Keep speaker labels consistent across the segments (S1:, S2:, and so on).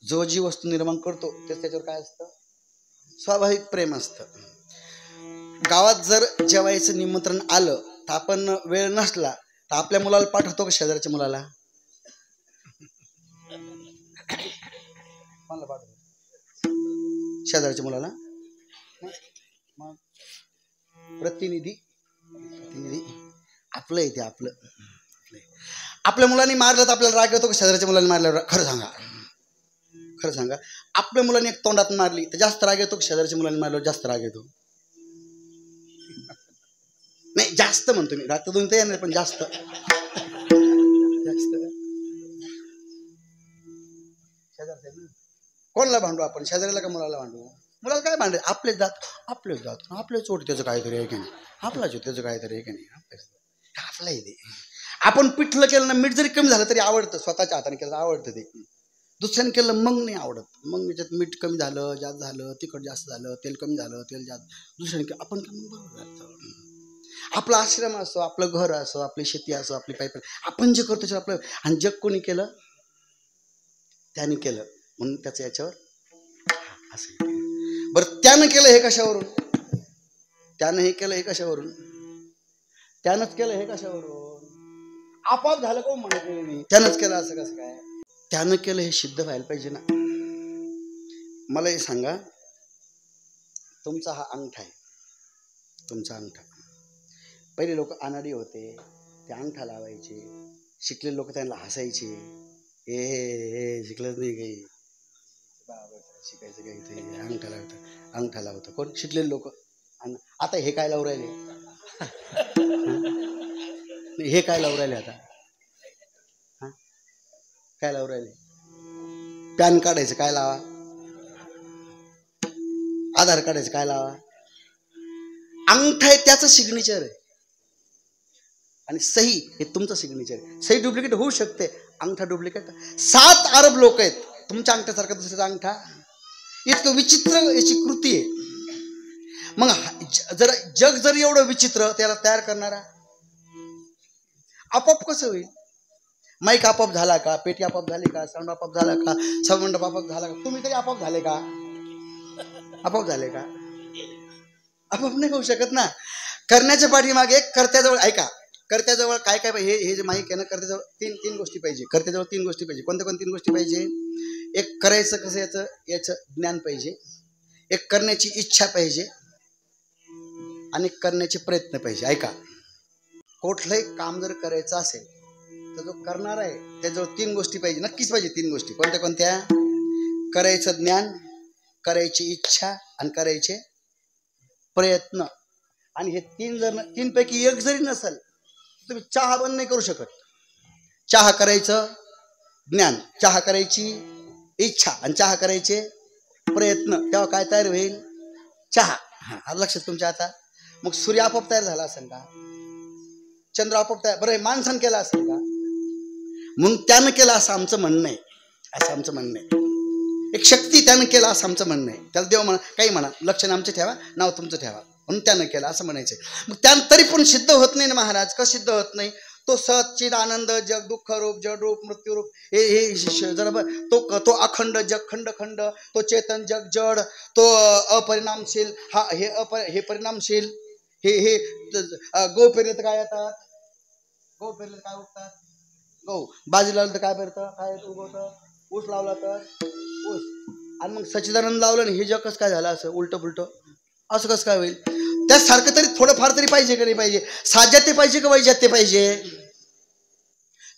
S1: जो जी वस्तू निर्माण करतो तेच त्याच्यावर काय असतं, स्वाभाविक प्रेम असतं. गावात जर जेवायचं निमंत्रण आलं तर आपण वेळ नसला तर आपल्या मुलाला पाठवतो का शेजारच्या मुलाला? कोणाला पाठवतो? शेजारच्या मुलाला. मग प्रतिनिधी आपलं आहे ते, आपलं. आपल्या मुलांनी मारलं तर आपल्याला राग येतो का शेजारच्या मुलांनी मारल्यावर? खरं सांगा, खरं सांगा. आपल्या मुलांनी एक तोंडात मारली तर जास्त राग येतो का शेजारच्या मुलांनी मारल्यावर जास्त राग येतो? नाही, जास्त म्हणतो मी, राग तर दोन तर येणार पण जास्त जास्त. कोणाला भांडू आपण, शेजाऱ्याला का मुलाला भांडू? मुलाला काय भांडे, आपलेच जात आपलेच चोट, त्याचं काहीतरी आहे की नाही, आपलाच त्याचं काहीतरी आहे की नाही, आपला ते. आपण पिठलं केलं ना, मीठ जरी कमी झालं तरी आवडतं, स्वतःच्या हाताने केलं आवडतं ते. दुसऱ्याने केलं मग नाही आवडत. मग त्याच्यात मीठ कमी झालं, जास्त झालं, तिखट जास्त झालं, तेल कमी झालं, तेल जास्त, दुसऱ्याने केलं आपण मग बरोबर झालं. आपला आश्रम असो, आपलं घर असो, आपली शेती असो, आपली पाईप, आपण जे करतो आपलं, आणि जग कोणी केलं, त्याने केलं म्हणून त्याचं याच्यावर असं. बरं, त्यानं केलं हे कशावरून? त्यानं हे केलं हे कशावरून? त्यानंच केलं हे कशावरून? आपोआप झालं का म्हणत नाही मी, त्यानंच केलं असं कसं काय? त्यानं केलं हे सिद्ध व्हायला पाहिजे ना. मला हे सांगा, तुमचा हा अंगठा आहे, तुमचा अंगठा. पहिले लोक अनाडी होते, ते अंगठा लावायचे. शिकलेले लोक त्यांना हसायचे, हे शिकलंच नाही काही, शिकायचं काही, अंगठा लावतं, अंगठा लावतं. कोण? शिकलेले लोक. आता हे काय लावून राहिले, हे काय लावून राहिले आता, काय लावून राहिले? पॅन काढायचं काय लावा, आधार काढायचं काय लावा. अंगठा आहे त्याचं सिग्नेचर आहे, आणि सही हे तुमचं सिग्नेचर आहे. सही डुप्लिकेट होऊ शकते, अंगठा डुप्लिकेट. 7 अरब लोक आहेत, तुमच्या अंगठ्यासारखा दुसऱ्याचा अंगठा, इतकं विचित्र याची कृती आहे. मग जर जग जर एवढं विचित्र, त्याला तयार करणारा आपोआप कसं होईल? माईक आपोआप झाला का? पेटी आपोआप झाली का? साऊंड आपोआप झाला का? सौमंडप आपोआप झाला का? तुम्ही तरी आपोआप झाले का? आपोआप झाले का? आपोआप नाही होऊ शकत ना. करण्याच्या पाठीमागे कर्त्याजवळ, ऐका, कर्त्याजवळ काय काय पाहिजे? हे जे माईक आहे ना, कर्त्याजवळ तीन गोष्टी पाहिजे. कर्त्याजवळ 3 गोष्टी पाहिजे. कोणत्या 3 गोष्टी पाहिजे? एक, करायचं कसं याचं ज्ञान पाहिजे. एक, करण्याची इच्छा पाहिजे. आणि करण्याचे प्रयत्न पाहिजे. ऐका, कुठलंही काम जर करायचं असेल तर जो करणार आहे त्याजवळ 3 गोष्टी पाहिजे, नक्कीच पाहिजे. 3 गोष्टी कोणत्या कोणत्या? करायचं ज्ञान, करायची इच्छा आणि करायचे प्रयत्न. आणि हे 3 जर 3 पैकी एक जरी नसेल तुम्ही चहा बंद नाही करू शकत. चहा करायचं ज्ञान, चहा करायची इच्छा आणि चहा करायचे प्रयत्न, तेव्हा काय तयार होईल? चहा. हा, लक्षात तुमच्या. आता मग सूर्य आपोआप तयार झाला असेल का? चंद्र आपोआप तयार, बरं माणसानं केला असेल का? म्हणून त्यानं केलं असं आमचं म्हणणं आहे, असं आमचं म्हणणं आहे. एक शक्ती त्यानं केला असं आमचं म्हणणं आहे. त्याला देव म्हणा, काही म्हणा, लक्षण आमचं ठेवा, नाव तुमचं ठेवा, म्हणून त्यानं केलं असं म्हणायचं. मग त्यानं तरी पण सिद्ध होत नाही ना महाराज. का सिद्ध होत नाही? तो सच्चिद आनंद जग, दुःख रूप, जड रूप, मृत्यू रूप, हे जरा तो अखंड जग, खंड खंड, तो चेतन जग जड, तो अपरिणामशील, हा हे परिणामशील. हे गहू पेरले तर काय येतात? गहू पेरले तर काय उगतात? गहू. बाजी लावलं तर काय पेरतं? काय उगवतं? ऊस लावला तर ऊस. आणि मग सच्चिदानंद लावलं आणि हे जग कसं काय झालं असं उलट पुलट? असं कसं काय होईल? त्यासारखं तरी थोडंफार तरी पाहिजे की नाही पाहिजे? साजाते पाहिजे का वैजात्य पाहिजे?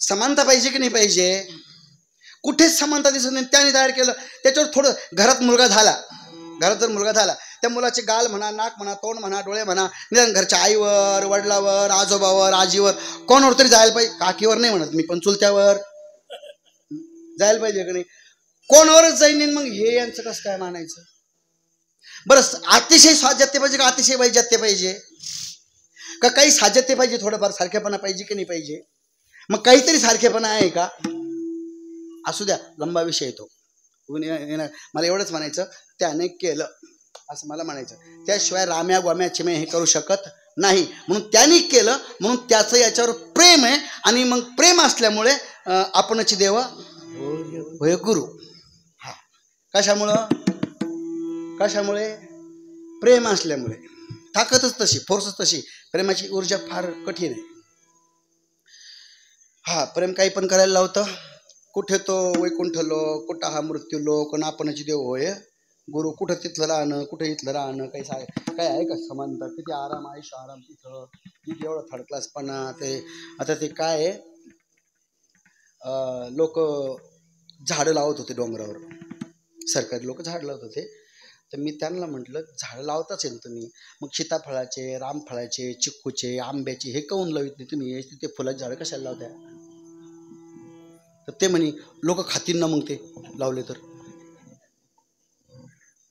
S1: समानता पाहिजे की नाही पाहिजे? कुठेच समानता दिसत नाही. त्याने तयार केलं, त्याच्यावर थोडं. घरात मुलगा झाला, घरात जर मुलगा झाला, त्या मुलाचे गाल म्हणा, नाक म्हणा, तोंड म्हणा, डोळे म्हणा, निदान घरच्या आईवर, वडिलावर, आजोबावर, आजीवर, कोणावर तरी जायला पाहिजे. काकीवर नाही म्हणत मी, पण चुलत्यावर जायला पाहिजे की नाही? कोणावरच जाईन. मग हे यांचं कसं काय मानायचं? बरं, अतिशय साजात्य पाहिजे का अतिशय वैजात्य पाहिजे? का काही साजात्य पाहिजे, थोडंफार सारखेपणा पाहिजे की नाही पाहिजे? मग काहीतरी सारखेपणा आहे का? असू द्या, लंबा विषय येतो. मला एवढंच म्हणायचं, त्याने केलं असं मला म्हणायचं. त्याशिवाय राम्या गोम्या चिम्या हे करू शकत नाही. म्हणून त्यांनी केलं, म्हणून त्याचं याच्यावर प्रेम आहे. आणि मग प्रेम असल्यामुळे आपणची देव होय गुरु. हा. कशामुळं? कशामुळे? प्रेम असल्यामुळे. ताकदच तशी, फोर्सच तशी. प्रेमाची ऊर्जा फार कठीण आहे. हा, प्रेम काही पण करायला लावतं. कुठे तो वैकुंठ लोक, कुठं हा मृत्यू लोक, आपणच देव होय गुरु. कुठं तिथलं राहणं, कुठं इथलं राहणं, काही काय आहे का समानता? किती आराम, आयुष्य आराम तिथं, किती एवढं थर्ड क्लासपणा. ते आता ते काय आहे, लोक झाडं लावत होते डोंगरावर, सरकारी लोक झाड लावत होते. तर मी त्यांना म्हटलं, झाडं लावताच आहे तुम्ही, मग सीताफळाचे, रामफळाचे, चिक्कूचे, आंब्याचे हे काऊन लावित नाही तुम्ही? तिथे फुलाचे झाडं कशाला लावत्या? तर ते म्हणे, लोक खातील ना मग ते लावले तर.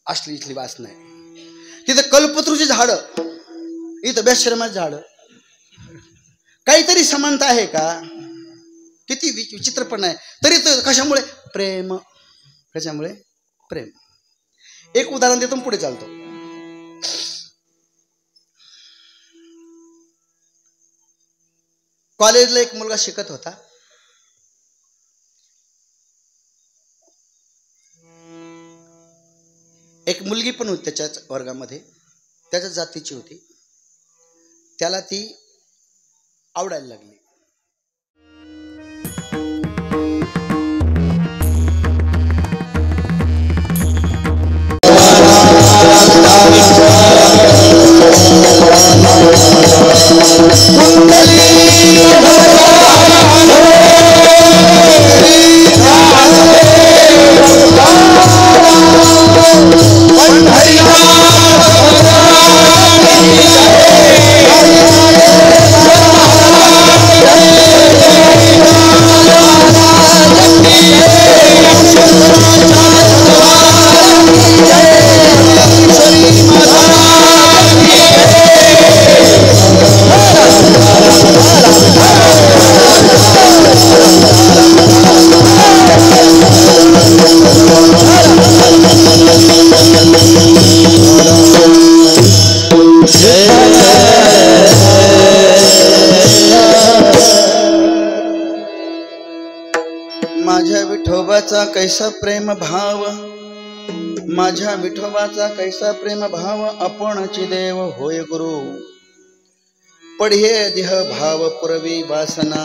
S1: असली इथली वास नाही. तिथं कल्पतरूची झाडं, इथं बेशर्माची झाडं. काहीतरी समानता आहे का? किती विचित्रपण आहे. तरी तर कशामुळे? प्रेम. कशामुळे? प्रेम. एक उदाहरण देतो, पुढे चालतो. कॉलेजला एक मुलगा शिकत होता. एक मुलगी पण होती त्याच्याच वर्गामध्ये, त्याच्या जातीची होती. त्याला ती आवडायला लागली. माझ्या विठोबाचा कैसा प्रेम भाव, माझ्या विठोबाचा कैसा प्रेम भाव, आपणची देव होय गुरु. पढे देह भाव पुरवी वासना,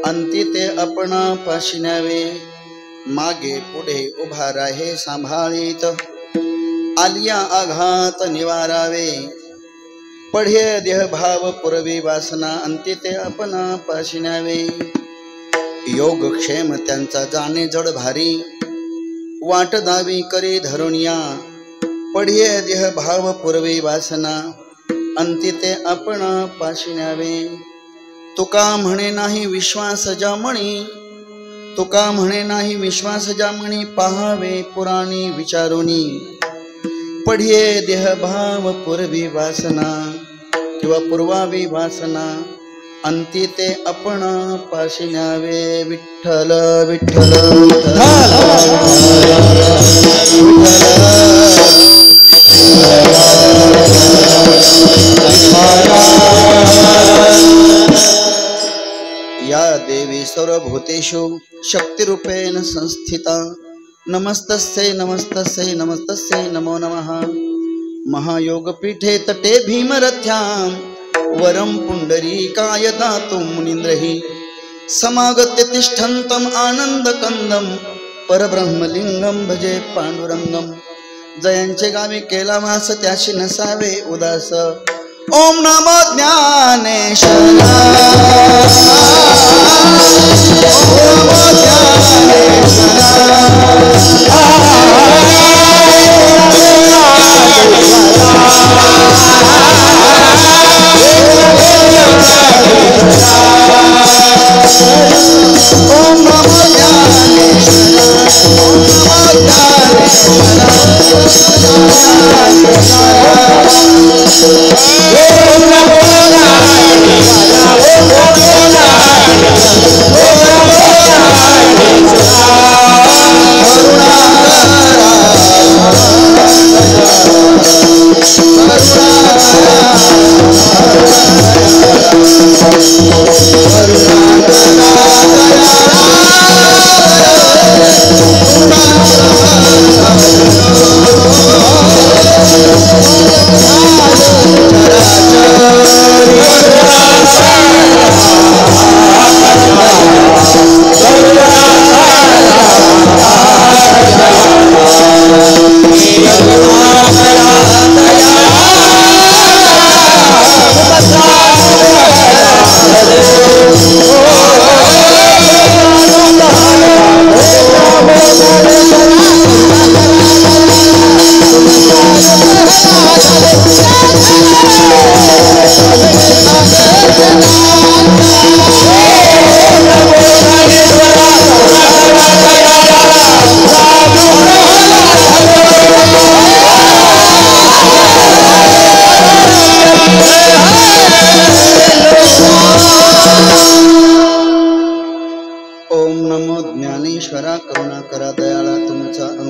S1: अंती ते आपणा पाशी न्यावे. मागे पुढे उभा राहे सांभाळीत, आलिया आघात निवारावे. पढे देह भाव पुरवी वासना, अंती ते आपणा पाशी न्यावे. योगक्षेम त्यांचा जाणे जड भारी, वाट दावी करी धरुनिया. पढे देह भाव पुरवी वासना, अंती ते आपणा पाशी न्यावे. तुका म्हणे नाही विश्वास जामणी, तुका म्हणे नाही विश्वास जामणी. पाहावे पुराणी विचारुनी, पढे देह भाव पुरवी वासना, किंवा पुरवावी वासना, अंती ते आपणा पाशी न्यावे. विठ्ठल विठ्ठल या देवी सर्वभूतेषु शक्तिरूपेण संस्थिता. नमस्तस्यै नमस्तस्यै नमस्तस्यै नमो नमः. महायोगपीठे तटे भीमरथ्यां, वरं पुंडरीकाय दातुं मुनीन्द्रहि. समागत्य तिष्ठन्तं आनन्दकन्दं, परब्रह्मलिंगं भजे पांडुरंगं. जयांचे गावी केला वास, त्याशी नसावे उदास. ओम नमो ज्ञानेशाय, ओम नमो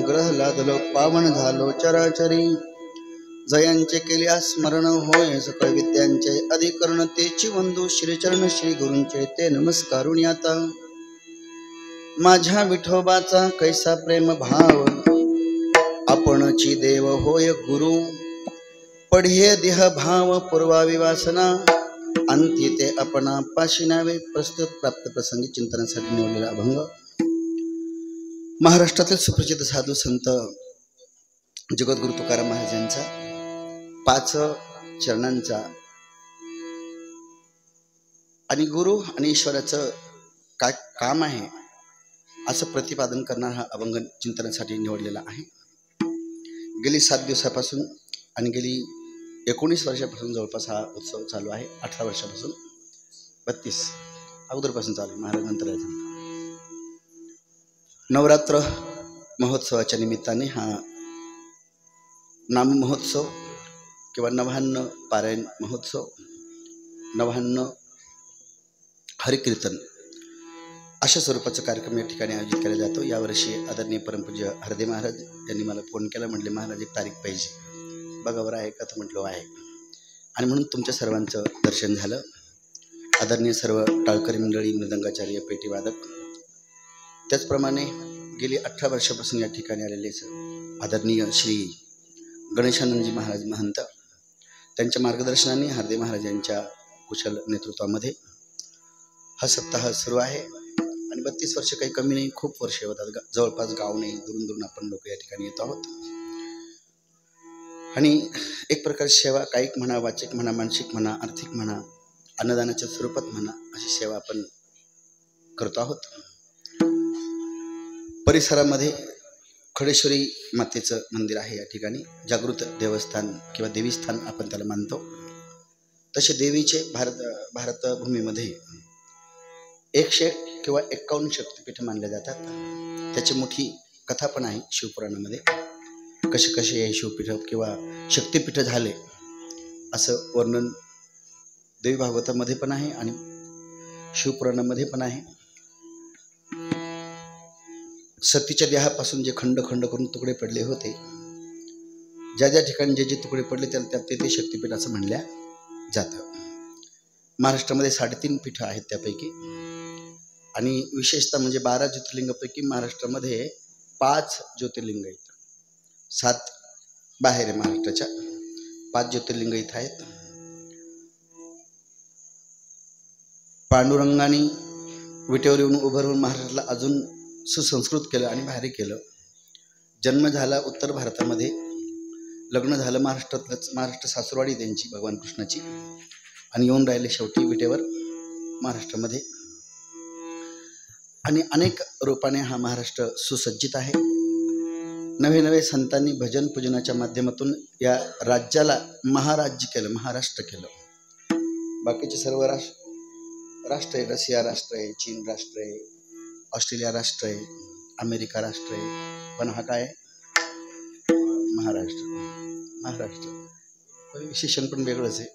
S1: अनुग्रह लादलो पावन झालो चराचरी जयांचे केल्या स्मरण होय सकळ विद्यांचे अधिकरण तेची वंदू श्रीचरण श्री गुरूंचे ते नमस्कारुणी आता माझ्या विठोबाचा कैसा प्रेम भाव आपणची देव होय गुरु पढिये देह भाव पूर्वावी वासना अंती ते अपना पाशिनावे प्रस्तुत प्राप्त प्रसंगी चिंतनासाठी निवडलेला अभंग महाराष्ट्रातील सुप्रसिद्ध साधू संत जगद्गुरु तुकाराम महाराजांचा 5 चरणांचा आणि गुरु आणि ईश्वराचं काय काम आहे असं प्रतिपादन करणारा हा अभंग चिंतनासाठी निवडलेला आहे। गेली 7 दिवसापासून आणि गेली 19 वर्षापासून जवळपास हा उत्सव चालू आहे। 18 वर्षापासून 32 अगोदरपासून चालू महाराज नंतर नवरात्र महोत्सवाच्या निमित्ताने हा नाम महोत्सव किंवा 99 पारायण महोत्सव 99 हरिकीर्तन अशा स्वरूपाचा कार्यक्रम या ठिकाणी आयोजित केला जातो। यावर्षी आदरणीय परमपूज्य हरदे महाराज यांनी मला फोन केला, म्हटले महाराज एक तारीख पाहिजे बघावर आहे का, तर म्हटलं आहे आणि म्हणून तुमच्या सर्वांचं दर्शन झालं। आदरणीय सर्व टाळकरी मंडळी, मृदंगाचार्य, पेटीवादक, त्याचप्रमाणे गेली 18 वर्षापासून या ठिकाणी आलेले आदरणीय श्री गणेशानंदजी महाराज महंत त्यांच्या मार्गदर्शनाने हरदे महाराज यांच्या कुशल नेतृत्वामध्ये हा सप्ताह सुरू आहे आणि 32 वर्ष काही कमी नाही, खूप वर्षे होतात। जवळपास गाव नाही, दुरून दुरून आपण लोक या ठिकाणी येत आहोत आणि एक प्रकार सेवा, कायिक म्हणा, वाचिक म्हणा, मानसिक म्हणा, आर्थिक म्हणा, अन्नदानाच्या स्वरूपात म्हणा, अशी सेवा आपण करतो आहोत। परिसरामध्ये खडेश्वरी मातेचं मंदिर आहे, या ठिकाणी जागृत देवस्थान किंवा देवीस्थान आपण त्याला मानतो। तसे देवीचे भारतभूमीमध्ये 101 किंवा 51 शक्तिपीठ मानले जातात। त्याची मोठी कथा पण आहे शिवपुराणामध्ये, कसे कसे हे शिवपीठ किंवा शक्तिपीठ झाले असं वर्णन देवी भागवतामध्ये पण आहे आणि शिवपुराणामध्ये पण आहे। सतीच्या देहापासून जे खंड खंड करून तुकडे पडले होते, ज्या ज्या ठिकाणी जे जे तुकडे पडले त्याला ते शक्तिपीठ असं म्हणल्या जातं। महाराष्ट्रामध्ये 3.5 पीठ आहेत त्यापैकी आणि विशेषतः म्हणजे 12 ज्योतिर्लिंगापैकी महाराष्ट्रामध्ये 5 ज्योतिर्लिंग आहेत। 7 बाहेर आहे महाराष्ट्राच्या, 5 ज्योतिर्लिंग इथं आहेत। पांडुरंगाने विटेवर येऊन उभं राहून महाराष्ट्राला अजून सुसंस्कृत केलं आणि भारी केलं। जन्म झाला उत्तर भारतामध्ये, लग्न झालं महाराष्ट्रातलंच, महाराष्ट्र सासुरवाडी त्यांची भगवान कृष्णाची, आणि येऊन राहिले शेवटी विटेवर महाराष्ट्रामध्ये। आणि अनेक रूपाने हा महाराष्ट्र सुसज्जित आहे। नवे नवे संतांनी भजन पूजनाच्या माध्यमातून या राज्याला महाराज्य केलं, महाराष्ट्र केलं। बाकीचे सर्व राष्ट्र आहे, रशिया राष्ट्र आहे, चीन राष्ट्र आहे, ऑस्ट्रेलिया राष्ट्र आहे, अमेरिका राष्ट्र आहे, पण हा काय महाराष्ट्र विशेषण पण वेगळंच आहे।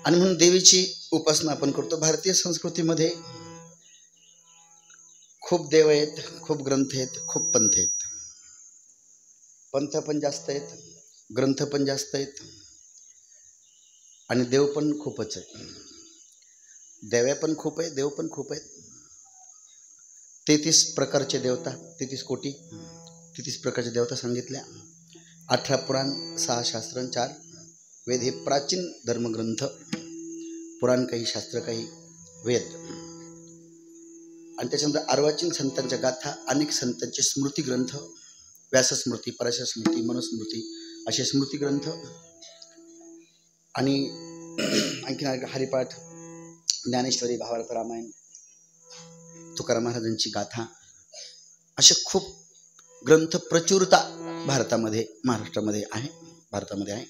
S1: आणि म्हणून देवीची उपासना आपण करतो। भारतीय संस्कृतीमध्ये खूप देव आहेत, खूप ग्रंथ आहेत, खूप पंथ आहेत। पंथ पण जास्त आहेत, ग्रंथ पण जास्त आहेत आणि देव पण खूपच आहे। देव्या पण खूप आहे, देव पण खूप आहेत। 33 प्रकारचे देवता, 33 कोटी 33 प्रकारच्या देवता सांगितल्या। 18 पुराण, 6 शास्त्र, 4 वेद हे प्राचीन धर्मग्रंथ। पुराण काही, शास्त्र काही, वेद। आणि त्याच्यानंतर अर्वाचीन संतांच्या गाथा, अनेक संतांचे स्मृती ग्रंथ, व्यासस्मृती, पराशर स्मृती, मनुस्मृती असे स्मृती ग्रंथ। आणि आणखीन हरिपाठ, ज्ञानेश्वरी, भावार्थ, रामायण, तुकाराम महाराजांची गाथा, असे खूप ग्रंथ प्रचुरता भारतामध्ये, महाराष्ट्रामध्ये आहे, भारतामध्ये आहे।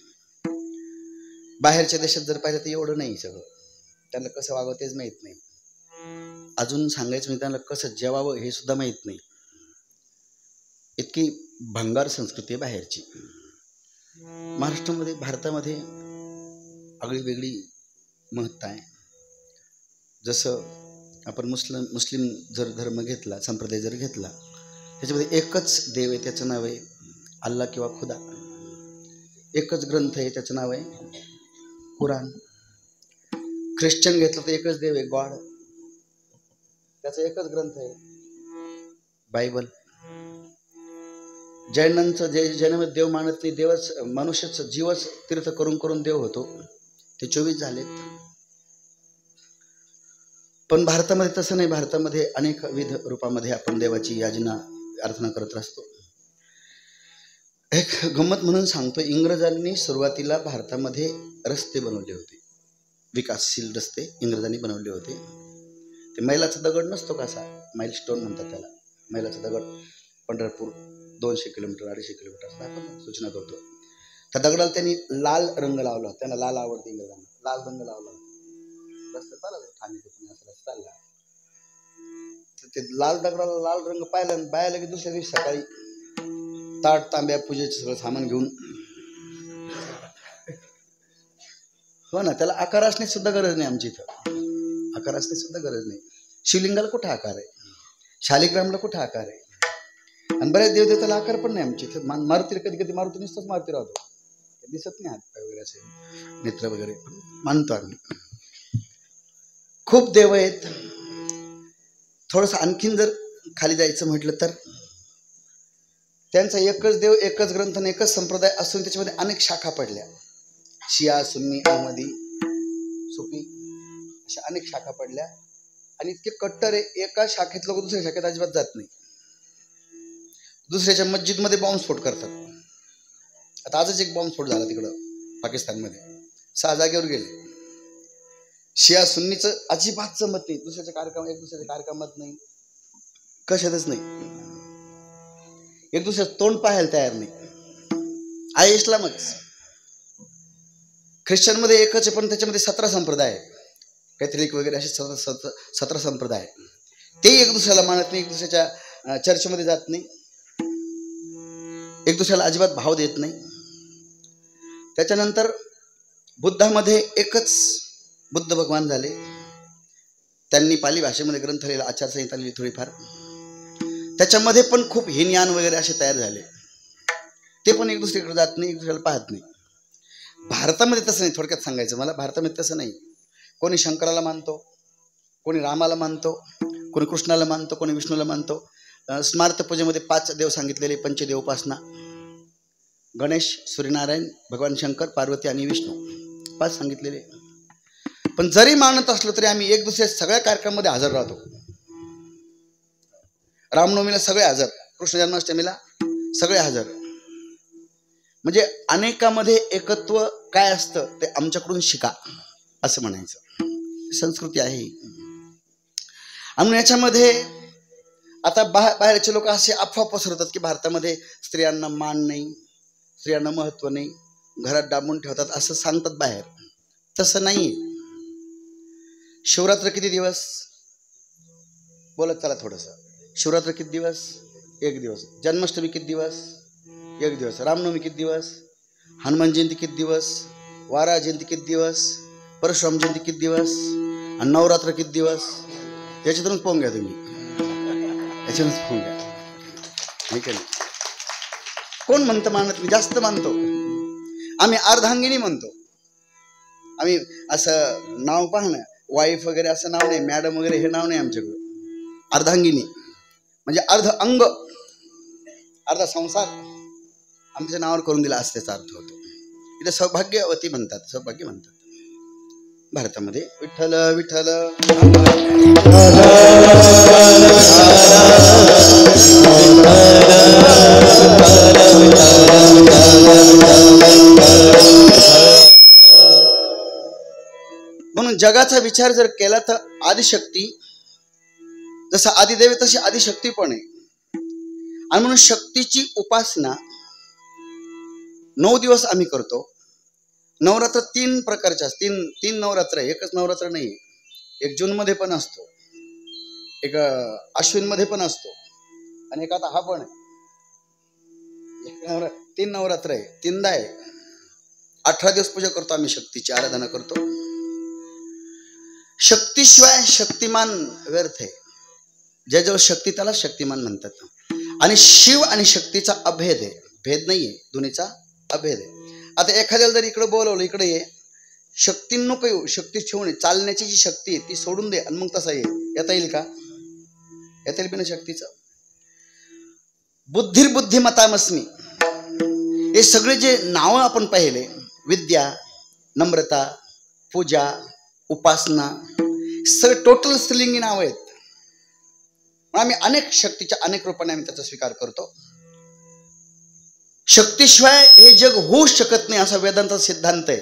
S1: बाहेरच्या देशात जर पाहिलं तर एवढं नाही सगळं, त्यांना कसं वागावं तेच माहीत नाही। अजून सांगायचं म्हणजे त्यांना कसं जेवावं हे सुद्धा माहीत नाही, इतकी भंगार संस्कृती आहे बाहेरची। महाराष्ट्रामध्ये, भारतामध्ये आगळी वेगळी महत्ता आहे। जसं आपण मुस्लिम जर धर्म घेतला, संप्रदाय जर घेतला, त्याच्यामध्ये एकच देव आहे, त्याचं नाव आहे अल्लाह किंवा खुदा. एकच ग्रंथ आहे, त्याचं नाव आहे कुराण. ख्रिश्चन घेतलं तर एकच देव आहे गॉड, त्याचा एकच ग्रंथ आहे बायबल. जैनांचं जैनामध्ये देव मानत नाही, देवच मनुष्यच जीवच तीर्थ करून करून देव होतो, ते 24 झालेत. पण भारतामध्ये तसं नाही. भारतामध्ये अनेक विध रूपामध्ये आपण देवाची याचना प्रार्थना करत असतो. एक गंमत म्हणून सांगतो, इंग्रजांनी सुरुवातीला भारतामध्ये रस्ते बनवले होते, विकासशील रस्ते इंग्रजांनी बनवले होते. ते मैलाचा दगड नसतो कसा, माइलस्टोन म्हणतात त्याला, मैलाचा दगड. पंढरपूर 200 किलोमीटर 250 किलोमीटर असं आपण सूचना करतो. त्या दगडाला त्यांनी लाल रंग लावला, त्यांना लाल आवडते इंग्रजांना, लाल रंग लावला. रस्ता चालला ठाणे ते पुणे असा रस्ता चालला, ते लाल दगडाला लाल रंग पाहिला आणि बाया लगेच दुसऱ्या दिवशी सकाळी ताट तांब्या पूजेचं सगळं सामान घेऊन, हो ना, त्याला आकार असण्याची सुद्धा गरज नाही. आमच्या इथं आकार असण्याची सुद्धा गरज नाही. शिवलिंगाला कुठं आकार आहे, शालिग्रामला कुठं आकार आहे, आणि बऱ्याच देवदेवताला आकार पण नाही आमच्या इथं. मारुती कधी कधी मारुती नुसतंच मारुती राहतो, दिसत नाही हात वगैरे असे नेत्र वगैरे, मानतो आम्ही. खूप देव आहेत. थोडंसं आणखीन जर खाली जायचं म्हटलं तर त्यांचा एकच देव, एकच ग्रंथ आणि एकच संप्रदाय असून त्याच्यामध्ये अनेक शाखा पडल्या. शिया, सुन्नी, अहमदी, सुफी अशा अनेक शाखा पडल्या. आणि इतके कट्टर आहे, एका शाखेत लोक दुसऱ्या शाखेत अजिबात जात नाही. दुसऱ्याच्या मस्जिदमध्ये बॉम्बस्फोट करतात. आता आजच एक बॉम्बस्फोट झाला तिकडं पाकिस्तानमध्ये, 6 जागेवर गेले. शिया सुन्नीचं अजिबात जमत नाही, दुसऱ्याच्या कार्यक्रम एक दुसऱ्याच्या कार्यक्रमात नाही, कशातच नाही. एक दुसऱ्याचं तोंड पाहायला तयार नाही. आहे इस्लामच. ख्रिश्चनमध्ये एकच आहे, पण त्याच्यामध्ये 17 संप्रदाय आहे, कॅथलिक वगैरे असे 17 संप्रदाय. ते एक दुसऱ्याला मानत नाही, एक दुसऱ्याच्या चर्चमध्ये जात नाही, एक दुसऱ्याला अजिबात भाव देत नाही. त्याच्यानंतर बुद्धामध्ये एकच बुद्ध भगवान झाले. त्यांनी पाली भाषेमध्ये ग्रंथ लिहिला, आचारसंहिता लिहिली थोडीफार. त्याच्यामध्ये पण खूप हिनयान वगैरे असे तयार झाले. ते पण एक दुसरीकडे जात नाही, एक दुसऱ्याला पाहत नाही. भारतामध्ये तसं नाही. थोडक्यात सांगायचं मला, भारतामध्ये तसं नाही. कोणी शंकराला मानतो, कोणी रामाला मानतो, कोणी कृष्णाला मानतो, कोणी विष्णूला मानतो. स्मार्त पूजेमध्ये 5 देव सांगितलेले, पंचदेव उपासना. गणेश, सूर्यनारायण, भगवान शंकर, पार्वती आणि विष्णू 5 सांगितलेले. पण जरी मानत असलो तरी आम्ही एक दुसऱ्या सगळ्या कार्यक्रमामध्ये हजर राहतो. रामनवमीला सगळे हजर, कृष्ण जन्माष्टमीला सगळे हजर. म्हणजे अनेकामध्ये एकत्व काय असतं ते आमच्याकडून शिका असं म्हणायचं. संस्कृती आहे. आणि याच्यामध्ये आता बाहेरचे लोक असे अफवा पसरवतात की भारतामध्ये स्त्रियांना मान नाही, स्त्रियांना महत्व नाही, घरात डांबून ठेवतात असं सांगतात बाहेर. तसं नाही. शिवरात्र किती दिवस बोलत चला थोडंसं. शिवरात्र किती दिवस? 1 दिवस. जन्माष्टमी किती दिवस? 1 दिवस. रामनवमी किती दिवस? हनुमान जयंती किती दिवस? वारा जयंती किती दिवस? परशुराम जयंती किती दिवस? आणि नवरात्र किती दिवस? याच्यातूनच पाहून घ्या तुम्ही, याच्यातूनच पाहून घ्या. ठीक आहे. कोण म्हणतं मानत नाही? जास्त मानतो आम्ही. अर्धांगिनी म्हणतो आम्ही. असं नाव पहा ना, वाईफ वगैरे असं नाव नाही, मॅडम वगैरे हे नाव नाही आमच्याकडं. अर्धांगिनी म्हणजे अर्ध अंग, अर्धा संसार आमच्या नावावर करून दिला असं त्याचा अर्थ होतो. इथे सौभाग्यवती म्हणतात, सौभाग्य म्हणतात भारतामध्ये. विठ्ठल विठ्ठल म्हणून जगाचा विचार जर केला तर आदिशक्ती, जसं आदिदेव तशी आदिशक्ती पण आहे. आणि म्हणून शक्तीची उपासना 9 दिवस आम्ही करतो. नवरात्र 3 प्रकारचे असतात. 3 नवरात्र आहे, एकच नवरात्र नाही. एक जूनमध्ये पण असतो, एक अश्विनमध्ये पण असतो, आणि एक आता हा पण आहे. 3 नवरात्र आहे, 3दा आहे. 18 दिवस पूजा करतो आम्ही, शक्तीची आराधना करतो. शक्तीशिवाय शक्तिमान व्यर्थ आहे. ज्याच्यावर शक्ती त्याला शक्तिमान म्हणतात. आणि शिव आणि शक्तीचा अभेद आहे, भेद नाहीये, दोन्हीचा अभेद आहे. आता एखाद्याला जर इकडे बोलवलं, इकडे ये, शक्ती नको येऊ, शक्ती ठेवून ये, चालण्याची जी शक्ती आहे ती सोडून दे आणि मग तसा ये, येता येईल का? येता येईल बिना शक्तीचं? बुद्धिर्बुद्धिमतामस्मी, हे सगळे जे नावं आपण पाहिले, विद्या, नम्रता, पूजा, उपासना, सगळे टोटल स्त्रीलिंगी नाव आहेत. आम्ही अनेक शक्तीच्या अनेक रूपाने आम्ही त्याचा स्वीकार करतो. शक्तीशिवाय हे जग होऊ शकत नाही असा वेदांचा सिद्धांत आहे.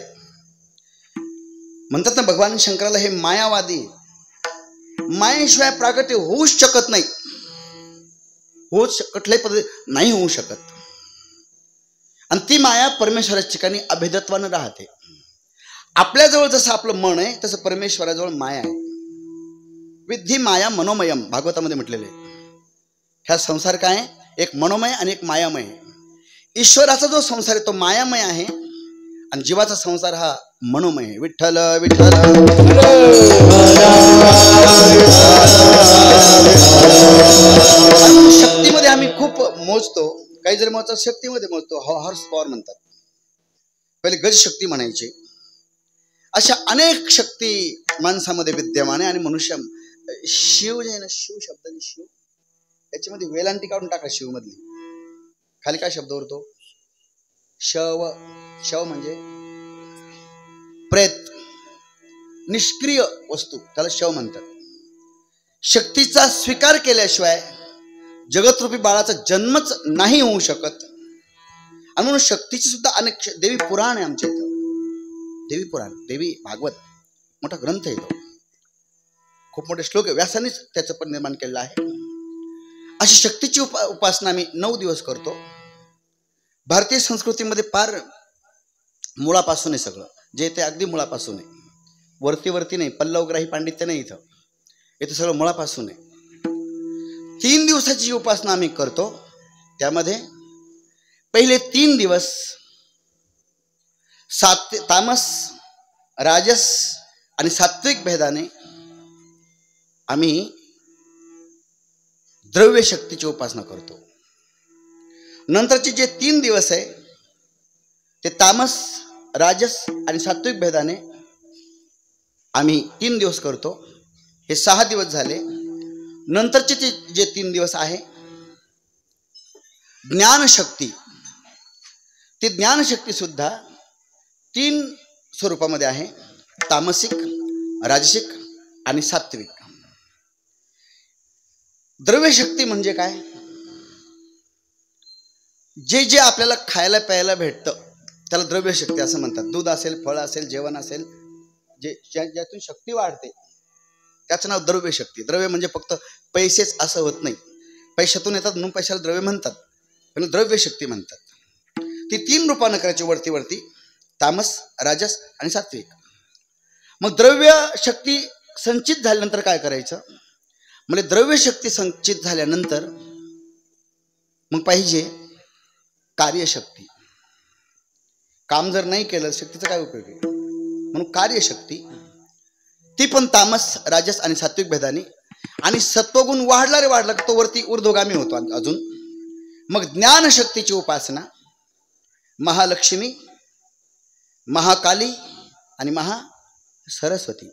S1: म्हणतात ना भगवान शंकराला हे मायावादी, मायेशिवाय प्रागट्य होऊच शकत नाही, कुठल्याही पद्धती नाही होऊ शकत. आणि ती माया परमेश्वराच्या ठिकाणी अभेदत्वानं राहते. आपल्याजवळ जसं आपलं मन आहे तसं परमेश्वराजवळ माया आहे. विद्धी माया मनोमयम, भागवतामध्ये म्हटलेलं आहे. ह्या संसार काय आहे? एक मनोमय आणि एक मायामय आहे. ईश्वराचा जो संसार आहे तो मायामय आहे आणि जीवाचा संसार हा मनोमय आहे. विठ्ठल विठ्ठल. शक्तीमध्ये आम्ही खूप मोजतो, काही जरी मोजतात शक्तीमध्ये मोजतो, हॉर्स पॉवर म्हणतात, पहिले गज शक्ती म्हणायचे. अशा अनेक शक्ती माणसामध्ये विद्यमान आहे. आणि मनुष्य शिव जे आहे ना, शिव शब्दाने शिव, त्याच्यामध्ये वेलांटी काढून टाका शिव मधली, खाली काय शब्द उरतो? शव. शव म्हणजे प्रेत, निष्क्रिय वस्तू, त्याला शव म्हणतात. शक्तीचा स्वीकार केल्याशिवाय जगतरूपी बाळाचा जन्मच नाही होऊ शकत. आणि म्हणून शक्तीची सुद्धा अनेक, देवी पुराण आहे आमच्या इथं, देवी पुराण, देवी भागवत, मोठा ग्रंथ आहे तो, खूप मोठे श्लोक आहे, व्यासानेच त्याचं पण निर्माण केलेलं आहे. अशी शक्तीची उपासना आम्ही 9 दिवस करतो. भारतीय संस्कृतीमध्ये फार मुळापासून आहे सगळं, जे ते अगदी मुळापासून आहे, वरती वरती नाही, पल्लवग्राही पांडित्य नाही इथं, इथं सगळं मुळापासून आहे. 3 दिवसाची जी उपासना आम्ही करतो त्यामध्ये पहिले 3 दिवस तामस, राजस आणि सात्विक भेदाने आम्ही द्रव्य शक्तीची उपासना करतो. नंतरचे जे 3 दिवस आहे ते तामस, राजस आणि सात्विक भेदाने आम्ही 3 दिवस करतो. हे 6 दिवस झाले. नंतरचे जे 3 दिवस आहे ज्ञानशक्ती, ती ज्ञानशक्ती सुद्धा 3 स्वरूपामध्ये आहे, तामसिक, राजसिक आणि सात्विक. द्रव्यशक्ती म्हणजे काय? जे जे आपल्याला खायला प्यायला भेटतं त्याला द्रव्यशक्ती असं म्हणतात. दूध असेल, फळ असेल, जेवण असेल, जे ज्यातून शक्ती वाढते त्याचं नाव द्रव्यशक्ती. द्रव्य म्हणजे फक्त पैसेच असं होत नाही, पैशातून येतात म्हणून पैशाला द्रव्य म्हणतात, पण द्रव्यशक्ती म्हणतात. ती 3 रूपानं करायची, वरती वरती, तामस, राजस आणि सात्विक. मग द्रव्य शक्ती संचित झाल्यानंतर काय करायचं? म्हणजे द्रव्यशक्ती संचित झाल्यानंतर मग पाहिजे कार्यशक्ती. काम जर नाही केलं शक्तीचा काय उपयोग आहे? म्हणून कार्यशक्ती, ती पण तामस, राजस आणि सात्विक भेदाने. आणि सत्वगुण वाढला रे वाढला तो वरती ऊर्ध्वगामी होतो अजून. मग ज्ञानशक्तीची उपासना, महालक्ष्मी, महाकाली आणि महासरस्वती,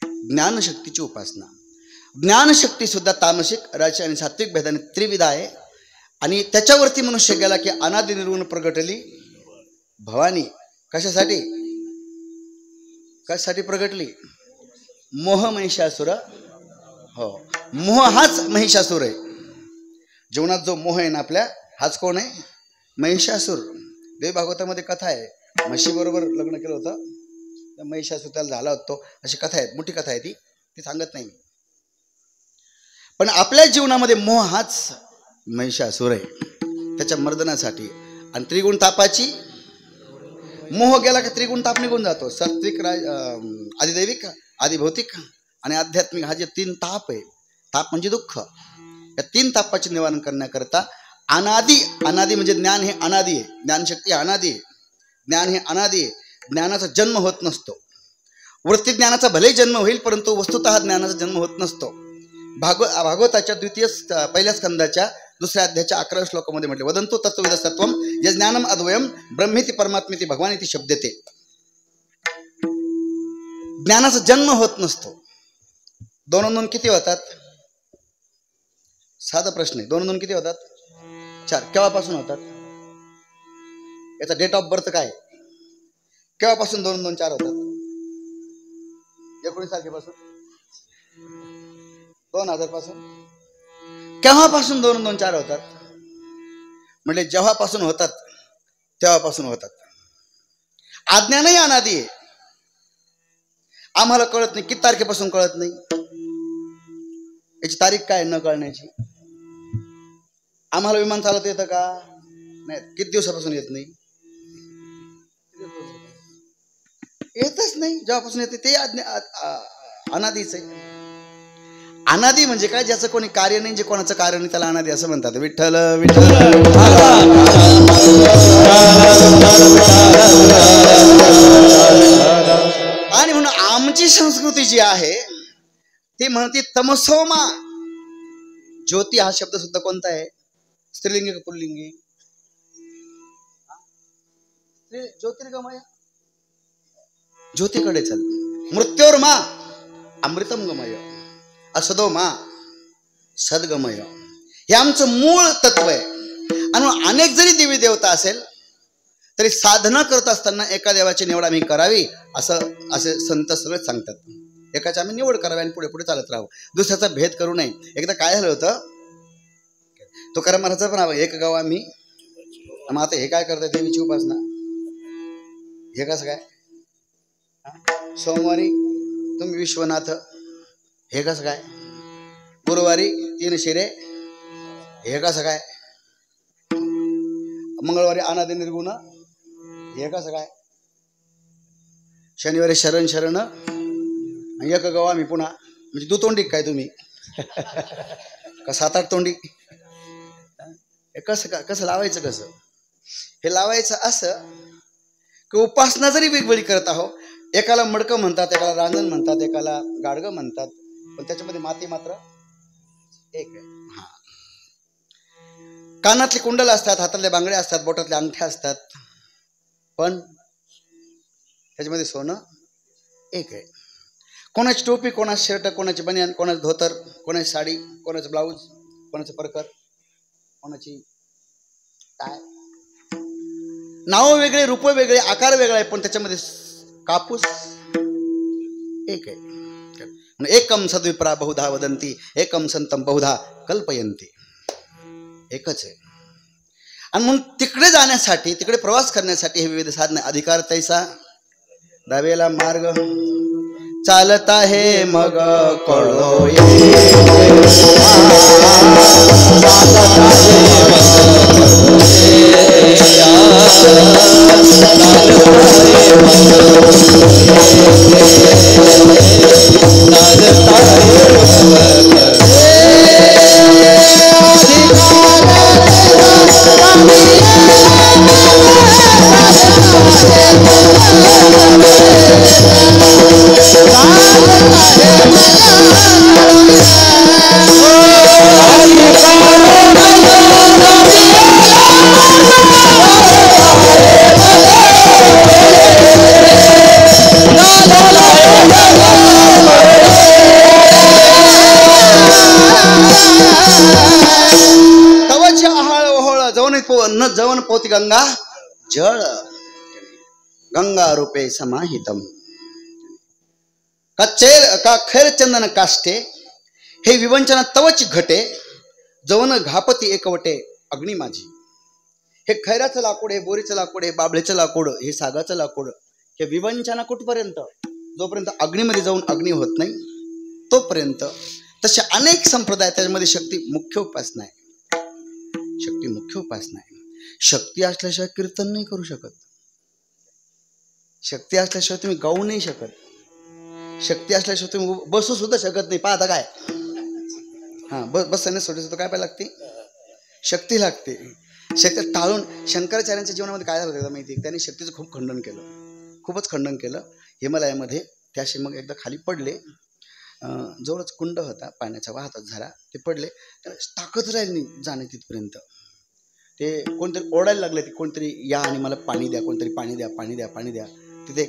S1: ज्ञानशक्तीची उपासना. ज्ञानशक्ती सुद्धा तामसिक, राजसिक आणि सात्विक भेदाने त्रिविध आहे. आणि त्याच्यावरती मनुष्य गेला की अनादि निर्गुण प्रगटली भवानी. कशासाठी? कशासाठी प्रगटली? मोह महिषासुर. हो, मोह हाच महिषासुर आहे. जीवनात जो मोह आहे ना आपल्या, हाच कोण आहे? महिषासुर. देवी भागवतामध्ये कथा आहे, म्हशी बरोबर लग्न केलं होतं, तर महिषासुर त्याला झाला होतो, अशी कथा आहे, मोठी कथा आहे, ती सांगत नाही. पण आपल्या जीवनामध्ये मोह हाच महिषासुर आहे, त्याच्या मर्दनासाठी. आणि त्रिगुण तापाची, मोह गेला की त्रिगुण ताप निघून जातो. सात्विक, आदिदैविक, आदिभौतिक आणि आध्यात्मिक, हा जे 3 ताप आहे, ताप म्हणजे दुःख, या 3 तापाचे निवारण करण्याकरता अनादि, अनादि म्हणजे ज्ञान हे अनादि आहे, ज्ञानशक्ती अनादि आहे, ज्ञान हे अनादि आहे. ज्ञानाचा जन्म होत नसतो. वृत्ती ज्ञानाचा भले जन्म होईल परंतु वस्तुतः ज्ञानाचा जन्म होत नसतो. भागवताच्या पहिल्या स्कंदाच्या दुसऱ्या अध्यायाच्या 11 श्लोकामध्ये म्हटले वदंतो तत्त्वविदस्तत्वम जे ज्ञानम अद्वयम ब्रह्मेति परमात्मेति भगवानेति शब्दते. ज्ञानाचा जन्म होत नसतो. 2 2 किती होतात? साधा प्रश्न आहे. 2 2 किती होतात? 4. केव्हापासून होतात? याचा डेट ऑफ बर्थ काय? केव्हापासून 2 2 4 होतात? 19 तारखेपासून, 2000 पासून. केव्हापासून 2 2 4 होतात? म्हणजे जेव्हापासून होतात तेव्हापासून होतात. अज्ञानही अनादी आहे. आम्हाला कळत नाही. किती तारखेपासून कळत नाही? याची तारीख काय न कळण्याची? आम्हाला विमान चालवता येतं का? नाही. किती दिवसापासून येत नाही? येतच नाही. जेव्हापासून येते ते अनादीच आहे. अनादी म्हणजे काय? ज्याचं कोणी कार्य नाही, जे कोणाचं कार्य नाही त्याला अनादी असं म्हणतात. विठ्ठल विठ्ठल. आणि म्हणून आमची संस्कृती जी आहे ती म्हणते तमसोमा. ज्योती हा शब्द सुद्धा कोणता आहे? स्त्रीलिंगी का पुल्लिंगी? ज्योतिर्गमय. ज्योतीकडे चल. मृत्योर्मा अमृतम गमय. असदो मा सद्गमय. हे आमचं मूळ तत्व आहे. आणि अनेक जरी देवी देवता असेल तरी साधना करत असताना एका देवाची निवड आम्ही करावी असे संत सगळे सांगतात. एकाची आम्ही निवड करावी आणि पुढे पुढे चालत राहू. दुसऱ्याचा भेद करू नये. एकदा काय झालं होतं, तुकाराम महाराजांचं पण एक गाव आम्ही. मग आता हे काय करतात? देवीची उपासना. हे कसं काय? सोमवारी तुम्ही विश्वनाथ. हे कसं काय? गुरुवारी 3 शिरे. हे कसं काय? मंगळवारी अनादि निर्गुण. हे कसं काय? शनिवारी शरण शरण. एक गाव आम्ही पुन्हा. म्हणजे दुतोंडी काय तुम्ही? का 7-8 तोंडी? हे कसं का? कसं लावायचं? कसं हे लावायचं? असं की उपासना जरी वेगवेगळी करत आहो. एकाला मडकं म्हणतात, एकाला रांजण म्हणतात, एकाला गाडगं म्हणतात, पण त्याच्यामध्ये माती मात्र एक आहे. हा. कानातले कुंडल असतात, हातातले बांगडे असतात, बोटातले अंगठ्या असतात, पण त्याच्यामध्ये सोनं एक आहे. कोणाची टोपी, कोणाची शर्ट, कोणाची बनियान, कोणाचं धोतर, कोणाची साडी, कोणाचं ब्लाऊज, कोणाचं परकर, कोणाची काय. नाव वेगळे, रूप वेगळे, आकार वेगळा आहे, पण त्याच्यामध्ये कापूस एक आहे. एकम सद्विप्रा बहुधा वदंती, एकम संतम बहुधा कल्पयंती. एकच आहे. आणि म्हणून तिकडे जाण्यासाठी, तिकडे प्रवास करण्यासाठी हे विविध साधने. अधिकार तैसा दावेला मार्ग चालत आहे मग कळो जवन पोती गंगा जळ. गंगा रूपे समाहितम का खैर चंदन काष्टे. हे विवंचना तवची घटे जवन घापती एकवटे अग्नी माझी. हे खैराचं लाकूड, हे बोरीचं लाकूड, हे बाबळेचं लाकूड, हे सागाचं लाकूड, हे विवंचना कुठपर्यंत? जोपर्यंत अग्नीमध्ये जाऊन अग्नी होत नाही तोपर्यंत. तसे अनेक संप्रदाय, त्याच्यामध्ये शक्ती मुख्य उपासना आहे. शक्ती मुख्य उपासना आहे. शक्ती असल्याशिवाय कीर्तन नाही करू शकत. शक्ती असल्याशिवाय तुम्ही गाऊ नाही शकत. शक्ती असल्याशिवाय तुम्ही बसू सुद्धा शकत नाही. पाहता काय? हा, बसण्यास सुद्धा काय पाहिजे लागते? शक्ती लागते. शक्ती टाळून शंकराचार्यांच्या जीवनामध्ये काय झालं होतं माहिती? त्यांनी शक्तीचं खूप खंडन केलं, खूपच खंडन केलं हिमालयामध्ये. त्याशी मग एकदा खाली पडले. जवळच कुंड होता पाण्याचा वाहतच झाला, ते पडले. ताकद राहिली नाही जाणे तिथपर्यंत. ते कोणतरी ओरडायला लागले, ते कोणतरी या आणि मला पाणी द्या, कोणतरी पाणी द्या, पाणी द्या, पाणी द्या. तिथे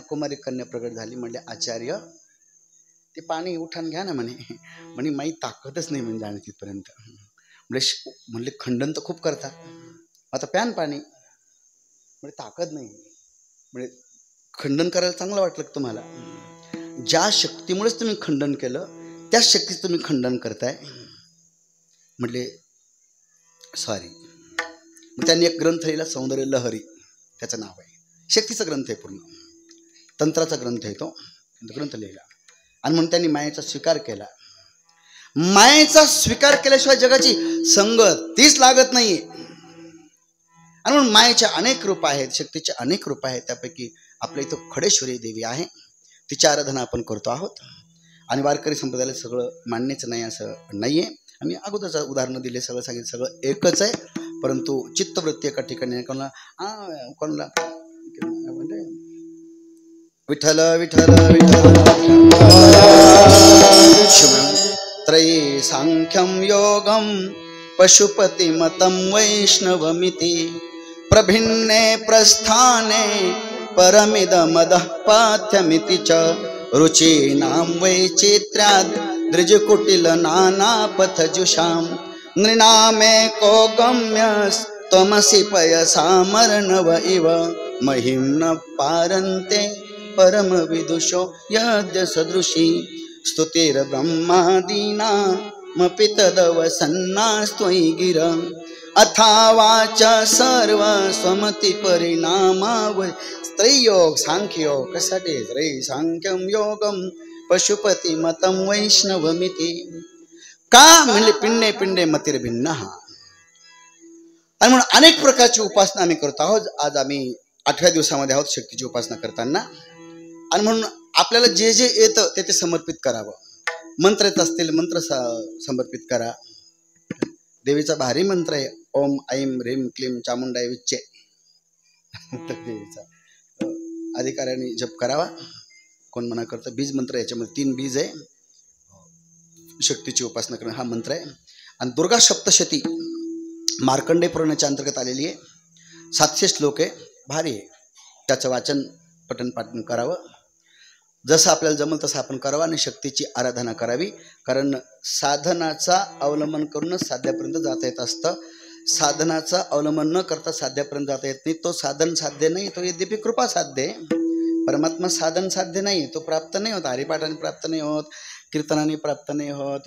S1: कुमारी कन्या प्रगट झाली. म्हणले आचार्य ते पाणी उठान घ्या ना म्हणे. म्हणे माई ताकदच नाही म्हणजे जाणे तिथपर्यंत. म्हणले खंडन तर खूप करता, आता प्यान पाणी. म्हणजे ताकद नाही. म्हणजे खंडन करायला चांगलं वाटलं का तुम्हाला? ज्या शक्तीमुळेच तुम्ही खंडन केलं त्याच शक्तीचं तुम्ही खंडन करताय. म्हटले सॉरी. मग त्यांनी एक ग्रंथ लिहिला, सौंदर्य लहरी त्याचं नाव आहे. शक्तीचा ग्रंथ आहे, पूर्ण तंत्राचा ग्रंथ आहे तो ग्रंथ लिहिला. आणि म्हणून त्यांनी मायेचा स्वीकार केला. मायेचा स्वीकार केल्याशिवाय जगाची संगतीच लागत नाही. आणि म्हणून मायेच्या अनेक रूप आहेत, शक्तीचे अनेक रूप आहेत. त्यापैकी आपल्या इथं खडेश्वरी देवी आहे, तिची आराधना आपण करतो आहोत. आणि वारकरी संप्रदायाला सगळं मान्यच नाही असं नाही आहे. आम्ही अगोदरचं उदाहरणं दिले, सगळं सांगितलं, सगळं एकच आहे. परंतु चित्तवृत्ती एका ठिकाणी कोणाला म्हणजे विठ्ठल विठ्ठल विठ्ठल त्रयी सांख्यम योगम पशुपतिमतं वैष्णवमिति प्रभिन्ने प्रस्थाने परमिदमदः पाथ्यमिति च रुचीनां वैचित्र्याद् दृजकुटिल नानापथजुषां नृणामेको गम्यस्त्वमसि पयसामर्णव इव महिं न पारन्ते परम विदुषो यद्य सदृशी स्तुतिर्ब्रह्मादीनामपि तदवसन्नास्त्वयि गिर अथावाच सर्व स्वमति परिणामावै त्रययोग सांख्ययोग कशासाठी त्रयी सांख्यम योगम पशुपती मतं वैष्णवमिति का म्हणले पिंडे पिंडे मतिर्भिन्न. आणि म्हणून अनेक प्रकारची उपासना आम्ही करतो आहोत. आज आम्ही 8व्या दिवसामध्ये आहोत शक्तीची उपासना करताना. आणि म्हणून आपल्याला जे जे येतं ते समर्पित करावं. मंत्र येत असतील मंत्र समर्पित करा. देवीचा भारी मंत्र आहे, ओम ऐं ह्रीं क्लीं चामुंडाय विच्चे. देवीचा अधिकाऱ्याने जप करावा. कोण मना करतं बीज मंत्र, याच्यामध्ये 3 बीज आहे. शक्तीची उपासना करणं हा मंत्र आहे. आणि दुर्गा सप्तशती मार्कंडेय पुराणाच्या अंतर्गत आलेली आहे. 700 श्लोक आहे, भारी आहे. त्याचं वाचन पठण पाठन करावं. जसं आपल्याला जमल तसं आपण करावं आणि शक्तीची आराधना करावी. कारण साधनाचा अवलंबन करूनच साध्यापर्यंत जाता येत असतं. साधनाचा अवलंबन न करता साध्यापर्यंत जाता येत नाही. तो साधन साध्य नाही, तो यद्यपि कृपा साध्य आहे. परमात्मा साधन साध्य नाही, तो प्राप्त नाही होत. हरिपाठाने प्राप्त नाही होत, कीर्तनाने प्राप्त नाही होत,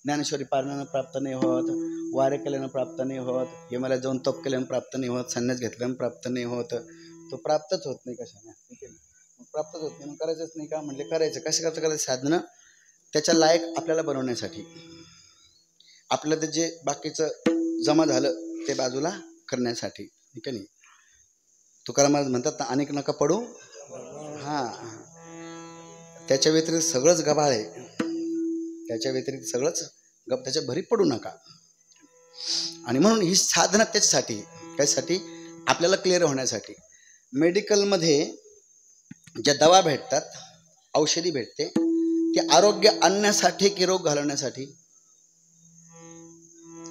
S1: ज्ञानेश्वरी पारायणाने प्राप्त नाही होत, वारे केल्यानं प्राप्त नाही होत, हिमालयात जाऊन तप केल्यानं प्राप्त नाही होत, संन्यास घेतल्यानं प्राप्त नाही होत. तो प्राप्तच होत नाही कशाने. प्राप्तच होत नाही, मग करायचंच नाही का? म्हणले करायचं. कसं करायचं? साधनं त्याच्या लायक आपल्याला बनवण्यासाठी, आपलं ते जे बाकीचं जमा झालं ते बाजूला करण्यासाठी, ठीक आहे नाही. तुकाराम महाराज म्हणतात ना, अनेक नका पडू. हां, त्याच्या व्यतिरिक्त सगळंच गबाळ आहे. त्याच्या व्यतिरिक्त सगळंच त्याच्या भरी पडू नका. आणि म्हणून ही साधना त्याच्यासाठी, त्यासाठी आपल्याला क्लिअर होण्यासाठी. मेडिकलमध्ये ज्या दवा भेटतात, औषधी भेटते, ते आरोग्य आणण्यासाठी की रोग घालवण्यासाठी?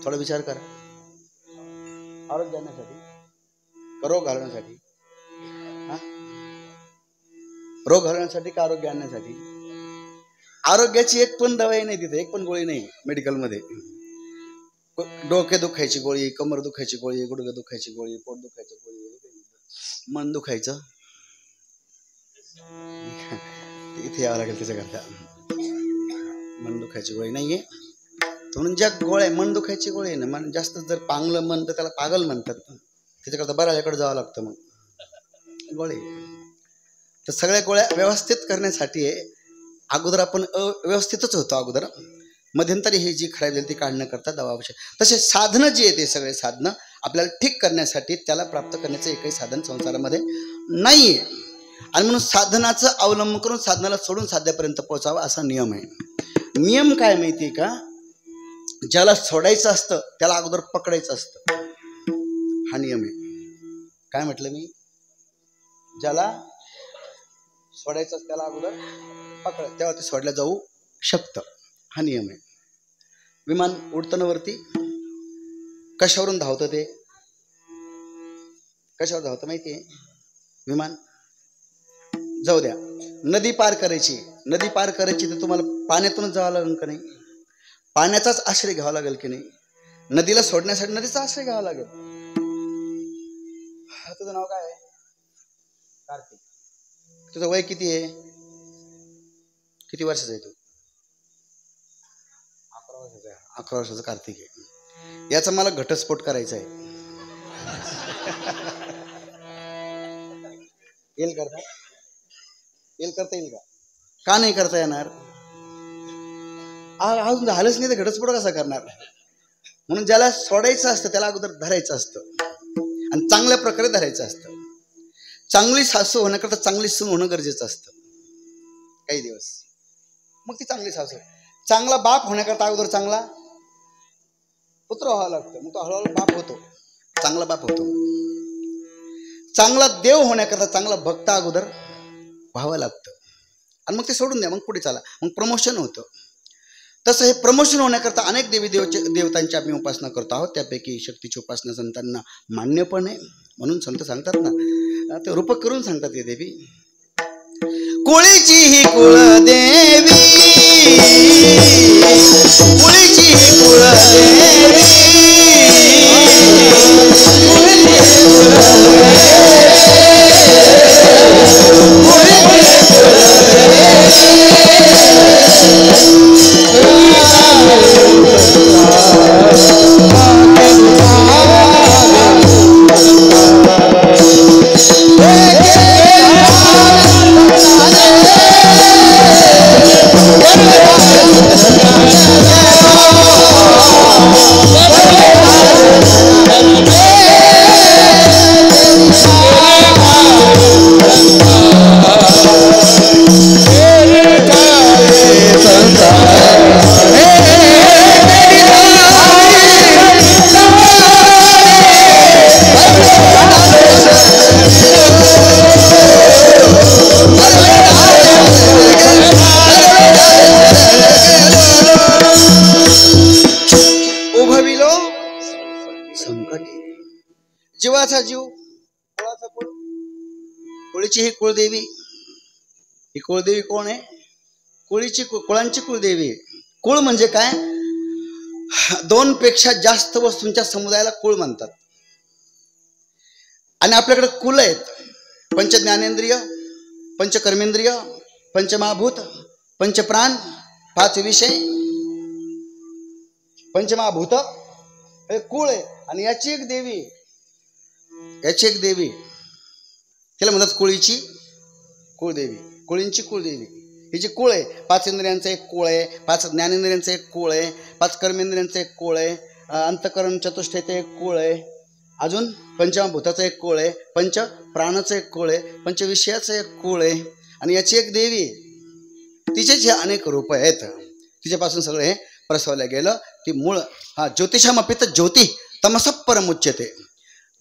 S1: थोडा विचार करा. आरोग्य आणण्यासाठी का रोग घालवण्यासाठी? रोग घालवण्यासाठी का आरोग्य आणण्यासाठी? आरोग्याची एक पण दवाई नाही तिथे, एक पण गोळी नाही मेडिकलमध्ये. डोके दुखायची गोळी, कमर दुखायची गोळी, गुडघे दुखायची गोळी, पोट दुखायची गोळी, मन दुखायचं इथे यावं लागेल त्याच्याकरता. मन दुखायची गोळी नाहीये. म्हणून ज्या गोळ्या मन दुखायची गोळी आहे ना, मन जास्त जर पांगलं मन तर त्याला पागल म्हणतात. त्याच्याकरता बराच्याकडे जावं लागतं. मग गोळी तर सगळ्या गोळ्या व्यवस्थित करण्यासाठी आहे. अगोदर आपण अव्यवस्थितच होतो. अगोदर मध्यंतरी ही जी खराब झाली ती काढण्याकरता दवा आवश्यक. तसे साधनं जी आहे ते सगळे साधनं आपल्याला ठीक करण्यासाठी, त्याला प्राप्त करण्याचं एकही साधन संसारामध्ये नाही आहे. आणि म्हणून साधनाचं अवलंबन करून साधनाला सोडून साध्यापर्यंत पोहोचावा असा नियम आहे. नियम काय माहिती आहे का? ज्याला सोडायचं असतं त्याला अगोदर पकडायचं असतं, हा नियम आहे. काय म्हटलं मी? ज्याला सोडायचं असतं त्याला अगोदर पकड, तेव्हा ते सोडल्या जाऊ शक्त, हा नियम आहे. विमान उडताना वरती कशावरून धावतं, ते कशावर धावतं माहिती आहे? विमान जाऊ द्या, नदी पार करायची, नदी पार करायची तर तुम्हाला पाण्यातूनच जावं लागेल का नाही? पाण्याचाच आश्रय घ्यावा लागेल की नाही? नदीला सोडण्यासाठी नदीचा आश्रय घ्यावा लागेल. तुझं नाव काय आहे? कार्तिक. तुझं वय किती आहे? किती वर्षाचा आहे तू? 11 वर्षाचा आहे. 11 वर्षाचा कार्तिक आहे. याचा मला घटस्फोट करायचा आहे. येईल करता? करता येईल का? का नाही करता येणार? अजून झालंच नाही तर घटस्फोट कसा करणार? म्हणून ज्याला सोडायचं असतं त्याला अगोदर धरायचं असतं आणि चांगल्या प्रकारे धरायचं असतं. चांगली सासू होण्याकरता चांगली सून होणं गरजेचं असतं काही दिवस, मग ती चांगली सासू. चांगला बाप होण्याकरता अगोदर चांगला पुत्र व्हावं लागतं, मग तो हळूहळू बाप होतो, चांगला बाप होतो. चांगला देव होण्याकरता चांगला भक्त अगोदर व्हावं लागतं आणि मग ते सोडून द्या, मग पुढे चाला, मग प्रमोशन होतं. तसं हे प्रमोशन होण्याकरता अनेक देवतांची आम्ही उपासना करतो आहोत. त्यापैकी शक्तीची उपासना संतांना मान्य पण आहे. म्हणून संत सांगतात ना, ते रूपक करून सांगतात हे देवी. कुळीची ही कुळदेवी, कुळीची ही कुळदेवी, जीवाचा जीव, कुळाचा कुळ, कुळीची ही कुळदेवी. ही कुळदेवी कोण आहे? कुळांची कुळदेवी. कुळ म्हणजे काय? 2 पेक्षा जास्त वस्तूंच्या समुदायाला कुळ म्हणतात. आणि आपल्याकडे कुल आहेत: पंच ज्ञानेंद्रिय, पंच कर्मेंद्रिय, पंचमहाभूत, पंचप्राण, 5 विषय, पंचमहाभूत, हे कुळ आहे. आणि याची एक देवी, तिला म्हणतात कुळीची कुळदेवी, कुळींची कुळदेवी. ही जी कुळ आहे, 5 इंद्रियांचा एक कुळ आहे, 5 ज्ञानेंद्रियांचा एक कुळ आहे, 5 कर्मेंद्रियांचा एक कुळ आहे, अंतकरण चतुष्टयाचा एक कुळ आहे, अजून पंचमहाभूताचा एक कुळ आहे, पंच प्राणाचा एक कुळ आहे, पंचविषयाचा एक कुळ आहे. आणि याची एक देवी, तिचेच हे अनेक रूप आहेत. तिच्यापासून सगळं हे प्रसवलं गेलं. ती मूळ हा ज्योतिषामपित ज्योती तमस परमुच्यते.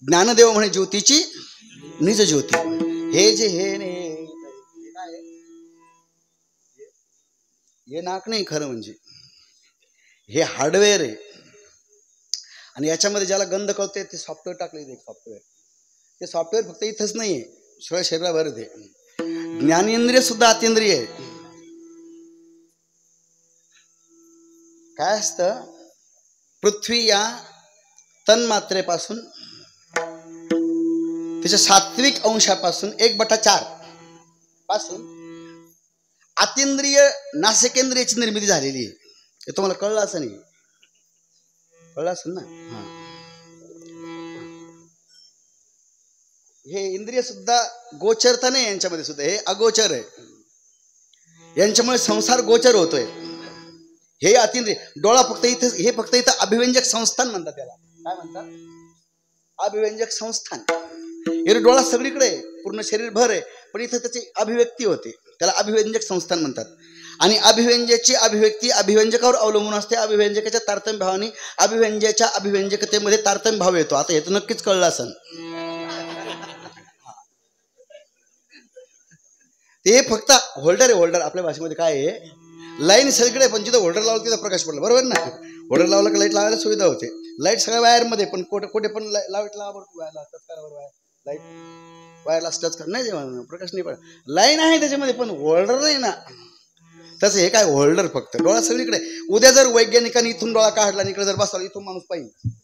S1: ज्ञानदेव म्हणे ज्योतीची निज ज्योती. हे जे हे नाक नाही, खरं म्हणजे हे हार्डवेअर आहे. आणि याच्यामध्ये ज्याला गंध कळते ते सॉफ्टवेअर टाकले, एक सॉफ्टवेअर. ते सॉफ्टवेअर फक्त इथंच नाही आहे, सगळ्या शरीराभर आहे. ज्ञानेंद्रिय सुद्धा अतिंद्रिय आहे. काय असतं? पृथ्वी या तन्मात्रेपासून, त्याच्या सात्विक अंशापासून 1/4 पासून अतिंद्रिय नासिकेंद्रियाची निर्मिती झालेली आहे. हे तुम्हाला कळलं असं नाही? कळलं असेल ना? हा, हे इंद्रिय सुद्धा गोचरता नाही यांच्यामध्ये सुद्धा, हे अगोचर आहे. यांच्यामुळे संसार गोचर होतोय. हे अतिंद्रिय. डोळा फक्त इथं, हे फक्त इथं अभिव्यंजक संस्थान म्हणतात. त्याला काय म्हणतात? अभिव्यंजक संस्थान. हे डोळा सगळीकडे पूर्ण शरीर भर आहे, पण इथं त्याची अभिव्यक्ती होते, त्याला अभिव्यंजक संस्थान म्हणतात. आणि अभिव्यंजकाची अभिव्यक्ती अभिव्यंजकावर अवलंबून असते. अभिव्यंजकाच्या तारतम्य भावाने अभिव्यंजाच्या अभिव्यंजकतेमध्ये तारतम्य भाव येतो. आता हे तर नक्कीच कळलं असेल. ते फक्त होल्डर आहे. होल्डर आपल्या भाषेमध्ये काय आहे? लाईन सगळीकडे, पण जिथं होल्डर लावलं तिथं प्रकाश पडला, बरोबर ना. होल्डर लावला का लाईट लावायला सुविधा होते. लाईट सगळ्या वायरमध्ये, पण कुठे पण लाईट लावा बरं, वायरला टच करा बरं, लाईट वायरला टच कर, नाही जेव्हा प्रकाश नाही पडला. लाईन आहे त्याच्यामध्ये पण होल्डर नाही ना. तसं हे काय होल्डर फक्त, डोळा सगळीकडे. उद्या जर वैज्ञानिकांनी इथून डोळा काढला आणि इकडे जर बसवला, इथून माणूस पाहिजे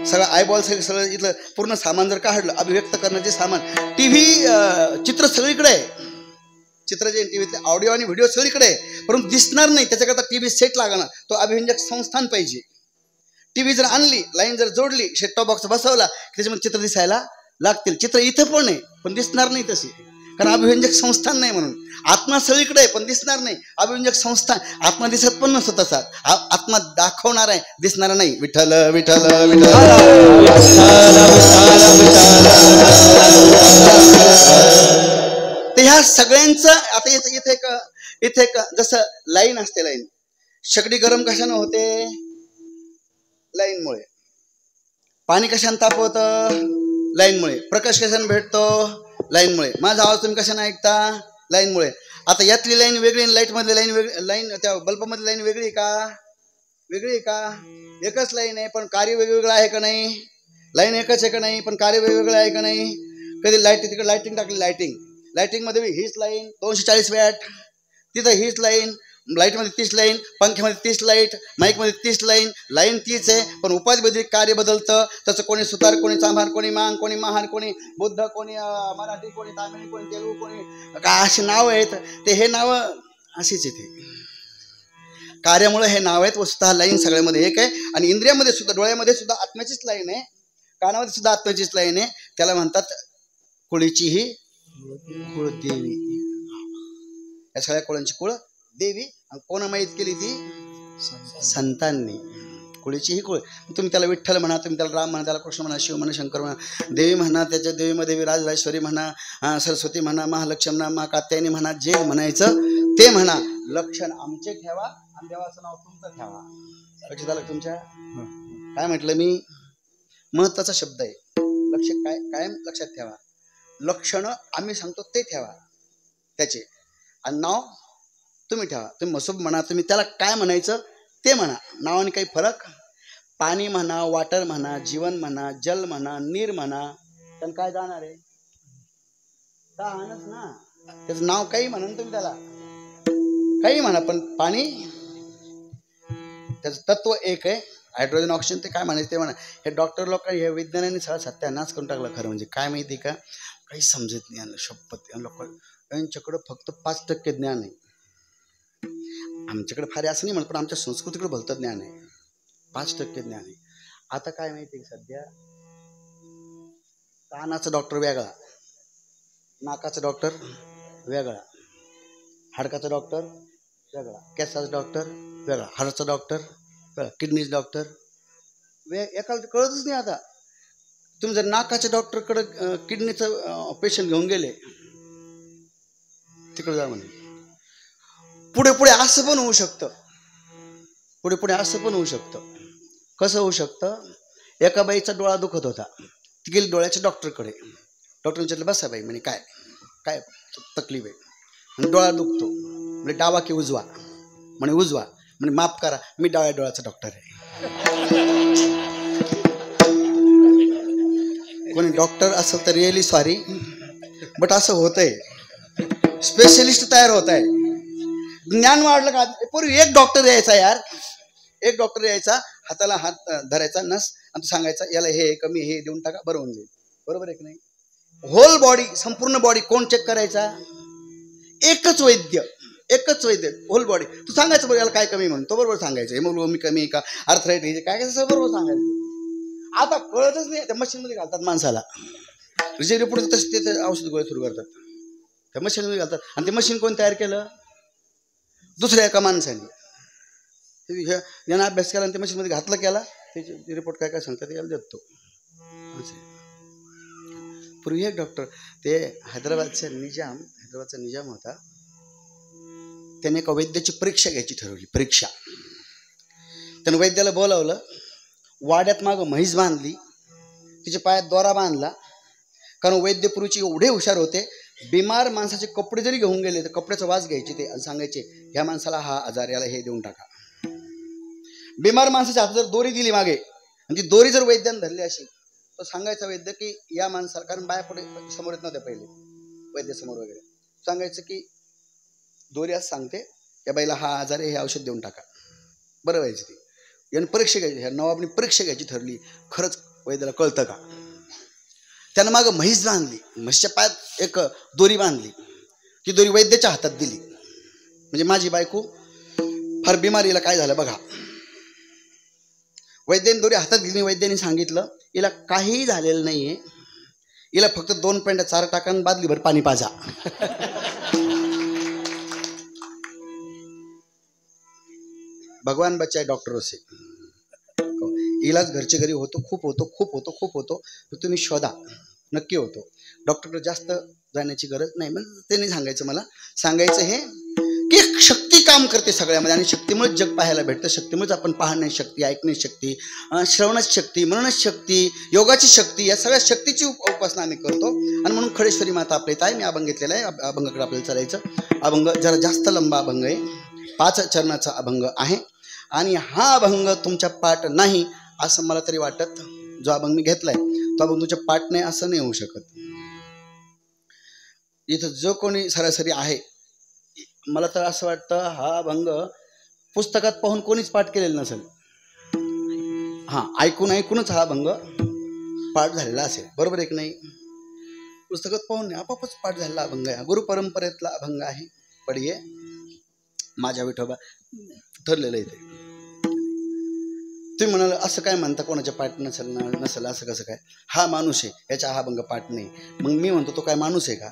S1: सगळं आयबॉल सगळं इथलं पूर्ण सामान जर काढलं, अभिव्यक्त करण्याचे सामान, टीव्ही चित्र सगळीकडे आहे, चित्र जे टीव्हीतले ऑडिओ आणि व्हिडिओ सगळीकडे आहे, परंतु दिसणार नाही. त्याच्याकरता टीव्ही सेट लागणार, तो अभिव्यंजक संस्थान पाहिजे. टीव्ही जर आणली, लाईन जर जोडली, सेट टॉप बॉक्स बसवला, त्याच्यामध्ये चित्र दिसायला लागतील. चित्र इथं पण आहे पण दिसणार नाही तशी, कारण अभिव्यंजक संस्थान नाही म्हणून. आत्मा सगळीकडे आहे पण दिसणार नाही, अभिव्यंजक संस्थान. आत्मा दिसत पण नसतो तसा, आत्मा दाखवणार आहे, दिसणार नाही. विठ्ठल विठ्ठल विठ्ठल. तर ह्या सगळ्यांचं आता इथे एक जसं लाईन असते, लाईन शेगडी गरम कशानं होते? लाईनमुळे. पाणी कशाने तापवतं? लाईनमुळे. प्रकाश कशाने भेटतो? लाईनमुळे. माझा आवाज तुम्ही कशाने ऐकता? लाईनमुळे. आता यातली लाईन वेगळी, लाईट मधली लाईन वेगळी, लाईन त्या बल्बमधली लाईन वेगळी का? वेगळी का? एकच लाईन आहे पण कार्य वेगवेगळं आहे का नाही? लाईन एकच आहे का नाही पण कार्य वेगवेगळं आहे का नाही? कधी लाईट तिकडे लाईटिंग टाकली, लाईटिंग मध्ये हीच लाईन 240 वॅट, तिथं हीच लाईन, लाईटमध्ये 30 लाईन, पंख्यामध्ये 30 लाईट, माईकमध्ये 30 लाईन. लाईन तीच आहे पण उपाधी कार्य बदलतं. तसं कोणी सुतार, कोणी चांभार, कोणी मांग, कोणी महान, कोणी बुद्ध, कोणी मराठी, कोणी तामिळ, कोणी तेलुगू, कोणी काय अशी नाव आहेत. ते हे नाव अशीच येते कार्यामुळे हे नाव आहेत. व स्वतः लाईन सगळ्यामध्ये एक आहे. आणि इंद्रियामध्ये सुद्धा, डोळ्यामध्ये सुद्धा आत्म्याचीच लाईन आहे, कानामध्ये सुद्धा आत्म्याचीच लाईन आहे. त्याला म्हणतात कुळीची ही कुळ देवी. या सगळ्या कुळांची कुळ देवी. कोण माहीत केली ती? संतांनी. कुळीची ही कुळ. तुम्ही त्याला विठ्ठल म्हणा, तुम्ही त्याला राम म्हणा, त्याला कृष्ण म्हणा, शिव म्हणा, शंकर म्हणा, देवी म्हणा, त्याच्या देवीमध्ये देवी राजराजेश्वरी म्हणा, सरस्वती म्हणा, महालक्ष्मी म्हणा, महाकात्यायनी म्हणा, जे म्हणायचं ते म्हणा. लक्षण आमचे ठेवा आणि देवाचं नाव तुमचं ठेवा. लक्षात आलं तुमच्या? काय म्हटलं मी? महत्वाचा शब्द आहे लक्ष. काय कायम लक्षात ठेवा. लक्षणं आम्ही सांगतो ते ठेवा त्याचे, आणि नाव तुम्ही ठेवा. तुम्ही मसूब म्हणा, तुम्ही त्याला काय म्हणायचं ते म्हणा. नावाने काही फरक. पाणी म्हणा, वाटर म्हणा, जीवन म्हणा, जल म्हणा, नीर म्हणा, त्यानं काय जाणार आहे? तहानच ना. त्याचं नाव काही म्हणा तुम्ही, त्याला काही म्हणा, पण पाणी त्याचं तत्व एक आहे. हायड्रोजन, ऑक्सिजन, ते काय म्हणायचं ते म्हणा. हे डॉक्टर लोक, हे विज्ञानाने सगळा सत्यानाश करून टाकला. खरं म्हणजे काय माहिती का, काही समजत नाही यांना. शपथ, या लोक यांच्याकडं फक्त 5% ज्ञान आहे. आमच्याकडे फार असं नाही म्हणत, पण आमच्या संस्कृतीकडे भलतं ज्ञान आहे. 5% ज्ञान आहे. आता काय माहिती सध्या, कानाचा डॉक्टर वेगळा, नाकाचा डॉक्टर वेगळा, हाडकाचा डॉक्टर वेगळा, केसाचा डॉक्टर वेगळा, हाडाचा डॉक्टर वेगळा, किडनीचा डॉक्टर एकाला कळतच नाही. आता तुम्ही जर नाकाच्या डॉक्टरकडं किडनीचं पेशंट घेऊन गेले, तिकडे जा म्हणे. पुढे पुढे असं पण होऊ शकतं, पुढे पुढे असं पण होऊ शकतं. कसं होऊ शकतं? एका बाईचा डोळा दुखत होता, ती गेली डोळ्याच्या डॉक्टरकडे. डॉक्टर विचारलं, बसा बाई म्हणे, काय काय तकलीफ आहे? म्हणजे डोळा दुखतो. म्हणजे डावा की उजवा? म्हणे उजवा. म्हणे माफ करा, मी डाव्या डोळ्याचा डॉक्टर आहे. कोणी डॉक्टर असेल तर रिअली सॉरी, बट असं होतंय. स्पेशलिस्ट तयार होत आहे. ज्ञान वाढलं का? पूर्वी एक डॉक्टर यायचा यार, एक डॉक्टर यायचा, हाताला हात धरायचा नस आणि तो सांगायचा याला हे कमी, हे देऊन टाका, बरं होऊन जाईल. बरोबर आहे की नाही? होल बॉडी, संपूर्ण बॉडी कोण चेक करायचा? एकच वैद्य, एकच वैद्य, होल बॉडी. तू सांगायचं बरं याला काय कमी म्हणून, तो बरोबर सांगायचं. हेमोग्लोबिन कमी आहे का, आर्थरायटिस काय काय सगळं बरोबर सांगायचं. आता कळतच नाही. त्या मशीनमध्ये घालतात माणसाला, रिझल्ट रिपोर्ट तसे ते औषध गोळ्या सुरू करतात, त्या मशीनमध्ये घालतात. आणि ते मशीन कोण तयार केलं? दुसऱ्या एका माणसाने. यानं अभ्यास केला आणि ते मशीनमध्ये घातलं, केला, त्याचे रिपोर्ट काय काय सांगतात याला देतो. पूर्वी एक डॉक्टर, ते हैदराबादचा निजाम होता, त्याने एका वैद्याची परीक्षा घ्यायची ठरवली. परीक्षा त्यानं वैद्याला बोलावलं, वाड्यात मागं म्हैस बांधली, तिच्या पायात दोरा बांधला. कारण वैद्य पूर्वीचे एवढे हुशार होते, बिमार माणसाचे कपडे जरी घेऊन गेले तर कपड्याचा वास घ्यायचे ते आणि सांगायचे ह्या माणसाला हा आजार, याला हे देऊन टाका. बिमार माणसाच्या हातात जर दोरी दिली मागे आणि ती दोरी जर वैद्याने धरली असेल तर सांगायचं वैद्य की या माणसाला, कारण बाया पुढे समोर येत नव्हत्या पहिले वैद्य समोर वगैरे, सांगायचं की दोरी आज सांगते या बाईला हा आजार आहे, हे औषध देऊन टाका. बरं व्हायचं ती. याने परीक्षा घ्यायची, ह्या नवाबनी परीक्षा घ्यायची ठरली, खरंच वैद्याला कळतं का. त्यानं मागं म्हैस बांधली, म्हशीच्या पायात एक दोरी बांधली, ती दोरी वैद्याच्या हातात दिली. म्हणजे माझी बायको फार बिमारीला काय झालं बघा. वैद्याने दोरी हातात दिली, वैद्याने सांगितलं हिला काहीही झालेलं नाहीये, हिला फक्त 2 पेंड्या चारा टाका आणि बादलीभर पाणी पाजा. भगवान बच्चाय डॉक्टर से. इलाज घरच्या घरी होतो, खूप होतो, खूप होतो, खूप होतो, तुम्ही शोधा, नक्की होतो. डॉक्टरकडे जास्त जाण्याची गरज नाही. म्हणजे त्यांनी सांगायचं, मला सांगायचं हे की एक शक्ती काम करते सगळ्यामध्ये आणि शक्तीमुळे जग पाहायला भेटतं. शक्तीमुळेच आपण पाहण्याची शक्ती, ऐकण्याची शक्ती, श्रवणाची शक्ती, मननाची शक्ती, योगाची शक्ती, या सगळ्या शक्तीची उपासना आम्ही करतो. आणि म्हणून खडेश्वरी माता आपल्या इथं आहे. मी अभंग घेतलेला आहे, अभंगाकडे आपल्याला चालायचं. अभंग जरा जास्त लंबा अभंग आहे, 5 चरणाचा अभंग आहे आणि हा अभंग तुमच्या पाठ नाही असं मला तरी वाटत. जो अभंग मी घेतलाय तो अभंग तुमच्या पाठ नाही असं नाही होऊ शकत. इथं जो कोणी सरासरी आहे, मला तर असं वाटतं हा अभंग पुस्तकात पाहून कोणीच पाठ केलेला नसेल. हां, ऐकूनच हा अभंग पाठ झालेला असेल. बरोबर आहे की नाही? पुस्तकात पाहून नाही, आपापच पाठ झालेला अभंग आहे. गुरु परंपरेतला अभंग आहे. पडिये माझ्या विठोबा ठरलेलं आहे ते. तुम्ही म्हणाल असं काय म्हणता, कोणाच्या पाठ नसेल असं कसं काय? हा माणूस आहे, याचा हा अभंग पाठ नाही. मग मी म्हणतो तो काय माणूस आहे का?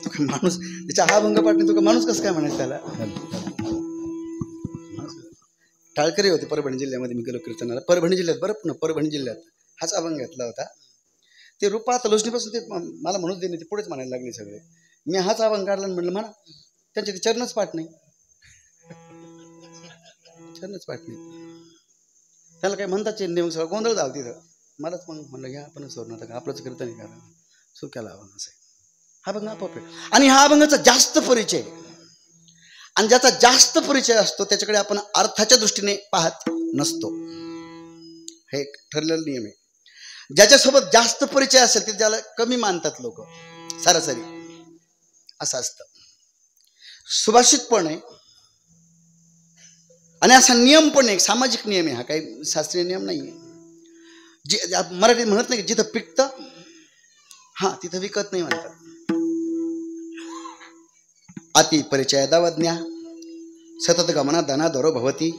S1: तो काय माणूस त्याचा हा अभंग पाठ नाही, तो काय माणूस कसं काय म्हणायचं त्याला? टाळकरी होते परभणी जिल्ह्यामध्ये, मी गेलो कीर्तनाला परभणी जिल्ह्यात, बरं पुन्हा परभणी जिल्ह्यात हाच अभंग घेतला होता. ते रूपा तलोचनीपासून ते मला म्हणूच देणे, ते पुढेच म्हणायला लागले सगळे. मी हाच अभंग काढला आणि म्हणलं म्हणा त्यांचे ते चरणच पाठ नाही, चरणच पाठ नाही. त्याला काय म्हणतात चेंदे, मग सगळं गोंधळ झाला तिथं. मलाच मग म्हणलं घ्या आपण सोडून आता का आपलंच कीर्तन आहे का, सुक्याला अभंग असं आहे. हा अभंग आपोआप. आणि हा अभंगाचा जास्त परिचय, आणि ज्याचा जास्त परिचय असतो त्याच्याकडे आपण अर्थाच्या दृष्टीने पाहत नसतो. हे एक ठरलेला नियम आहे. ज्याच्यासोबत जास्त परिचय असेल ते त्याला कमी मानतात लोक, सरासरी असं असतं. सुभाषित पण आहे आणि असा नियम पण आहे, सामाजिक नियम आहे. हा काही शास्त्रीय नियम नाही आहे. मराठी म्हणत नाही जिथं पिकतं हा तिथं विकत नाही म्हणतात. अति परिचय दावज्ञा सतत गमना धना धरो भवती.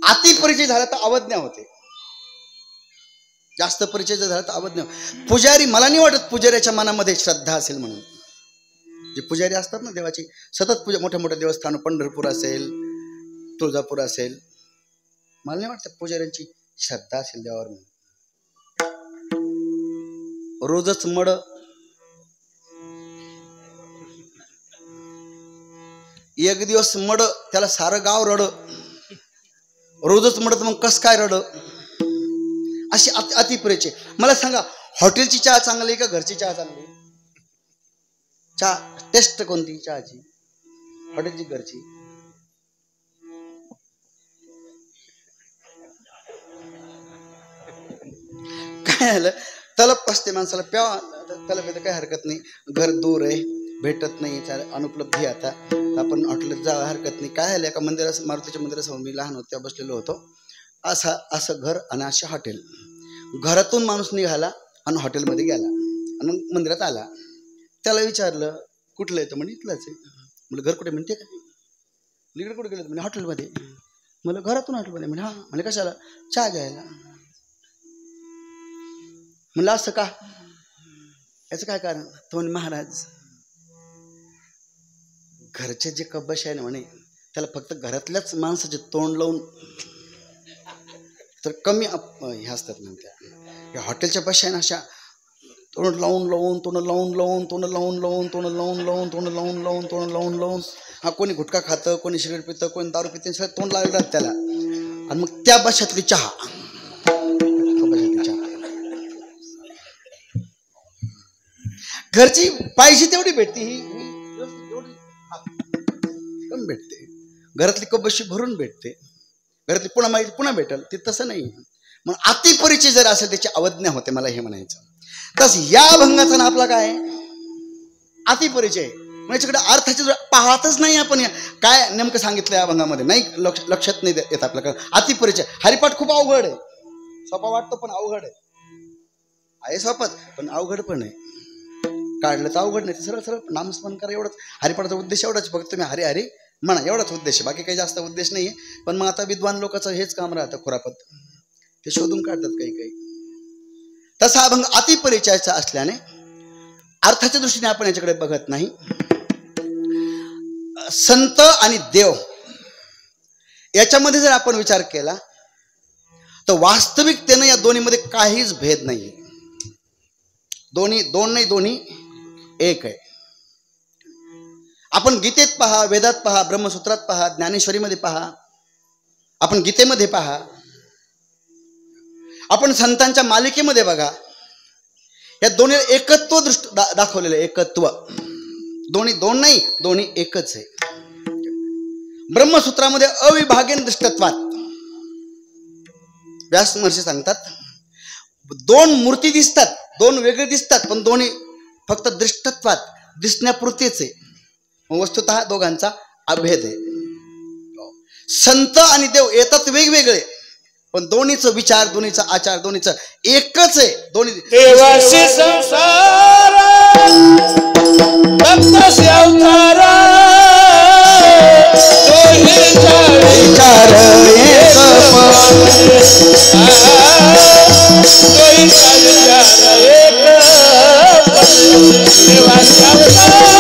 S1: अति परिचय झाला तर अवज्ञा होते, जास्त परिचय जर झाला तर अवज्ञा. पुजारी, मला नाही वाटत पुजाऱ्याच्या मनामध्ये श्रद्धा असेल म्हणून. जे पुजारी असतात ना देवाची, सतत पूजा, मोठ्या मोठ्या देवस्थान, पंढरपूर असेल, तुळजापूर असेल, मला नाही वाटत पुजाऱ्यांची श्रद्धा असेल देवावर म्हणून. रोजच मड, एक दिवस मड त्याला सारं गाव रड, रोजच मड तर मग कस काय रड, अशी अतिपरिचय. मला सांगा, हॉटेलची चहा चांगली का घरची चहा चांगली? चहा टेस्ट कोणती चहाची, हॉटेलची घरची? काय झालं, तलप असते माणसाला प्यावा, तलप येतं काय हरकत नाही, घर दूर आहे, भेटत नाही, अनुपलब्धी. आता आपण हॉटेलात जा, हरकत नाही. काय झालं, एका मंदिरात, मारुतीच्या मंदिरासमोर मी लहान होतो तेव्हा बसलेलो होतो. असं घर आणि असे हॉटेल. घरातून माणूस निघाला आणि हॉटेलमध्ये गेला आणि मग मंदिरात आला. त्याला विचारलं कुठलं येतं, म्हणजे इथलंच आहे. म्हणजे घर कुठे, म्हणते काय इकडे कुठे गेलं, म्हणजे हॉटेलमध्ये. मला घरातून हॉटेलमध्ये, म्हणजे हां. म्हणजे कशाला? चहा घ्यायला. म्हणलं असं का, याचं काय कारण? तो म्हणे महाराज घरचे जे कब्बश आहे ना म्हणे, त्याला फक्त घरातल्याच माणसाचे तोंड लावून तर कमी हे असतात म्हणत्या. या हॉटेलच्या बशा आहे ना अशा तोंड लावून लावून, तोंड लावून लावून, तोंड लावून लावून, तोंड लावून लावून, तोंड लावून लावून, तोंड लावून लावून. हा कोणी गुटखा खातं, कोणी सिगरेट पितं, कोणी दारू पितं, सगळं तोंड लावतात त्याला. आणि मग त्या बशातली चहा, घरची पाहिजे तेवढी भेटते, ही एवढी कमी भेटते. घरातली कबशी भरून भेटते, घरातली पुन्हा माहिती पुन्हा भेटेल, ते तसं नाही. मग अतिपरिचय जर असेल त्याची अवज्ञा होते, मला हे म्हणायचं. तस या अभंगाचा ना आपला काय अतिपरिचय, याच्याकडे अर्थाचे पाहतच नाही आपण. काय नेमकं सांगितलं या अभंगामध्ये नाही लक्षात नाही येत आपल्याकडे. अतिपरिचय. हरिपाठ खूप अवघड आहे, सोपा वाटतो पण अवघड आहे सोपाच पण अवघड पण आहे. काढलं तर अवघड नाही, सरळ सरळ नामस्मरण करा एवढंच. हरिपाठाचा उद्देश एवढाच, फक्त तुम्ही हरी हरी म्हणा एवढाच उद्देश, बाकी काही जास्त उद्देश नाहीये. पण मग आता विद्वान लोकांचं हेच काम राहतं, खुरापत ते शोधून काढतात काही काही. तसा अभंग अतिपरिचयाचा असल्याने अर्थाच्या दृष्टीने आपण याच्याकडे बघत नाही. संत आणि देव याच्यामध्ये जर आपण विचार केला तर वास्तविकतेनं या दोन्हीमध्ये काहीच भेद नाही. दोन्ही दोन नाही, दोन्ही एक आहे. आपण गीतेत पहा, वेदात पहा, ब्रह्मसूत्रात पहा, ज्ञानेश्वरीमध्ये पहा, आपण गीतेमध्ये पहा, आपण संतांच्या मालिकेमध्ये बघा, या दोन्ही एकत्व दाखवलेलं आहे. एकत्व. दोन्ही दोन नाही, दोन्ही एकच आहे. ब्रह्मसूत्रामध्ये अविभागेन दृष्टत्वात व्यास महर्षी सांगतात, दोन मूर्ती दिसतात, दोन वेगळे दिसतात, पण दोन्ही फक्त दृष्टत्वात दिसण्यापुरतेच आहे. वस्तुतः दोघांचा अभेद आहे. संत आणि देव येतात वेगवेगळे, पण दोन्हीचं विचार, दोन्हीचा आचार, दोन्हीचं एकच आहे. दोन्ही
S2: देवाशी संसार भक्ताशी अवतार, दोन्हीचा विचार एक, दोन्हीचा विचार एक, देवाशी अवतार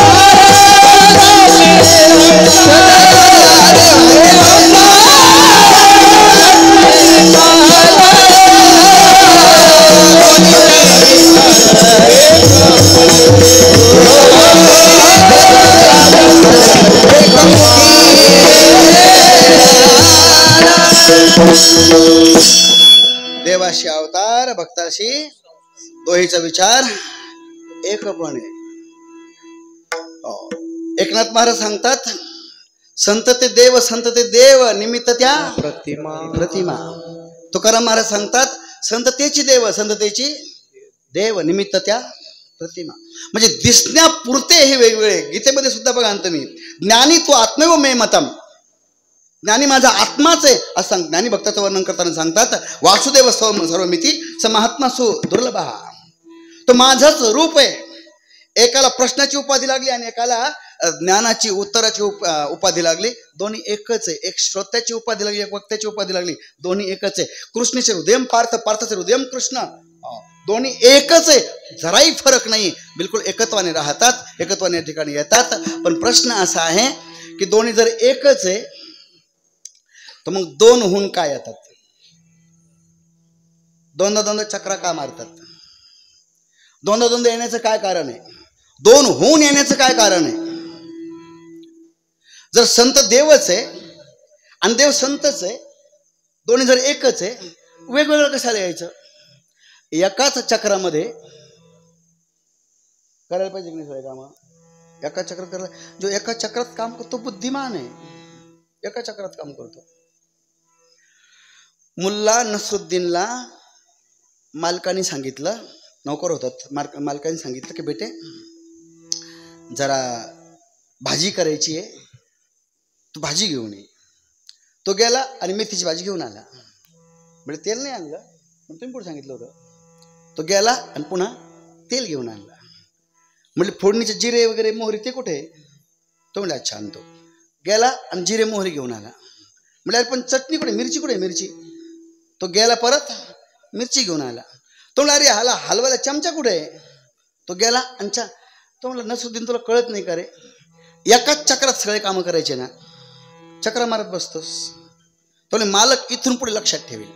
S1: देवाशी अवतार, भक्ताशी दोहीचा विचार एकपणे. एकनाथ महाराज सांगतात, संत ते देव, संत ते देव, निमित्त त्या
S2: प्रतिमा
S1: प्रतिमा. तुकाराम महाराज सांगतात, संततेची देव, संततेची देव, निमित्त त्या प्रतिमा. म्हणजे दिसण्यापुरते हे वेगवेगळे. गीतेमध्ये सुद्धा बघा तुम्ही, ज्ञानी तो आत्मेव मे मतम, ज्ञानी माझा आत्माच आहे असं सांग. ज्ञानी भक्ताचं वर्णन करताना सांगतात, वासुदेव सर्वमिती स महात्मा सु दुर्लभ, तो माझंच रूप आहे. एकाला प्रश्नाची उपाधी लागली आणि एकाला ज्ञानाची उत्तराची उपाधी लागली, दोन्ही एकच आहे. एक श्रोत्याची उपाधी लागली, एक वक्त्याची उपाधी लागली, दोन्ही एकच आहे. कृष्णाचे हृदय पार्थ, पार्थाचे हृदय कृष्ण, दोन्ही एकच आहे. जराही फरक नाही, बिलकुल एकत्वाने राहतात, एकत्वाने ठिकाणी येतात. पण प्रश्न असा आहे की दोन्ही जर एकच आहे तर मग दोन होऊन काय येतात? दोनदा दोनदा चक्रा का मारतात? दोनदा दोनदा येण्याचं काय कारण आहे? दोन होऊन येण्याचं काय कारण आहे? जर संत देवच आहे आणि देव संतच आहे, दोन्ही जर एकच आहे, वेगवेगळं कशाला यायचं? एकाच चक्रामध्ये करायला पाहिजे की नाही सगळे काम? एका चक्रात करायला, जो एका चक्रात काम करतो बुद्धिमान आहे, एका चक्रात काम करतो. मुल्ला नसरुद्दीनला मालकाने सांगितलं, नौकर होतात, मालकाने सांगितलं की बेटे जरा भाजी करायची आहे, तू भाजी घेऊन ये. तो गेला आणि मेथीची भाजी घेऊन आला. म्हणजे तेल नाही आणलं, पण तुम्ही पुढे सांगितलं होतं. तो गेला आणि पुन्हा तेल घेऊन आणला. म्हणजे फोडणीचे जिरे वगैरे मोहरी ते कुठे? तो म्हणजे अच्छा आणतो. गेला आणि जिरे मोहरी घेऊन आला. म्हणजे अरे पण चटणी कुठे, मिरची कुठे? मिरची. तो गेला परत मिरची घेऊन आला. तो म्हणला अरे हाला हलवायला चमचा कुठे? तो गेला आणि तो म्हणला नसरुद्दीन तुला कळत नाही का रे, एकाच चक्रात सगळे कामं करायचे ना, चक्रा मारत बसतोस. तो मालक इथून पुढे लक्षात ठेवेल.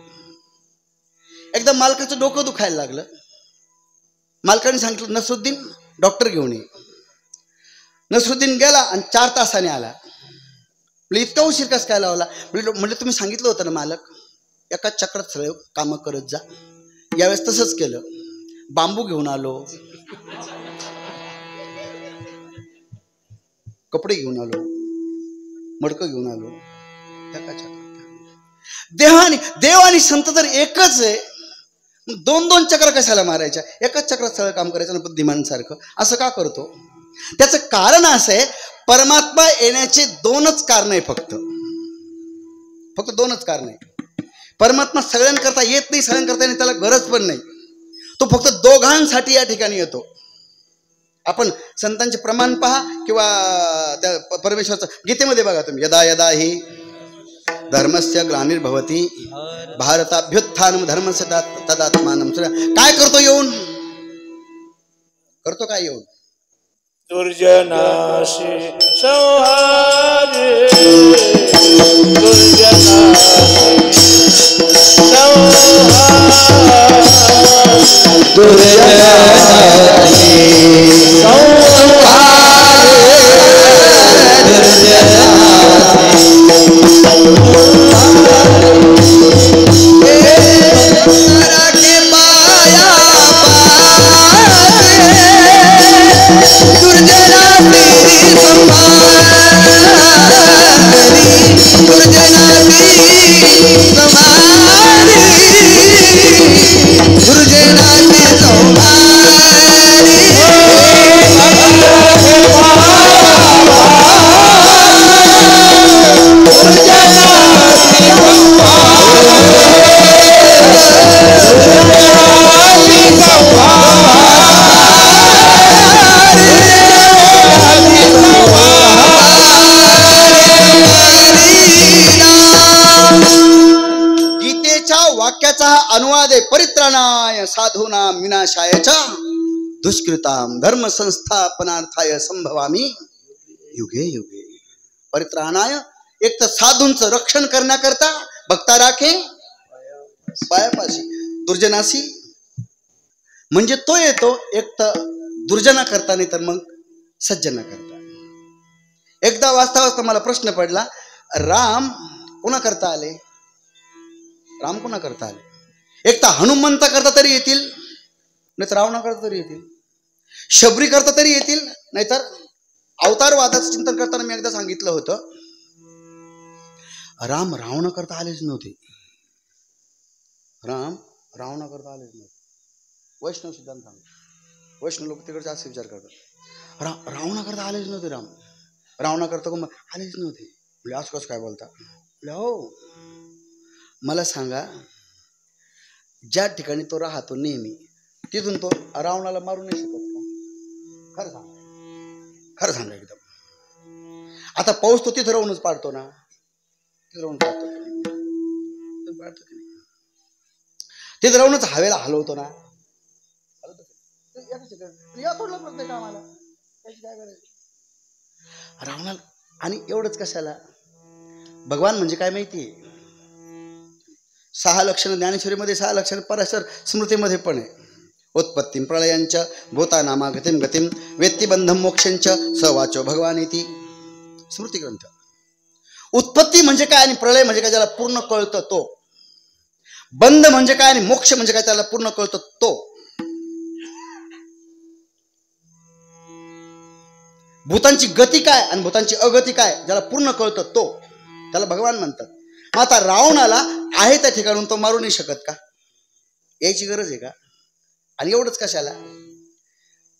S1: एकदा मालकाचं डोकं दुखायला लागलं. मालकाने सांगितलं नसरुद्दीन डॉक्टर घेऊन ये. नसरुद्दीन गेला आणि 4 तासाने आला. म्हणजे इतका उशीर कस काय लावला? म्हणजे तुम्ही सांगितलं होतं ना मालक एकाच चक्रात सगळे कामं करत जा. यावेळेस तसंच केलं. बांबू घेऊन आलो, कपडे घेऊन आलो, मडकं घेऊन आलो. एका चक्रात देव आणि संत जर एकच आहे, दोन दोन चक्र कशाला मारायच्या? एकाच चक्रात सगळं काम करायचं ना बुद्धिमानसारखं. असं का करतो? त्याचं कारण असं आहे, परमात्मा येण्याचे दोनच कारण आहे, फक्त दोनच कारण आहे. परमात्मा सगळ्यांकरता येत नाही, सगळ्यांकरता नाही, त्याला गरज पण नाही. तो फक्त दोघांसाठी या ठिकाणी येतो. आपण संतांचे प्रमाण पहा किंवा त्या परमेश्वराचं गीतेमध्ये बघा तुम्ही. यदा यदा हि धर्मस्य ग्लानिर्भवति भारताभ्युत्थानम धर्मस्य तदात्मानं. काय करतो येऊन? करतो काय येऊन?
S2: दुर्जनाशी संहारे, दुर्जनाशी संहारे, दुर्जनाशी
S1: अनुवाद आहे. परित्राणाय साधूनां विनाशायचा दुष्कृतां धर्म संस्थापनार्थाय संभवामी युगे युगे. परित्राणाय, एक तर साधूंचं रक्षण करण्याकरता भक्ता राखे पायापाशी. दुर्जनासी म्हणजे तो येतो, एक तर दुर्जना करता, नाही तर मग सज्जना करता. एकदा वाचता वाचता मला प्रश्न पडला, राम कोणा करता आले? राम कोणा करता आले? एक तर हनुमंता करता तरी येतील, नाहीतर रावणा करता तरी येतील. शबरी करता तरी येतील, नाहीतर अवतारवादाचं चिंतन करताना मी एकदा सांगितलं होतं, राम रावणा करता आलेच नव्हते. राम रावणा करता आलेच नव्हते. वैष्णव सिद्धांत सांगतो, वैष्णव लोक तिकडचे असे विचार करतात, रावणा करता आलेच नव्हते. राम रावणा करता का मग आलेच नव्हते. म्हणजे असं कसं काय बोलता? हो, मला सांगा, ज्या ठिकाणी तो राहतो नेहमी, तिथून तो रावणाला मारू नाही शकत का? खरं सांगा, खरं सांगा एकदम. आता पाऊस तो तिथं राहूनच पाडतो ना, तिथं राहून पाडतो की नाही? तिथं राहूनच हवेला हलवतो ना, प्रत्येक कामाला काय करायचं रावणाला. आणि एवढंच कशाला? भगवान म्हणजे काय माहितीये? 6 लक्षणं ज्ञानेश्वरीमध्ये, 6 लक्षणं पराशर स्मृतीमध्ये पण आहे. उत्पत्तीं प्रलयांच भूतानामा गतिं गतिं वेत्ती बंधम मोक्षंच सवाचो भगवानीती स्मृती ग्रंथ. उत्पत्ती म्हणजे काय आणि प्रलय म्हणजे काय ज्याला पूर्ण कळतं तो. बंध म्हणजे काय आणि मोक्ष म्हणजे काय त्याला पूर्ण कळतं तो. भूतांची गती काय आणि भूतांची अगती काय ज्याला पूर्ण कळतं तो, त्याला भगवान म्हणतात. मग आता रावणाला आहे त्या ठिकाणून तो मारू नाही शकत का? यायची गरज आहे का? आणि एवढंच कशाला?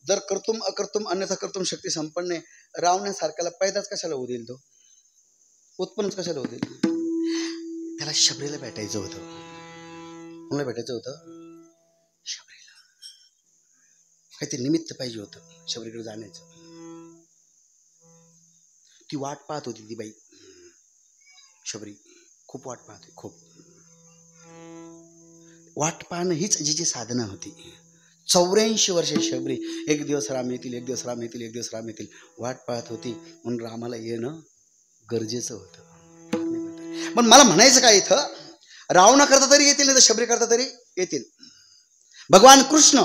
S1: जर कर्तुम अकर्तुम अन्यथा कर्तुम शक्ती संपन्न रावण्यासारख्याला पैदाच कशाला होऊ देईल? तो उत्पन्नच कशाला होऊ देईल? त्याला शबरीला भेटायचं होतं. कोणाला भेटायचं होतं? शबरीला. काहीतरी निमित्त पाहिजे होतं शबरीकडे जाण्याचं. ती वाट पाहत होती ती बाई शबरी, खूप वाट पाहते, खूप वाट पाहणं हीच जिची साधना होती. 84 वर्षे शबरी एक दिवस राम येतील, एक दिवस राम येतील, एक दिवस राम येतील वाट पाहत होती. म्हणून रामाला येणं गरजेचं होतं. पण मला म्हणायचं काय इथं, रावणा करता तरी येतील, नाही तर शबरी करता तरी येतील. भगवान कृष्ण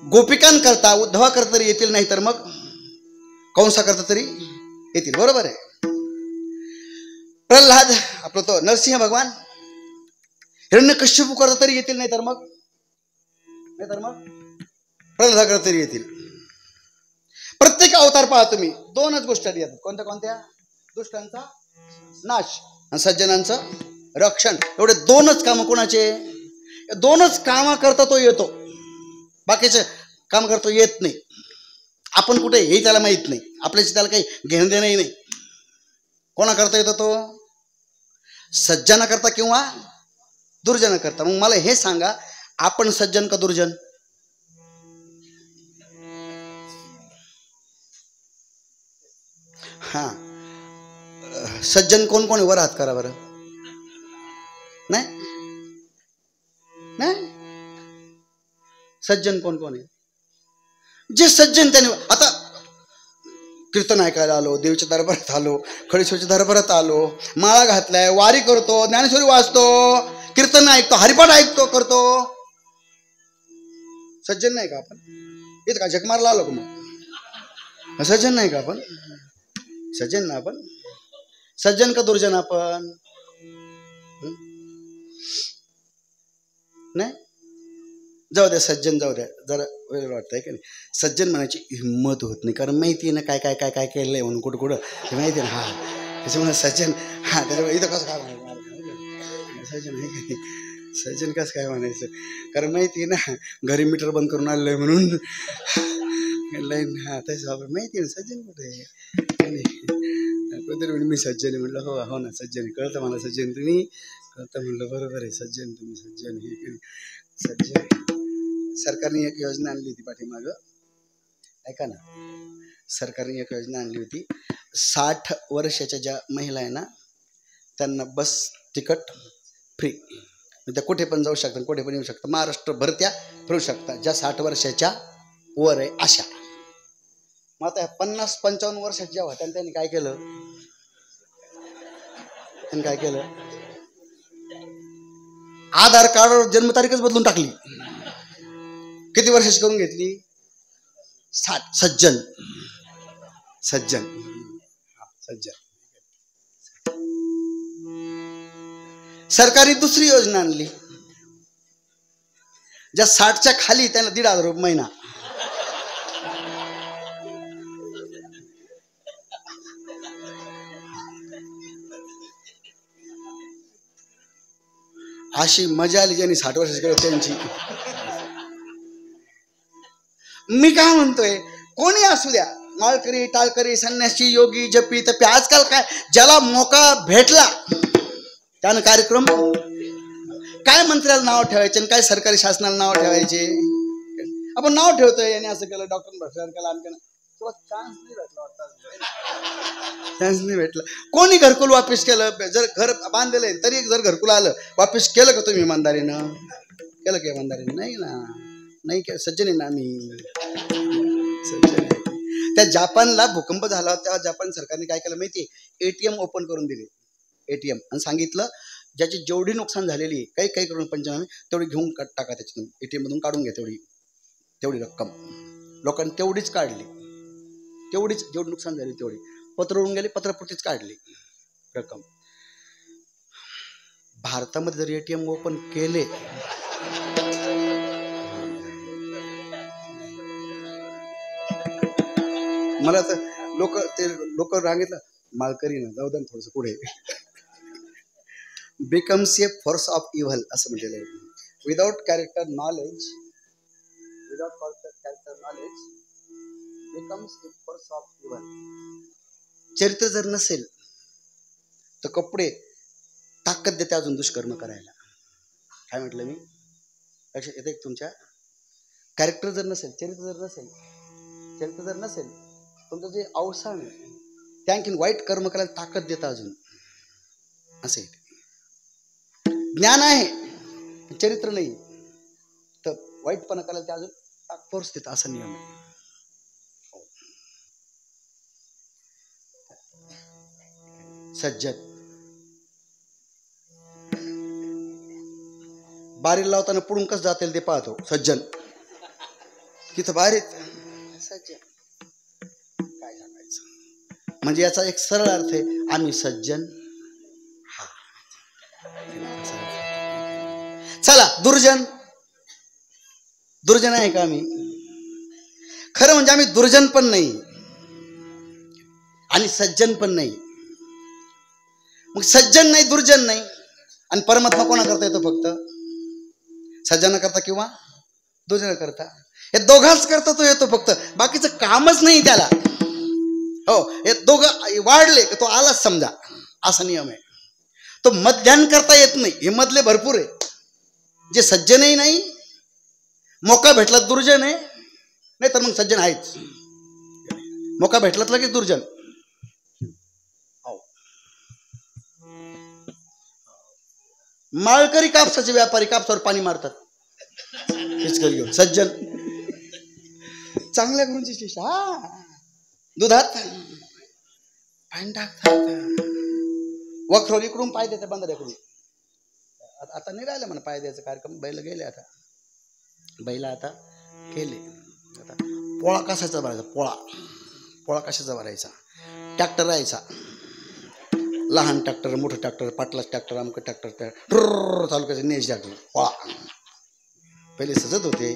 S1: गोपिकांकरता उद्धवा करता तरी येतील, नाही तर मग कंसा करता तरी येतील. बरोबर आहे. प्रल्हाद आपलं तो नरसिंह भगवान हिरण्यकश्यपू करता तरी येतील, नाही तर मग प्रल्हाद करता तरी येतील. प्रत्येक अवतार पहा तुम्ही, दोनच गोष्टी येतात. कोणत्या कोणत्या? दुष्टांचा नाश आणि सज्जनांचं रक्षण. एवढे दोनच काम कोणाचे? दोनच काम करता तो येतो, बाकीचे काम करतो येत नाही. आपण कुठे हे त्याला माहित नाही, आपल्याशी त्याला काही घेणं देणंही नाही. कोणा करता येतो तो? सज्जना करता किंवा दुर्जन करता. मग मला हे सांगा, आपण सज्जन का दुर्जन? हा, सज्जन कोण कोण? वर हात करा बरं. नाही नाही, सज्जन कोण कोण आहे? जे सज्जन त्याने, आता कीर्तन ऐकायला आलो, देवीच्या दरबारात आलो, खडीश्वरच्या दरबारात आलो, माळा घातलाय, वारी करतो, ज्ञानेश्वरी वाचतो, कीर्तन ऐकतो, हरिपाठ ऐकतो, करतो, सज्जन नाही का आपण? इथं का झक मारला आलो का? मग सज्जन नाही का आपण? सज्जन ना आपण? सज्जन का दुर्जन आपण? नाही, जाऊ द्या, सज्जन जाऊ द्या, जरा वेगळं वाटतंय का नाही. सज्जन म्हणायची हिंमत होत नाही, कारण माहिती आहे ना काय काय काय काय केलंय म्हणून, कुठं कुठं ते माहिती आहे ना. हा, त्याच्यामुळे सज्जन, हा, त्याच्यामुळे इथं कसं काय म्हणायचं सज्जन आहे का नाही? सज्जन कसं काय म्हणायचं, कारण माहिती आहे ना घरी मीटर बंद करून आलेलं आहे म्हणून लाईन. हा, तसं माहिती आहे ना सज्जन कुठे आहे. कधीतरी मी सज्जन आहे म्हटलं, हो हो ना सज्जन आहे, कळतं मला सज्जन तुम्ही, कळतं म्हणलं, बरोबर आहे सज्जन तुम्ही, सज्जन हे सज्जन. सरकारने एक योजना आणली होती पाठीमागं, ऐका ना, सरकारने एक योजना आणली होती. 60 वर्षाच्या ज्या महिला आहे ना त्यांना बस तिकट फ्री, त्या कुठे पण जाऊ शकतात, कुठे पण येऊ शकतात, महाराष्ट्रभर त्या फिरू शकतात, ज्या 60 वर्षाच्या वर आहे अशा. मग आता 50-55 वर्षाच्या ज्या होत्या त्यांनी काय केलं? त्यांनी काय केलं? आधार कार्डवर जन्मतारीखच बदलून टाकली. किती वर्षाची करून घेतली? 60. सज्जन, सज्जन, सज्जन. सरकारी दुसरी योजना आणली, ज्या 60च्या खाली त्यांना 1,500 रुपये महिना. अशी मजा आली ज्यांनी 60 वर्षाची केलं त्यांची. मी काय म्हणतोय, कोणी असू द्या, माळकरी, टाळकरी, संन्यासी, योगी, जपी, तपी, आजकाल काय ज्याला मोका भेटला त्यानं कार्यक्रम, काय मंत्र्याला नाव ठेवायचे आणि काय सरकारी शासनाला नाव ठेवायचे. आपण नाव ठेवतोय, याने असं केलं, डॉक्टर भ्रष्टाचार केला, आमच्या तुला चान्स नाही भेटला वाटतं, चान्स नाही भेटला. कोणी घरकुल वापिस केलं? जर घर बांधलेलं आहे तरी जर घरकुल आलं, वापिस केलं का तुम्ही इमानदारीनं? केलं का इमानदारीनं? नाही ना, नाही केलं. सज्जन आहे ना आम्ही, सज्जन आहे. त्या जापानला भूकंप झाला तेव्हा जापान सरकारने काय केलं माहिती? ATM ओपन करून दिले, ATM, आणि सांगितलं ज्याची जेवढी नुकसान झालेली आहे, काही काही करून पंचनामे तेवढी घेऊन टाका, त्याच्यातून ATM मधून काढून घ्या, तेवढी रक्कम. लोकांनी तेवढीच काढली, तेवढीच, जेवढी नुकसान झाली तेवढी. पत्र उडून गेले, पत्रापुरतीच काढली रक्कम. भारतामध्ये जर ATM ओपन केले, मला तर लोक रांगेतलं मालकरी ना, जाऊ द्या थोडंसं पुढे, becomes a force of evil असं म्हटलेलं आहे. Without character knowledge becomes a force of evil. चरित्र जर नसेल तर कपडे ताकद देते अजून दुष्कर्म करायला. काय म्हटलं मी? लक्षात येते तुमच्या? कॅरेक्टर जर नसेल, चरित्र जर नसेल, तुमचं जे अवसान आहे ते आणखीन वाईट कर्म करायला ताकद देतं अजून, असे. ज्ञान आहे, चरित्र नाही, तर वाईटपणा करायला ते अजून फोर्स देतं, असा नियम आहे. सज्जन बारीला लावताना पुढून कसं जातील ते पाहतो. सज्जन तिथं बारीत, सज्जन काय सांगायचं म्हणजे याचा एक सरळ अर्थ आहे, आम्ही सज्जन. हा, चला, दुर्जन आहे का आम्ही? खरं म्हणजे आम्ही दुर्जन पण नाही, आणि सज्जन पण नाही. मग सज्जन नाही, दुर्जन नाही, आणि परमात्मा कोणा करता येतो? फक्त सज्जन करता किंवा दुर्जन करता, हे दोघांच करता तो येतो फक्त, बाकीचं कामच नाही त्याला. हो, हे दोघं वाढले की तो आलाच समजा, असा नियम आहे. तो मध्यान करता येत नाही, हे मधले भरपूर आहे. जे सज्जनही नाही, मोका भेटला दुर्जन आहे, नाही तर मग सज्जन आहेच. मोका भेटला लगेच दुर्जन. माळकरी कापसाचे व्यापारी कापसावर पाणी मारतात, पिचकारी घेऊन. सज्जन चांगल्या गुरूंची शिष्य, हा दुधात पाणी टाकतात, वखर इकडून पाय देते बंदऱ्याकडून. आता नाही राहिलं म्हणा पाय द्यायचा कार्यक्रम, बैल गेले आता, बैल आता केले. आता पोळा कशाचा भरायचा? पोळा कशाचा भरायचा? ट्रॅक्टर राहायचा, लहान ट्रॅक्टर, मोठं ट्रॅक्टर, पाटलाच ट्रॅक्टर, अमकं ट्रॅक्टर, चालू करायचं, नेस ट्रॅक्टर, पोळा. पहिले सजत होते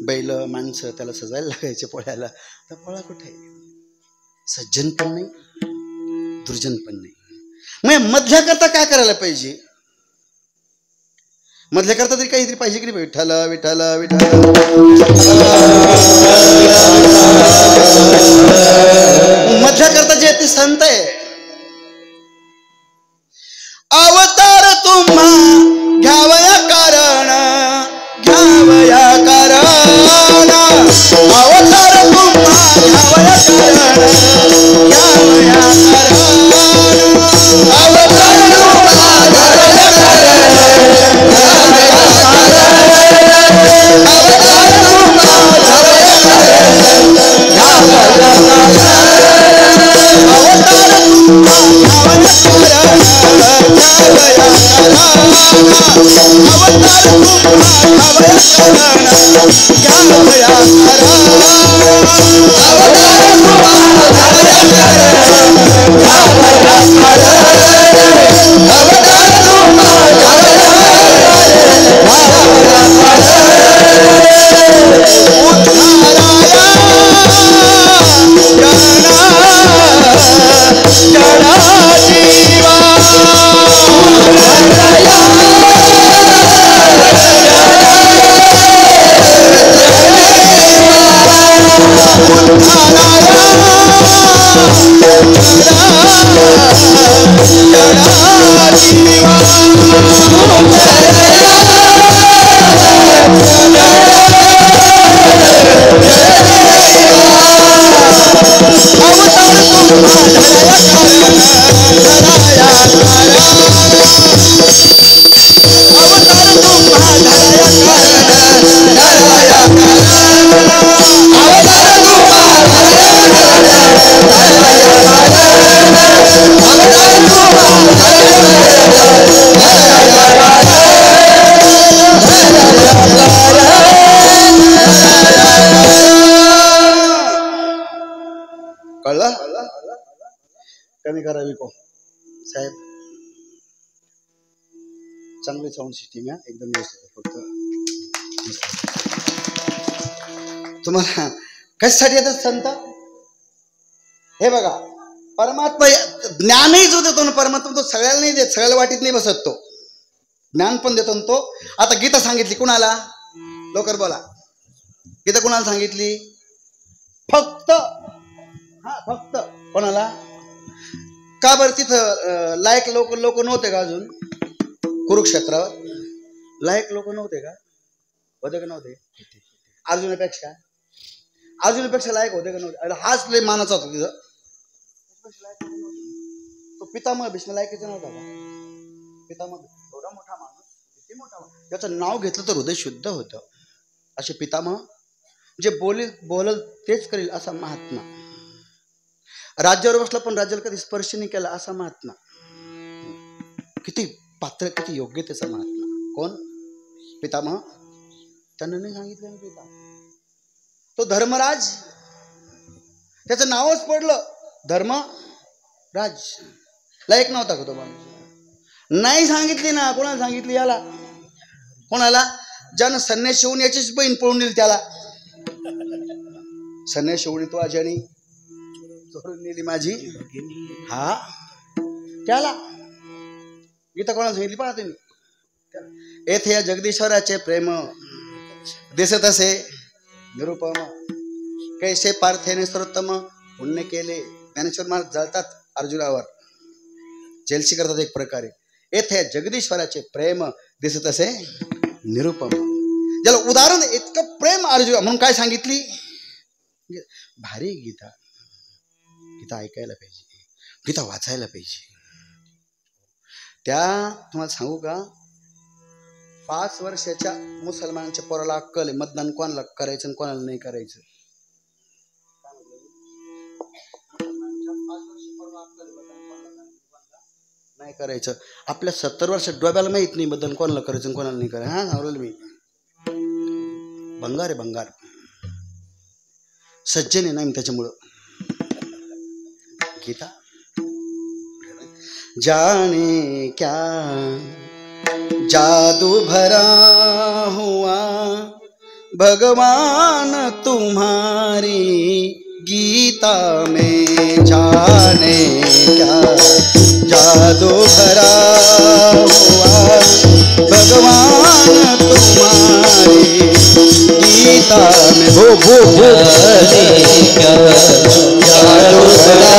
S1: बैल माणसं, त्याला सजायला लागायचे पोळ्याला. तर पोळा कुठे? सज्जन पण नाही, दुर्जन पण नाही. मग मधल्याकरता काय करायला पाहिजे? मधल्याकरता तरी काहीतरी पाहिजे की नाही? विठ्ठल विठ्ठल विठ्ठल. मधल्याकरता जे ते संत आहे, अवतार तुम्हा घ्यावया कारण, घ्यावया कारण, अवतार तुम्हा घ्यावया कारण, घ्यावया कारण, अवतार तुम्हा घ्यावया कारण, घ्यावया कारण, अवतार तुम्हा घ्यावया कारण, घ्यावया कारण, अवतार कळलं? कमी करावी को साहेब, चांगली साऊंड सिस्टीम आहे एकदम व्यवस्थित. फक्त तुम्हाला कशासाठी येतात संत? हे बघा, परमात्मा ज्ञानही जो देतो ना परमात्मा, तो सगळ्याला नाही देत, सगळ्याला वाटीत नाही बसत. तो ज्ञान पण देतो ना तो. आता गीता सांगितली कुणाला? लवकर बोला, गीता कुणाला सांगितली? फक्त, हा फक्त कोणाला? का बरं? तिथं लायक लोक नव्हते का अजून? कुरुक्षेत्रावर लायक लोक नव्हते का? होते का नव्हते? अर्जुनापेक्षा लायक होते का नव्हते? हाच लय मानाचा होता तिथं. तो पितामह भीष्म लायकीचा नव्हता का? पितामह एवढा मोठा माणूस, किती मोठा माणूस, त्याचं नाव घेतलं तर हृदय शुद्ध होतं. असे पितामह, जे बोलल तेच करील असा महात्मा. राज्यावर बसला पण राज्याला कधी स्पर्श नाही केला असा महात्मा. किती पात्र, किती योग्य त्याचा महात्मा. कोण? पितामह. त्यांना नाही सांगितलं ना पिता. तो धर्मराज, त्याचं नावच पडलं धर्मराज. लायक नव्हता का तो माणूस? नाही सांगितली ना. कोणाला सांगितली? याला. कोणाला? ज्यानं संन्यास होऊन याचीच बहीण पळून दिली त्याला. संन्यास होऊन तो अजानी चोरून नेली माझी हा त्याला गीता कोणाला सांगितली पहा तुम्ही. येथे या जगदीश्वराचे प्रेम दिसत असे निरुपम. कैसे पार्थेने सर्वोत्तम पुण्य केले. ज्ञानेश्वर महाराज जळतात अर्जुनावर, जेलसी करतात एक प्रकारे. येथे जगदीश्वराचे प्रेम दिसत असे निरुपम. ज्याला उदाहरण इतकं प्रेम अर्जुन म्हणून काय सांगितली. भारी गीता. गीता ऐकायला पाहिजे, गीता वाचायला पाहिजे. त्या तुम्हाला सांगू का 5 वर्षाच्या मुसलमानांच्या पोराला अक्कल आहे मतदान कोणाला करायचं आणि कोणाला नाही करायचं. नाही करायचं. आपल्या 70 वर्षात डोब्याला माहित नाही मतदान कोणाला करायचं आणि कोणाला नाही करायचं. हा सांगलं मी. भंगार आहे भंगार. सज्जन आहे ना मी त्याच्यामुळं. गीता जाने क्या जादू भरा हुआ भगवान तुम्हारी गीता में. जाने क्या जादू भरा हुआ भगवान तुम्हारी गीता में. भो भो भो क्या जादू भरा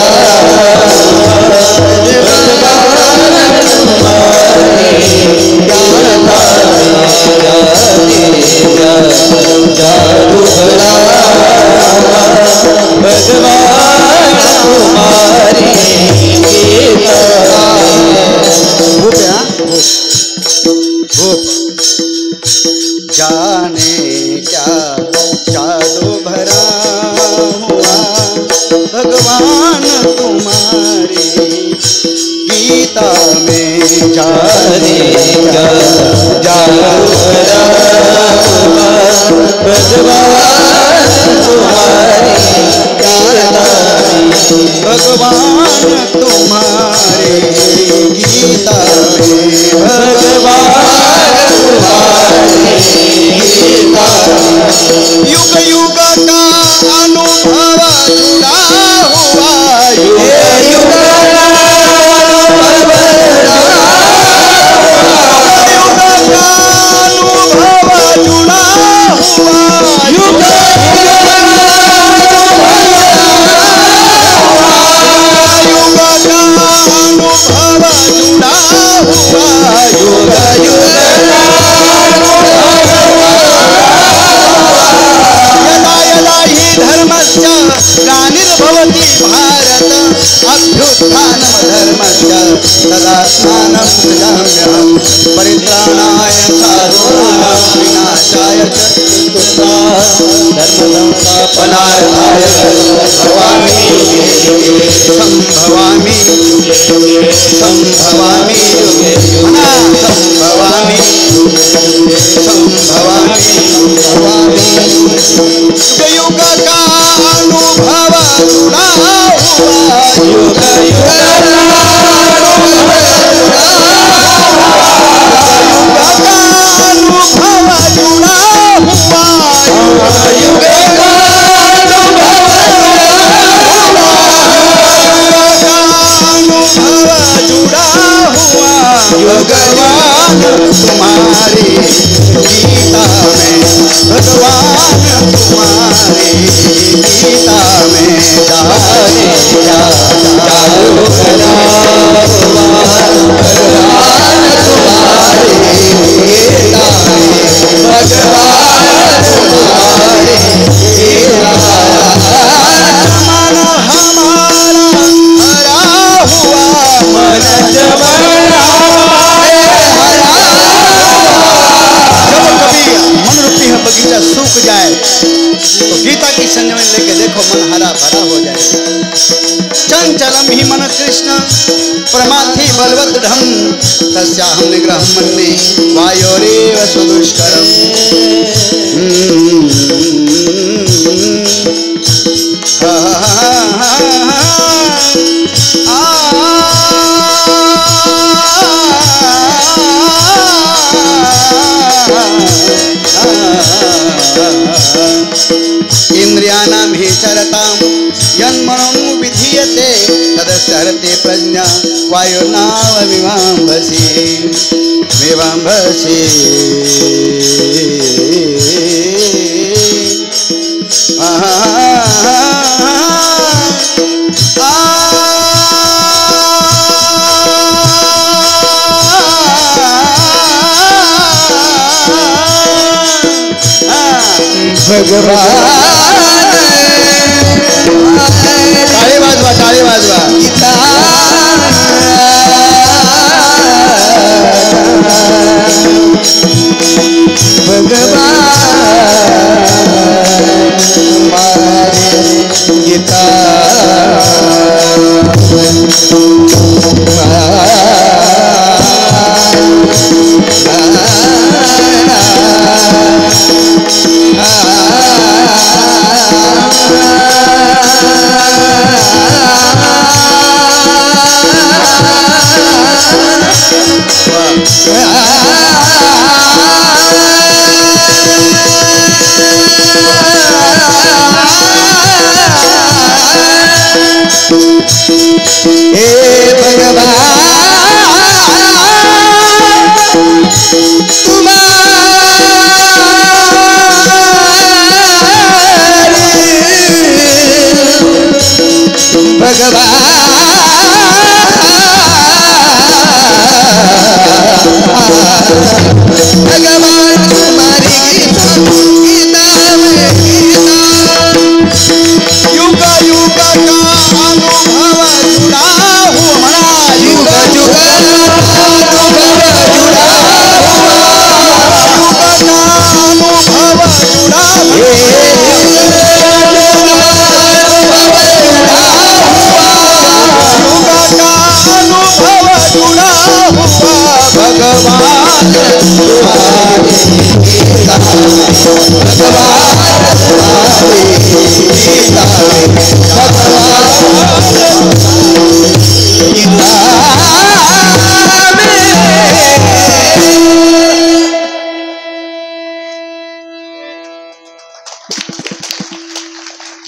S1: जाने क्या जादू भरा हुआ भगवान तुम्हारी गीता में. जाने क्या जादू भरा हुआ भगवान तुम्हारी भगवान तुम्हारे गीता में. भगवान तुम्हारे गीता युग युग का अनुभव जुड़ा हुआ. युग युग का अनुभव जुड़ा हुआ. युग ग्लानिर्भवति भारत अभ्युत्थानं धर्मस्य तदा स्नानं सृजाम्यहं. परित्राणाय साधूनां विनाशाय च धर्मसंस्थापनार्थाय संभवामि संभवामि संभवामि संभवामि संभवामि संभवामि. युग का अनुभव जुड़ा हुआ. युग युग का अनुभव जुड़ा हुआ. युग का भगवान तुम्हारी गीता में. भगवान तुम्हारी गीता में. जाने क्या जादू भरा हुआ भगवान तुम्हारी गीता में. भगवान तुम्हारी गीता मन हमारा हरा हुआ. मन जमाना बगीचा सूख जाए तो गीता की संजमन लेके देखो मन हरा भरा हो जाए. चंचलम ही मन कृष्ण प्रमाथि बलवत ढम तस्याहं निग्रहं मन्ये वायोरेव सुदुष्करम्. इंद्रियाणां हि चरतां यन्मनो विधि नाव विवांभसी भगवान टाळी वाजवा टाळी वाजवा गीता भगवान गीता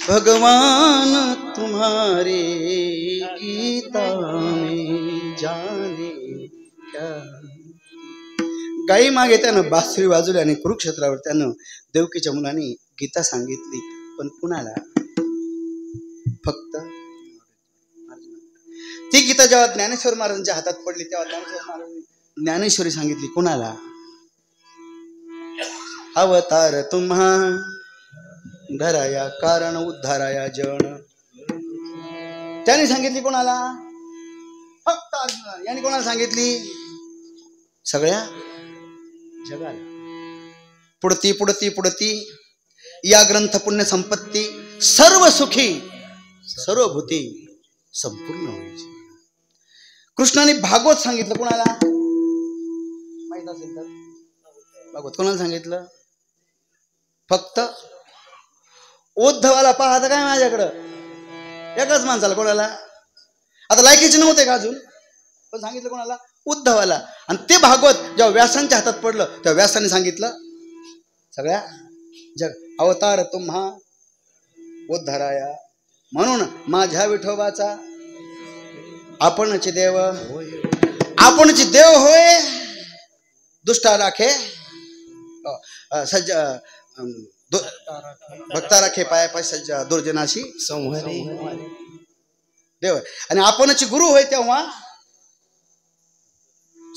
S1: भगवान तुम्हारे गीता में जाने क्या. गाई मागे त्यानं बासरी वाजवली आणि कुरुक्षेत्रावर त्यानं देवकीच्या मुलांनी गीता सांगितली. पण कुणाला? फक्त ती गीता जेव्हा ज्ञानेश्वर महाराजांच्या हातात पडली तेव्हा ज्ञानेश्वर महाराजांनी ज्ञानेश्वरी सांगितली. कुणाला? अवतार तुम्हा धराया कारण उद्धाराया जन. त्याने सांगितली कोणाला? फक्त अर्जुन. यांनी कोणाला सांगितली? सगळ्या जगाला. पुढती पुढती पुढती या ग्रंथ पुण्य संपत्ती सर्व सुखी सर्व भूती संपूर्ण व्हायची. कृष्णाने भागवत सांगितलं. कोणाला माहित असेल तर? भागवत कोणाला सांगितलं? फक्त उद्धवाला. पाहता काय माझ्याकडं? एकाच माणसाला. कोणाला? आता लायकीचे नव्हते का अजून, पण सांगितलं कोणाला? उद्धवाला. आणि ते भागवत जेव्हा व्यासांच्या हातात पडलं तेव्हा व्यासाने सांगितलं सगळ्या जग. अवतार तुम्हा उद्धाराया. म्हणून माझ्या विठोबाचा आपणची देव आपणची देव होय. दुष्टा राखे सज्ज भक्ता राखे पाय पाय सज्ज दुर्जनाशी संहारी देव. आणि आपणची गुरु होय तेव्हा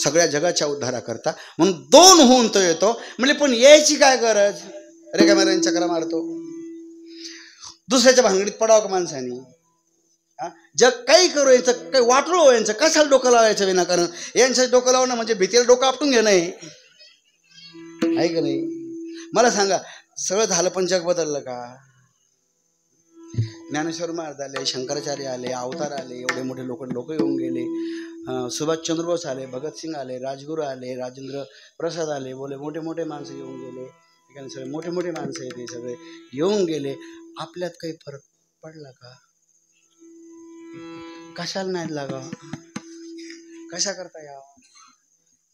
S1: सगळ्या जगाच्या उद्धारा करता. म्हणून दोन होऊन तो येतो. म्हणजे पण यायची काय गरज? रेखामेरांनी चक्रा मारतो. दुसऱ्याच्या भानगडीत पडावं का माणसाने? जग काही करू यायचं, काही वाटलो यांचं, कशाला डोकं लावायचं विनाकारण? यांचं डोकं लावणं म्हणजे भीतीला डोकं आपटून घेणं आहे का नाही? मला सांगा, सगळं झालं पण जग बदललं का? ज्ञानेश्वर महाराज आले, शंकराचार्य आले, अवतार आले, एवढे मोठे लोक येऊन गेले. सुभाषचंद्र बोस आले, भगतसिंग आले, राजगुरू आले, राजेंद्र प्रसाद आले, बोले मोठे मोठे माणसं येऊन गेले. ठिकाणी सगळे मोठे मोठे माणसं येते, सगळे येऊन गेले. आपल्यात काही फरक पडला का? कशाला नाही लागा? कशा करता यावं?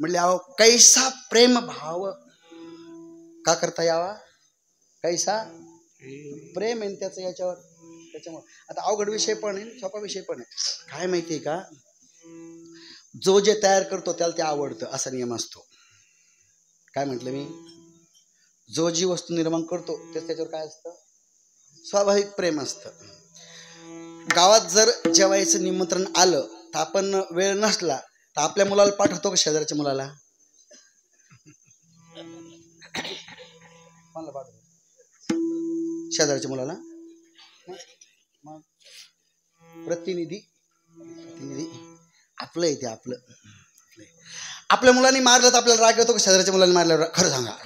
S1: म्हणले अहो कैसा प्रेम भाव का करता यावा? कैसा प्रेम आहे त्याचं याच्यावर. त्याच्यामुळे आता अवघड विषय पण आहे, सोपा विषय पण आहे. काय माहिती आहे का? जो जे तयार करतो त्याला ते आवडतं असा नियम असतो. काय म्हटलं मी? जो जी वस्तू निर्माण करतो त्याच्यावर काय असतं? स्वाभाविक प्रेम असतं. गावात जर जेवायचं निमंत्रण आलं तर आपण वेळ नसला तर आपल्या मुलाला पाठवतो का शेजारच्या मुलाला? शेजारच्या मुलाला प्रतिनिधी आपलं आहे ते आपलं. आपल्या मुलांनी मारलं तर आपल्याला राग येतो का शेजारच्या मुलांनी मारल्यावर? खरं सांगा,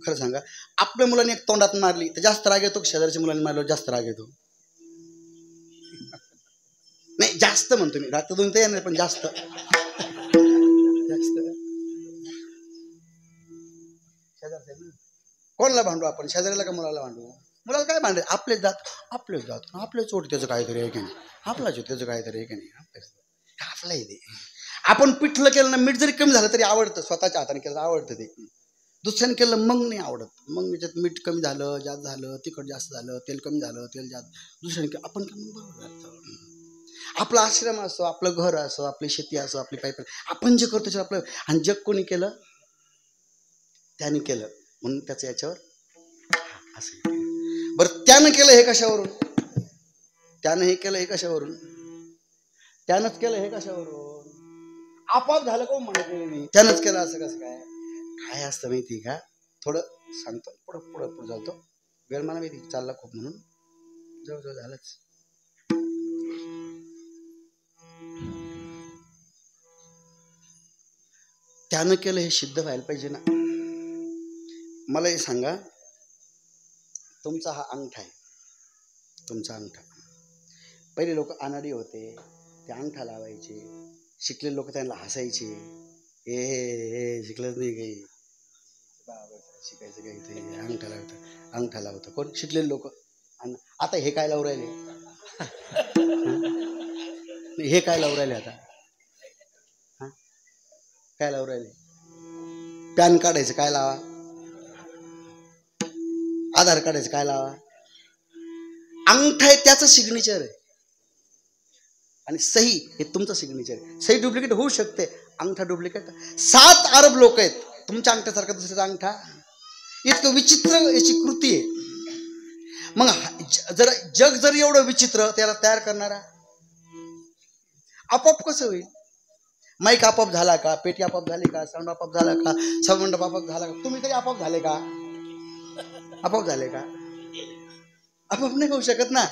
S1: खरं सांगा. आपल्या मुलांनी एक तोंडात मारली तर जास्त राग येतो का शेजारच्या मुलांनी मारल्यावर जास्त राग येतो? नाही, जास्त म्हणतो मी. राग तर दोन तर येणार पण जास्त जास्त. कोणाला भांडू आपण? शेजाऱ्याला का मुलाला भांडू? मुलाला काय भांडे? आपलेच जात आपलेच चोट त्याचं काहीतरी आहे की नाही, आपलाच त्याचं काहीतरी आहे की नाही, आपलं आहे ते. आपण पिठलं केलं ना, मीठ जरी कमी झालं तरी आवडतं. स्वतःच्या हाताने केलं आवडतं ते. दुसऱ्याने केलं मग नाही आवडत. मग त्याच्यात मीठ कमी झालं, जास्त झालं, तिखट जास्त झालं, तेल कमी झालं, तेल जास्त, दुसऱ्याने केलं आपण काय मग बरोबर झालं. आपला आश्रम असो, आपलं घर असो, आपली शेती असो, आपली पाईप, आपण जे करतो त्याच्यावर आपलं. आणि जग कोणी केलं? त्याने केलं म्हणून त्याचं याच्यावर असं. बरं, त्यानं केलं हे कशावरून? त्यानं हे केलं हे कशावरून? त्यानंच केलं हे कशावरून? आपोआप झालं कोण म्हणत नाही, त्यानंच केलं असं कसं काय? काय असतं माहिती का? थोडं सांगतो, पुढं पुढं पुढं जातो. वेळ मला माहिती चालला खूप म्हणून जवळजवळ झालंच. त्यानं केलं हे सिद्ध व्हायला पाहिजे ना. मला हे सांगा, तुमचा हा अंगठा आहे, तुमचा अंगठा. पहिले लोक अनाडी होते, ते अंगठा लावायचे. शिकलेले लोक त्यांना हसायचे, हे शिकलंच नाही काही, शिकायचं काही, अंगठा लावतं, अंगठा लावतं. कोण? शिकलेले लोक. आणि आता हे काय लावून राहिले? हे काय लावून राहिले आता? काय लावून राहिले? पॅन काढायचं काय लावा? आधार काढायचं काय लावा? अंगठा आहे त्याचं सिग्नेचर आहे आणि सही हे तुमचं सिग्नेचर आहे. सही डुप्लिकेट होऊ शकते, अंगठा डुप्लिकेट. 7 अरब लोक आहेत, तुमच्या अंगठ्यासारखा दुसऱ्याचा अंगठा. इतकं विचित्र याची कृती आहे. मग जर जग जर एवढं विचित्र, त्याला तयार करणारा आपोआप कसं होईल? माईक आपोआप झाला का? पेटी आपोआप झाली का? साऊंड आपोआप झाला का? सभामंडप आपोआप झाला का? तुम्ही तरी आपोआप झाले का? आपोआप झाले का? आपोआप नाही होऊ शकत ना.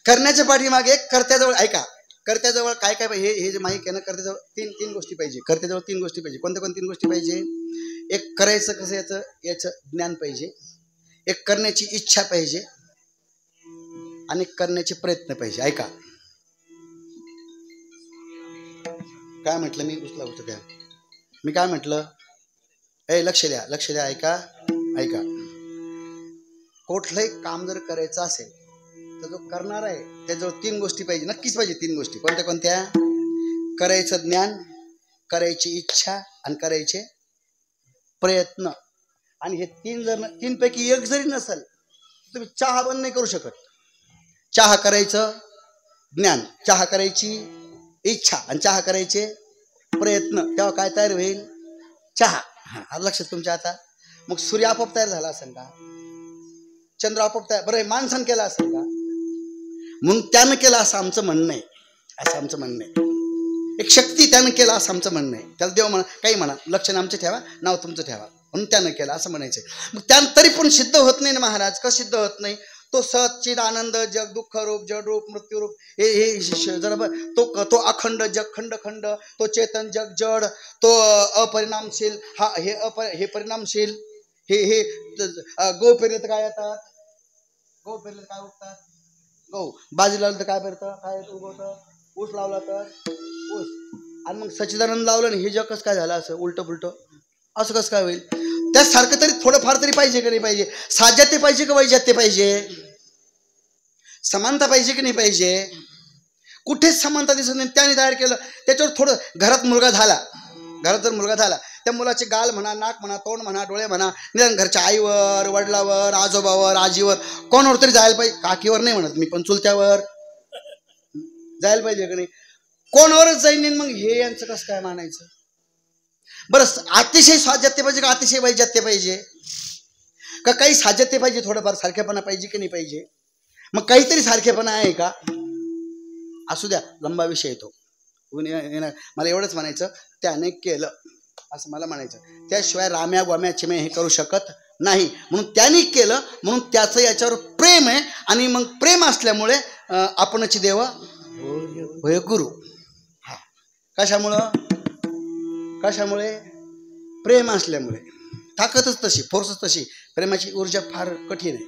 S1: करण्याच्या पाठीमागे कर्त्याजवळ, ऐका, कर्त्याजवळ काय काय पाहिजे? हे जे माईक आहे ना, कर्त्याजवळ तीन गोष्टी पाहिजे. कर्त्याजवळ 3 गोष्टी पाहिजे. कोणत्या 3 गोष्टी पाहिजे? एक, करायचं कसं याचं ज्ञान पाहिजे. एक, करण्याची इच्छा पाहिजे. आणि करण्याचे प्रयत्न पाहिजे. ऐका काय म्हटलं मी? उचला द्या. मी काय म्हटलं? लक्ष द्या, लक्ष द्या. ऐका ऐका. कुठलंही काम जर करायचं असेल तर जो करणार आहे त्याजवळ 3 गोष्टी पाहिजे, नक्कीच पाहिजे. 3 गोष्टी कोणत्या कोणत्या? करायचं ज्ञान, करायची इच्छा आणि करायचे प्रयत्न. आणि हे 3 जर 3 पैकी एक जरी नसेल तुम्ही चहा बंद नाही करू शकत. चहा करायचं ज्ञान, चहा करायची इच्छा आणि चहा करायचे प्रयत्न, तेव्हा काय तयार होईल? चहा. हा लक्षात तुमच्या. आता मग सूर्य आपोआप तयार झाला असेल का? चंद्र आपोआप तयार, बरं माणसानं केला असेल का? म्हणून त्यानं केलं असं आमचं म्हणणं आहे. असं आमचं म्हणणं आहे. एक शक्ती त्यानं केला असं आमचं म्हणणं आहे. त्याला देव म्हणा, काही म्हणा, लक्षण आमचं ठेवा, नाव तुमचं ठेवा, म्हणून त्यानं केलं असं म्हणायचं. मग त्यानं तरी पण सिद्ध होत नाही ना महाराज. का सिद्ध होत नाही? तो सच्चिद आनंद जग, दुःख रूप, जड रूप, मृत्यू रूप, हे जरा तो अखंड जग, खंड खंड, तो चेतन जग जड, तो अपरिणामशील, हा हे परिणामशील. हे गहू पेरले तर काय येतात? गहू पेरले तर काय उगतात? गहू. बाजी लावलं तर काय पेरतं? काय उगवतं? ऊस लावला तर ऊस. आणि मग सच्चिदानंद लावलं आणि हे जग कसं काय झालं असं उलट पुलट? असं कसं काय होईल? त्यासारखं तरी थोडंफार तरी पाहिजे की नाही पाहिजे? साध्याते पाहिजे का वैजात्य पाहिजे? समानता पाहिजे की नाही पाहिजे? कुठेच समानता दिसत नाही. त्याने तयार केलं त्याच्यावर थोडं. घरात मुलगा झाला, घरात जर मुलगा झाला, त्या मुलाचे गाल म्हणा, नाक म्हणा, तोंड म्हणा, डोळे म्हणा, निदान घरच्या आईवर, वडिलावर, आजोबावर, आजीवर, कोणावर तरी जायला पाहिजे. काकीवर नाही म्हणत मी, पण चुलत्यावर जायला पाहिजे की नाही? कोणावरच जाईन नाही, मग हे यांचं कसं काय मानायचं? बरं, अतिशय साजत्य पाहिजे का अतिशय वैजात्य पाहिजे? का काही साजत्य पाहिजे, थोडंफार सारखेपणा पाहिजे की नाही पाहिजे? मग काहीतरी सारखेपणा आहे का? असू द्या, लंबा विषय येतो. मला एवढंच म्हणायचं, त्याने केलं असं मला म्हणायचं. त्याशिवाय राम्या गोम्या चिम्या हे करू शकत नाही. म्हणून त्यांनी केलं, म्हणून त्याचं याच्यावर प्रेम आहे. आणि मग प्रेम असल्यामुळे आपणची देव होय गुरु. हा, कशामुळं? कशामुळे? प्रेम असल्यामुळे. ताकदच तशी, फोर्सच तशी. प्रेमाची ऊर्जा फार कठीण आहे.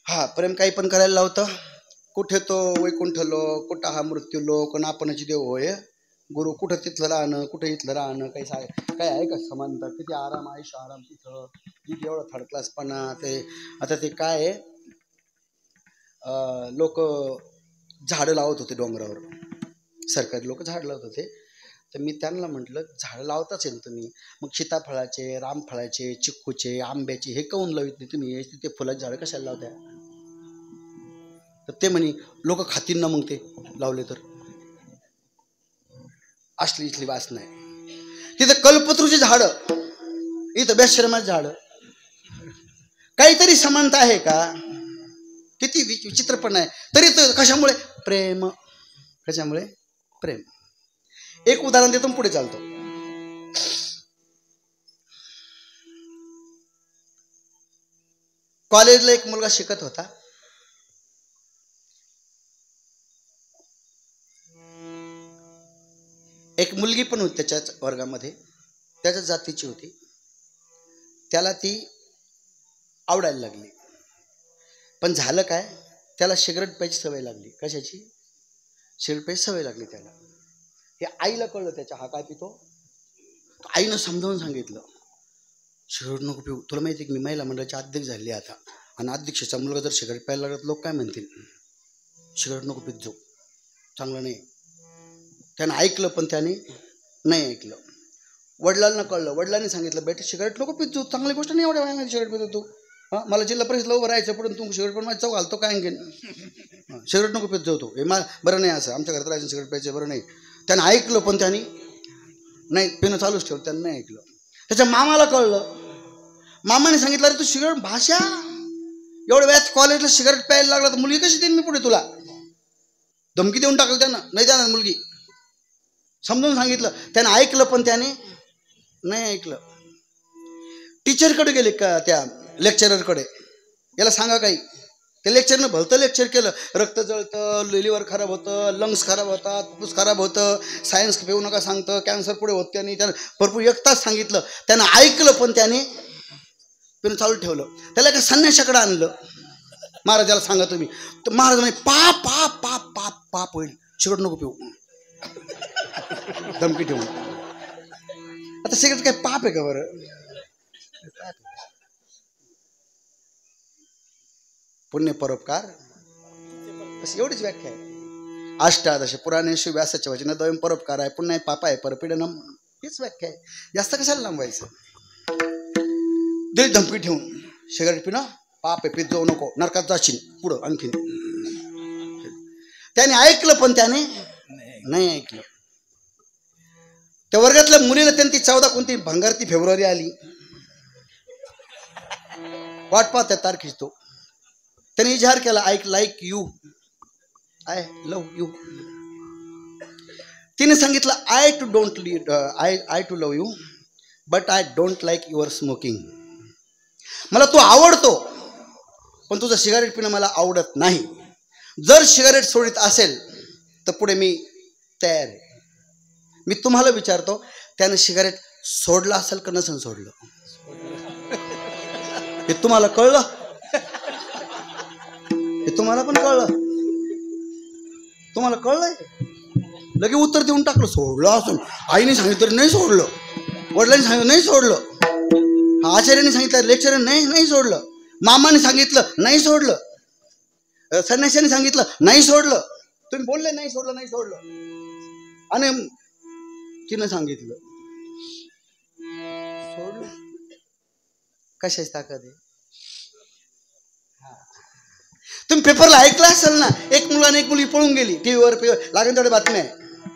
S1: हा, प्रेम काही पण करायला लावतं. कुठे तो वैकुंठ लोक, कुठं हा मृत्यू लोक, आणि आपणची देव होय गुरु. कुठं तिथलं राहणं, कुठं इथलं राहणं, काय आहे का समानता? किती आराम, आयुष्य आराम तिथं, तिथे एवढं थर्ड क्लासपणा. ते आता ते काय आहे, लोक झाडं लावत होते डोंगरावर, सरकारी लोक झाड लावत होते. तर मी त्यांना म्हटलं, झाडं लावताच आहे तुम्ही, मग सीताफळाचे, रामफळाचे, चिक्कूचे, आंब्याचे हे काऊन लावित नाही तुम्ही? तिथे फुलाचे झाडं कशाला लावताय? तर ते म्हणे, लोक खातील ना मग ते लावले तर. असली इथली वास नाही. तिथं कल्पतरूची झाडं, इथं बेशरमाची झाडं. काहीतरी समानता आहे का? किती विचित्रपण आहे. तरी तर कशामुळे? प्रेम. कशामुळे? प्रेम. एक उदाहरण देतो, पुढे चालतो. कॉलेजला एक मुलगा शिकत होता. एक मुलगी पण होती त्याच्याच वर्गामध्ये, त्याच्या जातीची होती. त्याला ती आवडायला लागली. पण झालं काय, त्याला सिगरेट प्यायची सवय लागली. कशाची? सिगरेट प्यायची सवय लागली त्याला. हे आईला कळलं त्याच्या, हा काय पितो. आईनं समजावून सांगितलं, सिगरेट नको पिऊ. तुला माहिती आहे की मी महिला मंडळाची अध्यक्ष झाली आता, आणि अध्यक्षाचा मुलगा जर सिगरेट प्यायला लागला तर लोक काय म्हणतील? सिगरेट नको पित जाऊ, चांगलं नाही. त्यानं ऐकलं, पण त्याने नाही ऐकलं. वडिलांना कळलं, वडिलांनी सांगितलं, बेटे सिगरेट नको पित जाऊ, चांगली गोष्ट नाही, एवढ्या वयामध्ये सिगरेट पितो तू. हां, मला जिल्हा परिषदला उभं राहायचं, पण तू सिगरेट पण माझं चव घालतो काय आणखीन? सिगरेट नको पित जाऊ तू, हे बरं नाही, असं आमच्या घरात राहायचं, सिगरेट प्यायचं बरं नाही. त्यानं ऐकलं, पण त्याने नाही, पिणं चालूच ठेवलं. त्यानं नाही ऐकलं. त्याच्या मामाला कळलं. मामाने सांगितलं, अरे तू सिगरेट, भाषा एवढ्या वेळात कॉलेजला सिगरेट प्यायला लागला तर मुलगी कशी देईन मी पुढे तुला? धमकी देऊन टाकलं त्यानं, नाही देणार मुलगी. समजून सांगितलं, त्यानं ऐकलं, पण त्याने नाही ऐकलं. टीचरकडे गेले का, त्या लेक्चररकडे, याला सांगा काही. त्या लेक्चरनं भलतं लेक्चर केलं. रक्त जळतं, लिव्हर खराब होतं, लंग्स खराब होतात, फुफ्फुस खराब होतं, सायन्स पिऊ नका सांगतं, कॅन्सर पुढे होत. त्यांनी त्यानं भरपूर 1 तास सांगितलं. त्यानं ऐकलं, पण त्याने पिणं चालू ठेवलं. त्याला एका संन्याशाकडे आणलं. महाराजाला सांगा तुम्ही. तर महाराज म्हणे, पाप पाप पाप पाप पाप होईल, सिगरेट नको पिऊ. धमकी ठेवून. आता सिगरेट काय पाप आहे का बरं? पुण्य परोपकार, बस एवढीच व्याख्या आहे. अष्टादश पुराणेषु व्यासाच्या वचन द्वयं परोपकार आहे, पुण्य पाप आहे, परपीडनम, हीच व्याख्या आहे. जास्त कशाला लांबवायचं? दिली धमकी ठेवून, सिगरेट पिणं पाप आहे, पित जाऊ नको, नरकात जाशील पुढं आणखीन. त्याने ऐकलं, पण त्याने नाही ऐकलं. त्या वर्गातल्या मुलीला त्यांनी 14 कोणती भंगारती फेब्रुवारी आली, वाट पाहत त्या तारखेच. तो त्याने इजहार केला, I like you, I love you. तिने सांगितलं, I too love you, but I don't like your smoking. मला तू आवडतो, पण तुझं सिगारेट पिणं मला आवडत नाही. जर सिगारेट सोडित असेल तर पुढे मी तयार आहे. मी तुम्हाला विचारतो, त्याने सिगारेट सोडलं असेल का नसेल सोडलं? हे तुम्हाला कळलं? हे तुम्हाला पण कळलं? तुम्हाला कळलंय? लगे उत्तर देऊन टाकलं, सोडलं असून. आईने सांगितलं नाही सोडलं, वडिलांनी सांगितलं नाही सोडलं, आचार्याने सांगितलं, लेक्चरने नाही सोडलं, मामाने सांगितलं नाही सोडलं, संन्याशाने सांगितलं नाही सोडलं, तुम्ही बोलले नाही सोडलं, आणि तिनं सांगितलं सोडलं. कशाची ताकद आहे? तुम्ही पेपरला ऐकलं असेल ना, एक मुलगा आणि एक मुलगी पळून गेली, टीव्हीवर लागेल तेवढ्या बातम्या आहे,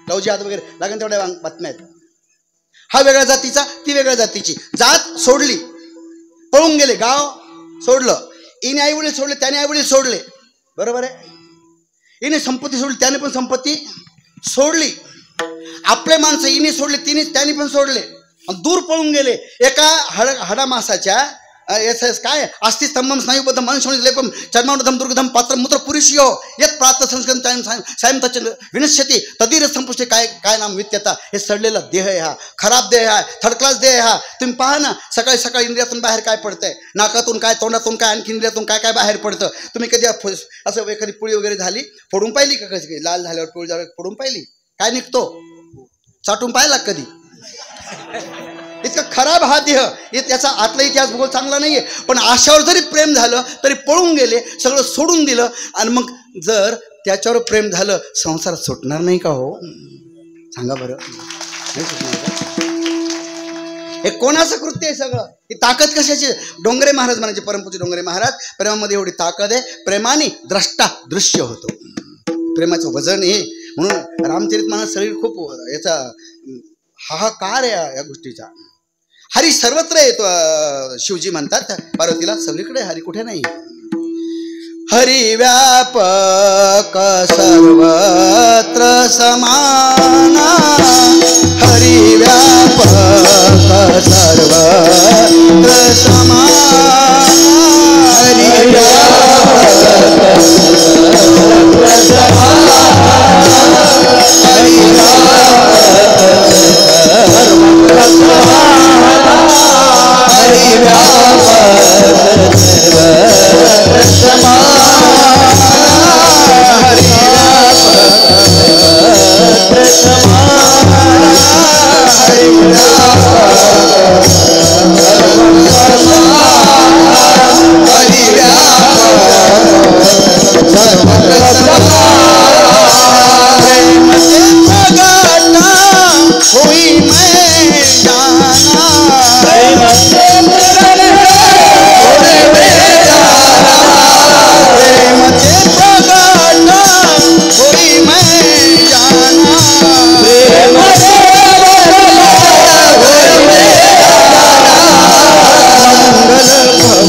S1: लवजी हात वगैरे लागेल तेवढ्या बातम्या आहेत. हा वेगळ्या जातीचा, ती वेगळ्या जातीची, जात सोडली, पळून गेले, गाव सोडलं. हिने आई वडील सोडले, त्याने आई वडील सोडले, बरोबर आहे. हिने संपत्ती सोडली, त्याने पण संपत्ती सोडली. आपले माणसं हिने सोडले, त्याने पण सोडले, दूर पळून गेले. एका हडामासाच्या काय अस्थिस्तंभम स्नायुबद्धम मनुष्यलेपम चर्मावधम दुर्गधम पात्र मूत्र पुरुषयो यत प्रात संस्कृत सायं तच विनश्यती तदीर संपुष्टे काय काय नाम वित्यता. हे सडलेला देह आहे, हा खराब देह आहे, थर्ड क्लास देह आहे हा. तुम्ही पहा ना, सकाळी सकाळी इंद्रियातून बाहेर काय पडतंय, नाकातून काय, तोंडातून काय, आणखी इंद्रियातून काय काय बाहेर पडतं. तुम्ही कधी असं एखादी पुळी वगैरे झाली, फोडून पाहिली का? कधी लाल झाल्यावर पोळी झाल्यावर फोडून पाहिली, काय निघतो, चाटून पाहिला कधी? इतका खराब हा देह. त्याचा आतला इतिहास भूगोल चांगला नाहीये, पण आशावर जरी प्रेम झालं तरी पळून गेले, सगळं सोडून दिलं. आणि मग जर त्याच्यावर प्रेम झालं, संसार सुटणार नाही का हो? सांगा बरं. हे कोणाचं कृत्य आहे सगळं? ही ताकद कशाची? डोंगरे महाराज म्हणायचे, परमपूज्य डोंगरे महाराज, प्रेमामध्ये एवढी ताकद आहे, प्रेमाने द्रष्टा दृश्य होतो. प्रेमाचं वजन हे, म्हणून रामचरितमानस सगळी खूप याचा हाहाकार आहे या गोष्टीचा. हरी सर्वत्र येतो, शिवजी म्हणतात पार्वतीला, सगळीकडे हरी, कुठे नाही. हरी व्यापक सर्वत्र समाना, हरी व्यापक सर्वत्र समाना, हरी व्यापक सर्वत्र समाना, हरी व्यापक सर्वत्र समाना, हरि व्यापक सर्वत्र समाना, हरि व्यापक समाना, हरि व्यापक सर्वत्र समाना, हरि व्यापक सर्वत्र समाना. प्रेम से प्रगटा हुई मैं जाना, प्रेम से प्रगटा हुई मैं जाना, प्रेम से प्रगटा हुई मैं जाना, प्रेम से प्रगटा हुई मैं जाना. मंगल भवन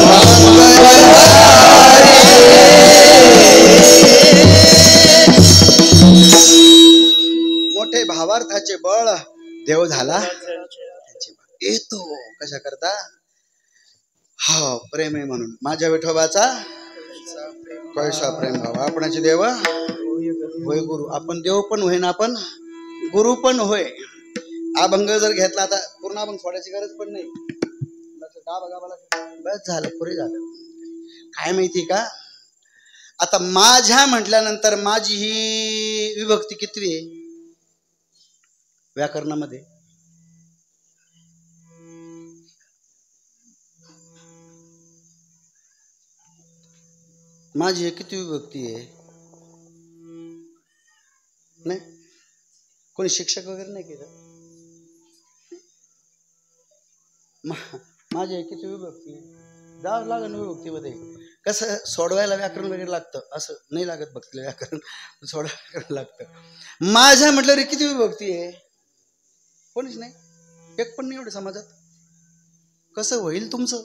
S1: मंगल मोठे भावार्थाचे बळ देव झाला येतो. कशा करता? हा प्रेम आहे म्हणून. माझ्या विठोबाचा कैसा प्रेम भाव, आपणाचे देव होय गुरु. आपण देव पण होय ना, आपण गुरु पण होय. अभंग जर घेतला, आता पूर्ण अभंग सोडायची गरज पण नाही, बस झालं, पुरे झालं. काय माहिती का, आता माझ्या म्हटल्यानंतर माझी ही विभक्ती कितवी आहे व्याकरणामध्ये? माझी हे किती विभक्ती आहे? नाही, कोणी शिक्षक वगैरे नाही केलं. माझी हे किती विभक्ती आहे? जावं लागेल विभक्तीमध्ये. कसं सोडवायला व्याकरण वगैरे लागतं, असं नाही लागत भक्तीला व्याकरण, सोडवायला लागतं. माझ्या म्हटल्यावर किती विभक्ती आहे? कोणीच नाही, एक पण नाही एवढे समाजात. कसं होईल तुमचं?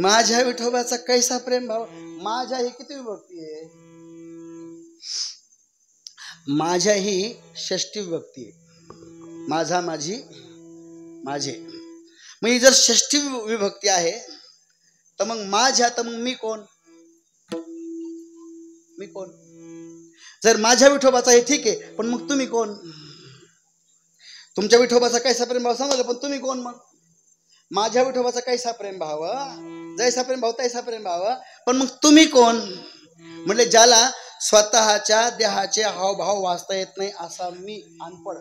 S1: माझ्या विठोबाचा कैसा प्रेम भाव. माझ्या ही किती विभक्ती आहे? माझ्या ही षष्टी विभक्ती आहे. माझा, माझी, माझे. मग ही जर षष्टी विभक्ती आहे तर मग माझ्या, तर मग मी कोण? मी कोण? जर माझ्या विठोबाचा हे ठीक आहे, पण मग तुम्ही कोण? तुमच्या विठोबाचा कैसा प्रेम भाव समजलं, पण तुम्ही कोण? मग माझ्या विठोबाचा कैसा प्रेम भाव, जैसा प्रेम भाव तैसा प्रेम भाव, पण मग तुम्ही कोण? म्हणजे ज्याला स्वतःच्या देहाचे हावभाव वाचता येत नाही असा मी, अनपढ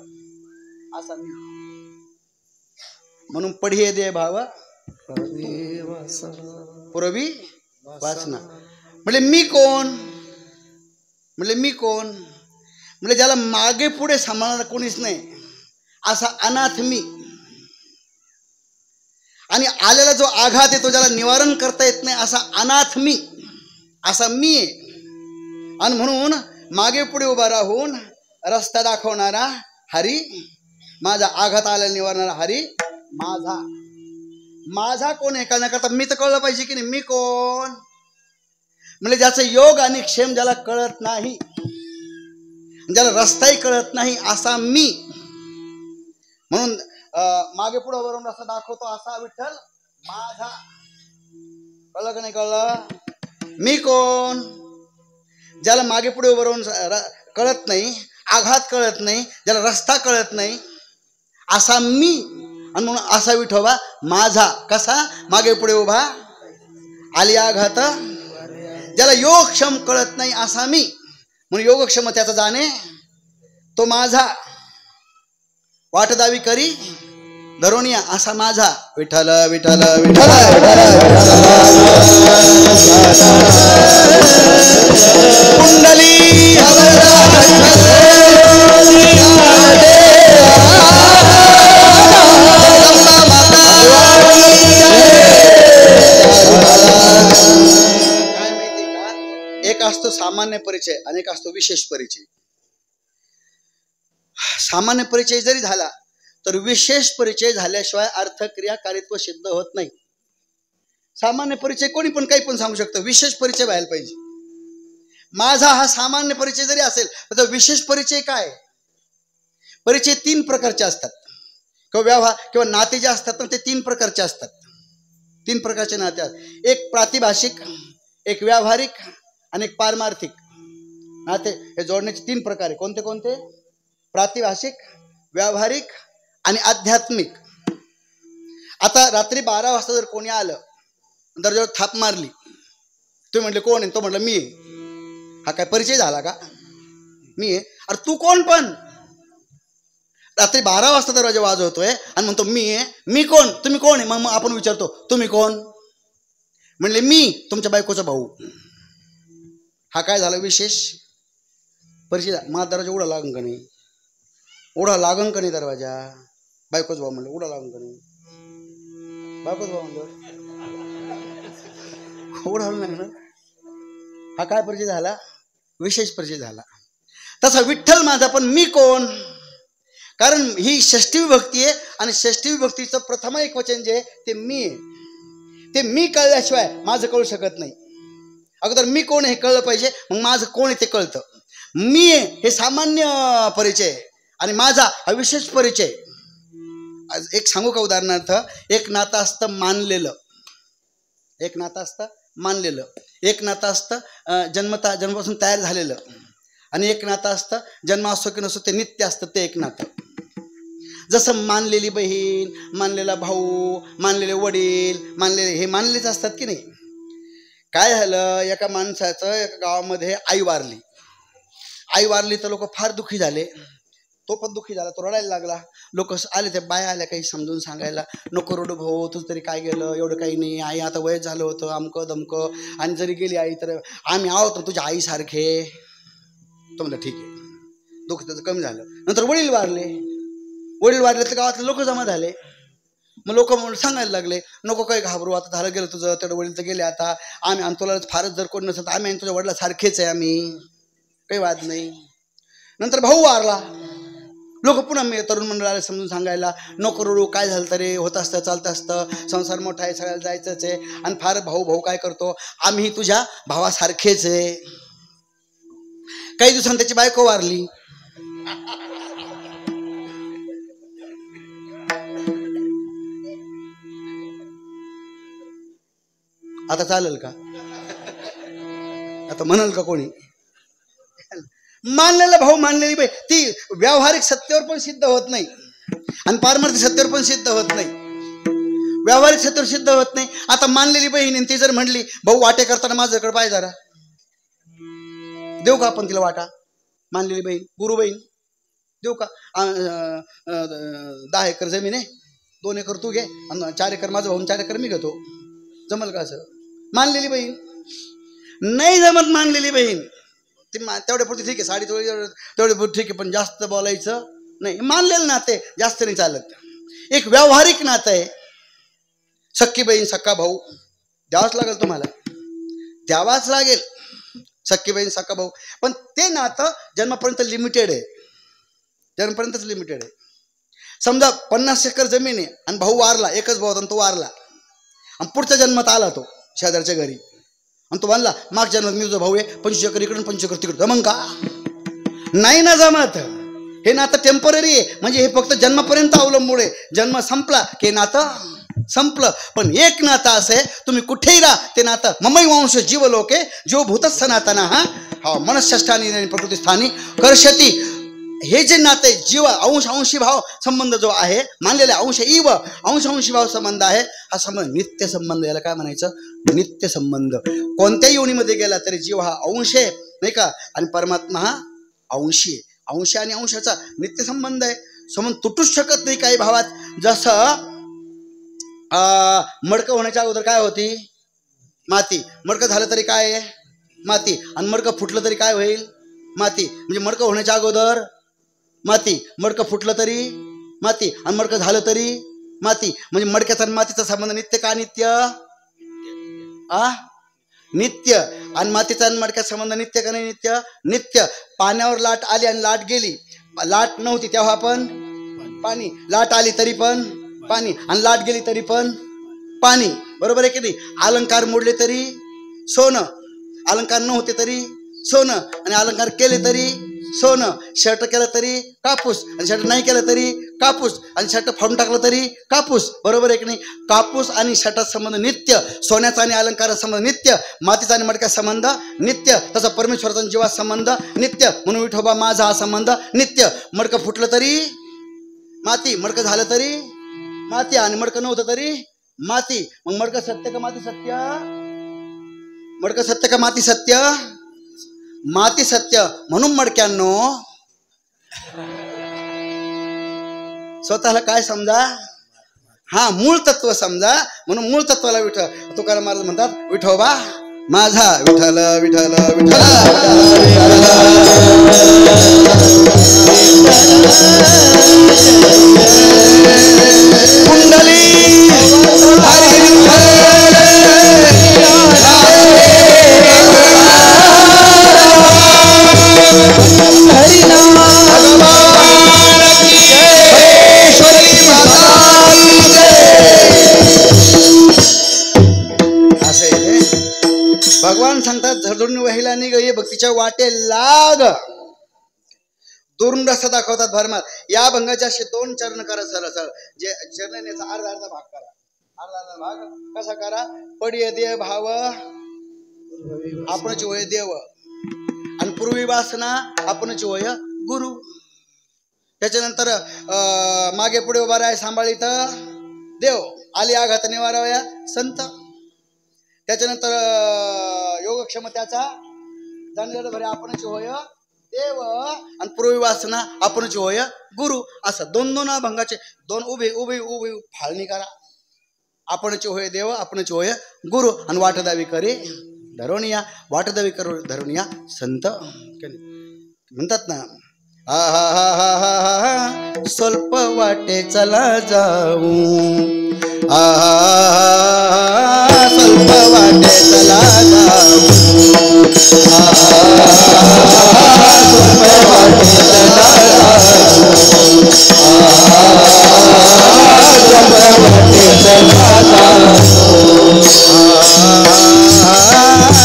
S1: असा मी. म्हणून पढिये दे भाव पुरवी वासना. म्हणजे मी कोण, म्हणजे मी कोण, म्हणजे ज्याला मागे पुढे सांभाळणार कोणीच नाही असा अनाथ मी, आणि आलेला जो आघात येतो ज्याला निवारण करता येत नाही असा अनाथ मी, असा मी आहे. आणि म्हणून मागे पुढे उभा राहून रस्ता दाखवणारा हरी माझा, आघात आलेला निवारणारा हरी माझा. माझा कोण आहे करता मी तर कळलं पाहिजे की नाही, मी कोण, म्हणजे ज्याचं योग आणि क्षेम ज्याला कळत नाही, ज्याला रस्ताही कळत नाही असा मी. म्हणून मागे पुढे वरून रस्ता दाखवतो असा विठ्ठल माझा. कळलं का नाही कळलं? मी कोण, ज्याला मागे पुढे वरून कळत नाही, आघात कळत नाही, ज्याला रस्ता कळत नाही असा मी. आणि म्हणून असा विठोबा माझा. कसा? मागे पुढे उभा, आली आघात, ज्याला योगक्षम कळत नाही असा मी. म्हणून योगक्षम त्याचा जाणे तो माझा, वाटदावी करी धरोनिया असा माझा. विठ्ठल विठ्ठल विठ्ठल कुंडली काय माहिती का, एक असतो सामान्य परिचय आणि एक असतो विशेष परिचय. सामान्य परिचय जरी झाला तर विशेष परिचय झाल्याशिवाय अर्थ क्रिया कारित्व सिद्ध होत नाही. सामान्य परिचय कोणी पण काही पण सांगू शकतं, विशेष परिचय व्हायला पाहिजे. माझा हा सामान्य परिचय जरी असेल तर विशेष परिचय काय? परिचय 3 प्रकारचे असतात, किंवा व्यवहार किंवा नाते जे असतात ना ते 3 प्रकारचे असतात. 3 प्रकारचे नाते असतात. एक प्रातिभाषिक, एक व्यावहारिक आणि एक पारमार्थिक नाते. हे जोडण्याचे 3 प्रकार आहे. कोणते कोणते? प्रातिभाषिक, व्यावहारिक आणि आध्यात्मिक. आता रात्री 12 वाजता जर कोणी आलं, दरवाजावर थाप मारली, तुम्ही म्हटले कोण आहे, तो म्हटलं मी आहे, हा काय परिचय झाला का? मी आहे. अरे तू कोण पण? रात्री 12 वाजता दरवाजा वाजवतोय आणि म्हणतो मी आहे. मी कोण? तुम्ही कोण आहे? मग आपण विचारतो तुम्ही कोण? म्हणले मी तुमच्या बायकोचा भाऊ. हा काय झाला? विशेष परिचय. माझा दरवाजा उडा लागन का नाही? उडा लागन का नाही दरवाजा? बायकोच भाऊ म्हणलं उडा लागन का नाही? बायकोच भाऊ म्हणलं उडा लागलं. हा काय परिचय झाला? विशेष परिचय झाला. तसा विठ्ठल माझा पण मी कोण? कारण ही षष्ठी विभक्ती आहे आणि षष्ठी विभक्तीचं प्रथम एक वचन जे ते मी आहे. ते मी कळल्याशिवाय माझं कळू शकत नाही. अगोदर मी कोण हे कळलं पाहिजे, मग माझं कोण आहे ते कळतं. मी आहे हे सामान्य परिचय आणि माझा हा विशेष परिचय. एक सांगू का उदाहरणार्थ? एक नातं असतं मानलेलं, एक नातं असतं मानलेलं, एक नातं असतं जन्मापासून तयार झालेलं, आणि एक नातं असतं जन्म असो की नसो ते नित्य असतं, ते एक नातं. जसं मानलेली बहीण, मानलेला भाऊ, मानलेले वडील, हे मानलेच असतात की नाही. काय झालं, एका माणसाचं एका गावामध्ये आई वारली. आई वारली तर लोक फार दुःखी झाले. तो पण दुःखी झाला, तो रडायला लागला. लोक आले, ते बाया आल्या काही समजून सांगायला, नको रडू भाऊ, तुझं तरी काय गेलं, एवढं काही नाही, आई आता वय झालं होतं, अमकं दमकं, आणि जरी गेली आई तर आम्ही आहोत तुझ्या आईसारखे. तो म्हणलं ठीक आहे, दुःख त्याचं कमी झालं. नंतर वडील वारले. वडील वारले तर गावातले लोक जमा झाले. मग लोक सांगायला लागले, नको काही घाबरू, आता झालं गेलं तुझं, तेवढं वडील तर गेले आता, आम्ही आणि तुला फारच जर कोण नसत आम्ही आणि तुझ्या वडिलासारखेच आहे, आम्ही काही वाद नाही. नंतर भाऊ वारला. लोक पुन्हा तरुण मंडळाला समजून सांगायला, नको रडू, काय झालं तरी होत असतं, चालतं असतं, संसार मोठा आहे, सगळ्याला जायचंच आहे, आणि फार भाऊ काय करतो, आम्ही तुझ्या भावासारखेच आहे. काही दिवसांनी त्याची बायको वारली. आता चालेल का? आता म्हणाल का कोणी? मानलेला भाऊ, मानलेली बाई, ती व्यावहारिक सत्तेवर पण सिद्ध होत नाही आणि पारमार्थिक सत्तेवर पण सिद्ध होत नाही. व्यावहारिक सत्तेवर सिद्ध होत नाही. आता मानलेली बहीण ती जर म्हणली, भाऊ वाटे करताना माझ्याकडे पाय जरा, देऊ का आपण तिला वाटा? मानलेली बहीण, गुरु बहीण, देऊ का? 10 एकर जमीन आहे, 2 एकर तू घे आणि 4 एकर माझं भाऊन 4 एकर मी घेतो. जमल का असं? मानलेली बहीण नाही जमत. मानलेली बहीण ती तेवढ्या पुरती ठीक आहे, साडी तेवढे पुरती ठीक आहे, पण जास्त बोलायचं नाही. मानलेलं नाते जास्त नाही चालत. एक व्यावहारिक नातं आहे. सख्खी बहीण सख्खा भाऊ द्यावाच लागेल तुम्हाला, द्यावाच लागेल. सख्खी बहीण सख्खा भाऊ, पण ते नातं जन्मापर्यंत लिमिटेड आहे. जन्मापर्यंतच लिमिटेड आहे. समजा 50 एकर जमीन आहे आणि भाऊ वारला, एकच भाऊ होता तो वारला आणि पुढच्या जन्मात आला तो शेजारच्या घरी आणि तो म्हणला मागच्या जन्मात मी तुझा भाऊ आहे, 25 एकर इकडून 25 एकर तिकडून. जमन का? नाही ना जमत. हे नातं टेम्पररी आहे. म्हणजे हे फक्त जन्मापर्यंत अवलंबून आहे. जन्म संपला की नातं संपलं. पण एक नातं असं आहे, तुम्ही कुठेही राहा ते नातं ममई वंश जीव लोके जो भूत सनातना हा मनःष्ठानी प्रकृती स्थानी कर्षती. हे जे नाते जीव अंश अंशी भाव संबंध जो आहे मानलेला अंश इव अंश अंशी भाव संबंध आहे, हा संबंध नित्य संबंध. याला काय म्हणायचं? नित्य संबंध. कोणत्याही योनीमध्ये गेला तरी जीव हा अंश आहे नाही का, आणि परमात्मा हा अंशी आहे. अंश आणि अंशाचा नित्य संबंध आहे. संबंध तुटूच शकत नाही काही भावात. जसं मडकं होण्याच्या अगोदर काय होती? माती. मडकं झालं तरी काय आहे? माती. आणि मडकं फुटलं तरी काय होईल? माती. म्हणजे मडकं होण्याच्या अगोदर माती, मडकं फुटलं तरी माती, आणि मडकं झालं तरी माती. म्हणजे मडक्याचा आणि मातीचा संबंध नित्य का नित्य? नित्य. आणि मातीचा आणि मडक्याचा संबंध नित्य का नाही नित्य? नित्य. पाण्यावर लाट आली आणि लाट गेली. लाट नव्हती तेव्हा पण पाणी, लाट आली तरी पण पाणी, आणि लाट गेली तरी पण पाणी. बरोबर आहे की नाही? अलंकार मोडले तरी सोनं, अलंकार नव्हते तरी सोनं, आणि अलंकार केले तरी सोनं. शर्ट केलं तरी कापूस, आणि शर्ट नाही केलं तरी कापूस, आणि शर्ट फाडून टाकलं तरी कापूस. बरोबर आहे की नाही? कापूस आणि शर्टाचा संबंध नित्य, सोन्याचा आणि अलंकाराचा संबंध नित्य, मातीचा आणि मडक्याचा संबंध नित्य, तसा परमेश्वराचा आणि जीवाचा संबंध नित्य. म्हणून विठोबा माझा हा संबंध नित्य. मडकं फुटलं तरी माती, मडकं झालं तरी माती, आणि मडकं नव्हतं तरी माती. मग मडकं सत्य का माती सत्य? मडकं सत्य का माती सत्य? माती सत्य. म्हणून मडक्यांनो स्वतःला काय समजा? मूळ तत्व समजा. म्हणून मूळ तत्वाला तुकाराम महाराज म्हणतात विठोबा माझा विठ्ठल विठ्ठल विठ्ठल. कुंडली भगवान सांगतात झडून वहिला निघ ये भक्तीच्या वाटे लाग. दुरून रस्ता दाखवतात भरमार. या भंगाचे असे 2 चरण करा सरळ. जे चरण याचा अर्धा भाग करा. अर्धा भाग कसा करा? पडिय देव भाव आपणच होय देव, आणि पूर्वी वासना आपणच होय गुरु. त्याच्यानंतर मागे पुढे उभा राहाय सांभाळीत देव, आली आघात निवारावया संत. त्याच्यानंतर योगक्षम त्याचा जाणलेलं भरे आपणच होय देव, आणि पूर्वी वासना आपणच होय गुरु. असं 2 भंगाचे 2 उभे उभे उभे फाळणी करा. आपणच होय देव, आपणच होय गुरु, आणि वाटदावी करे धरोनिया. वाटदावी करो धरोनिया संत म्हणतात ना. स्वल्प वाटे चला जाऊ, स्वल्प वाटे चला जाऊ, स्वल्प वाटे चला जाऊ, स्वल्प वाटे चला जाऊ,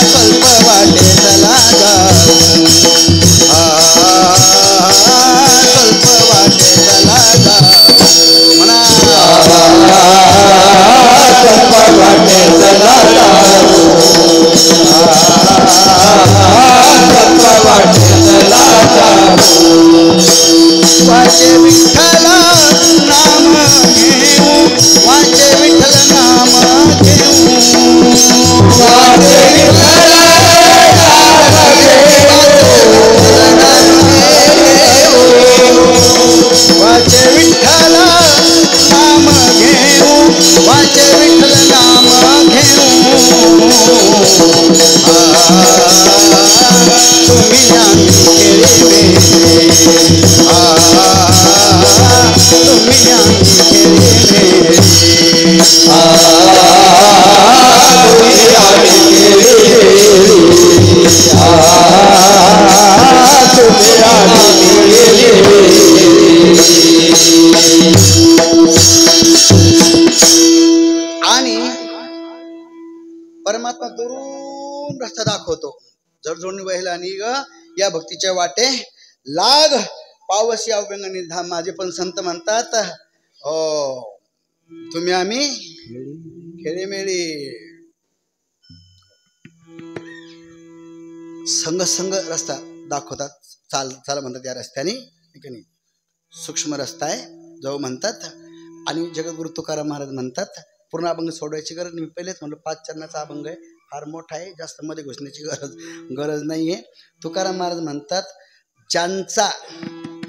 S1: स्वल्प वाटे चला जाऊ, स्वल्प वाटे चला जाऊ. म्हणा स्वल्प वाटे चला जाऊ, स्वल्प वाटे चला जाऊ. वाटे विठ्ठला आणि परमात्मा दुरून रस्ता दाखवतो. जडजोडणी वहिला आणि ग या भक्तीच्या वाटे लाग पावसी अवगंगाने धाम. माझे पण संत म्हणतात हो तुम्ही आम्ही खेळेमेळी संग संग रस्ता दाखवतात. चाल म्हणतात या रस्त्याने नाही सूक्ष्म रस्ता आहे जाऊ म्हणतात. आणि जगद्गुरु तुकाराम महाराज म्हणतात पूर्ण अभंग सोडवायची गरज नाही. मी पहिलेच म्हणलं 5 चरणाचा अभंग आहे, फार मोठा आहे, जास्त मध्ये घुसण्याची गरज नाही आहे. तुकाराम महाराज म्हणतात ज्यांचा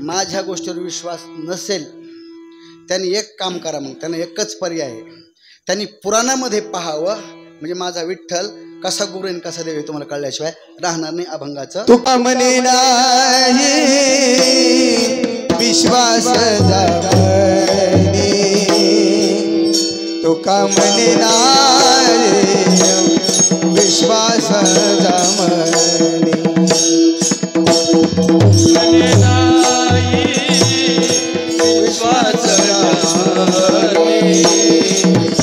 S1: माझ्या गोष्टीवर विश्वास नसेल त्यांनी एक काम करा. मग त्यांना एकच पर्याय आहे, त्यांनी पुराणामध्ये पाहावं. म्हणजे माझा विठ्ठल कसा गुरु आणि कसा देव हे तुम्हाला कळल्याशिवाय राहणार नाही अभंगाचं.
S2: तुका म्हणे नाही विश्वास जाणे, तुका म्हणे नाही विश्वास जामणे, म्हणे नाही विश्वास जामणे,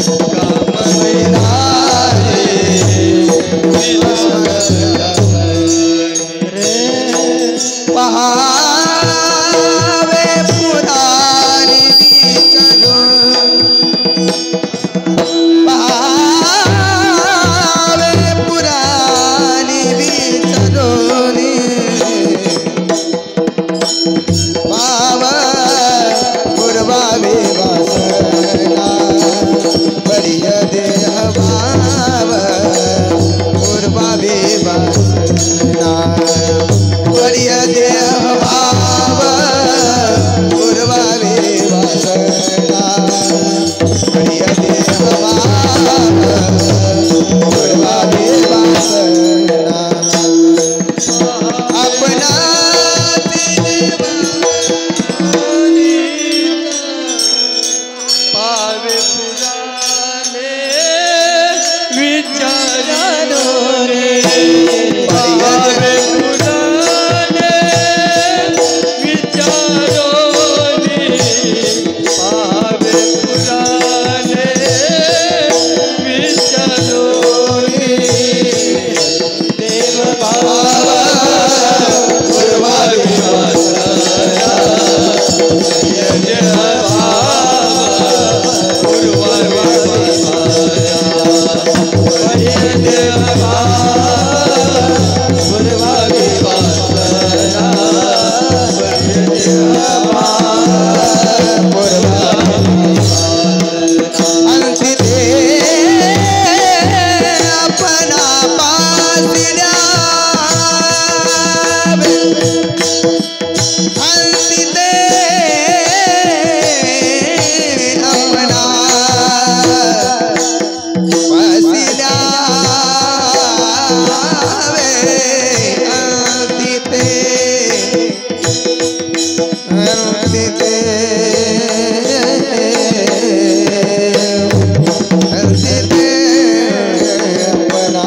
S2: तुका म्हणे नाही विश्वास जामणे. पहावे पुराणी विचारून, पहावे पुराणी विचारून, पाव पूर्वावे वासना बरिय देह भाव, पूर्वावे वासना बरिय देह भाव, पूर्वावे वासना बरिय देह भाव, पूर्वावे वासना. अपना पावे पुराणे विचारो रे, पावे पुराणे विचारो रे, पावे पुराणे विचारो रे. देव भाव पूर्वावे वासना देव भाव पूर्वावे वासना देव भाव पूर्वावे वासना देव भाव पूर्वावे वासना. अंती ते अपना पासिल्या अंती ते अपना पासिल्या अंती ते अंती ते अंती ते अपना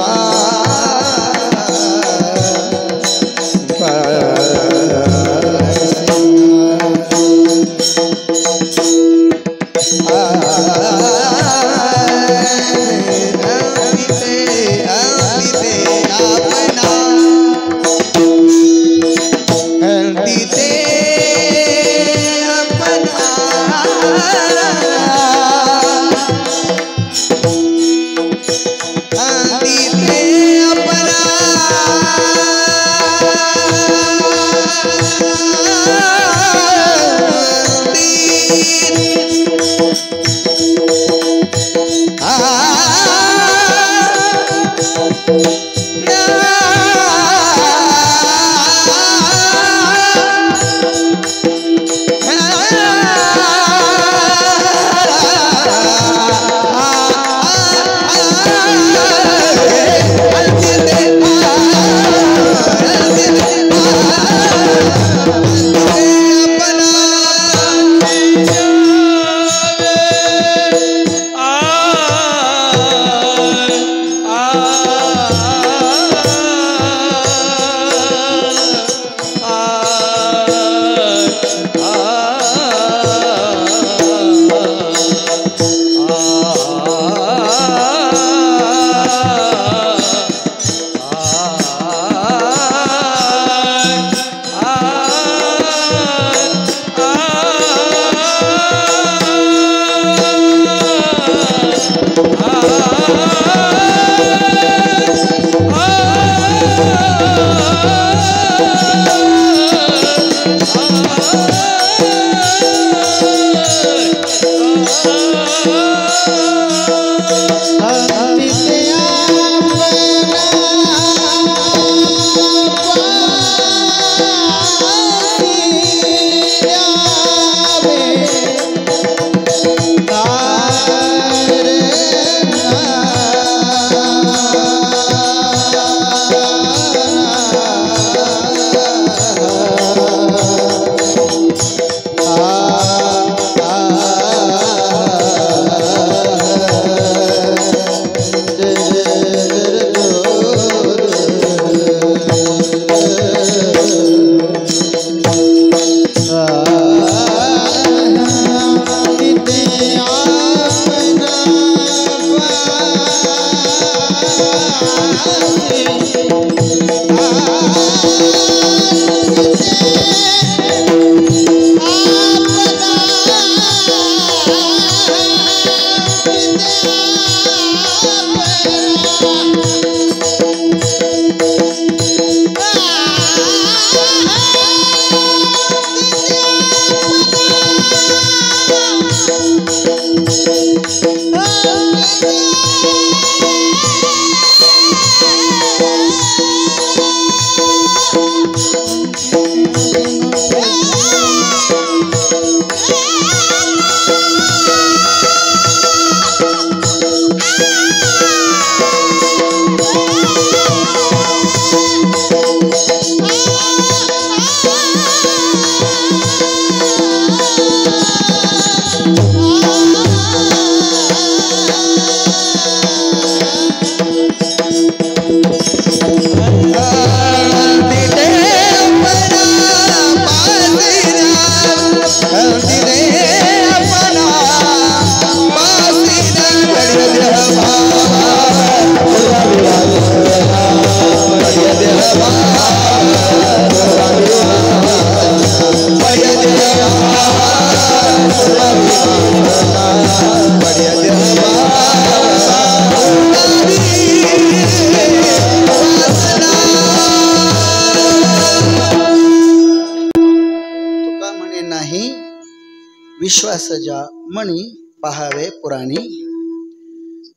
S1: विश्वासजा मणी पहावे पुराणी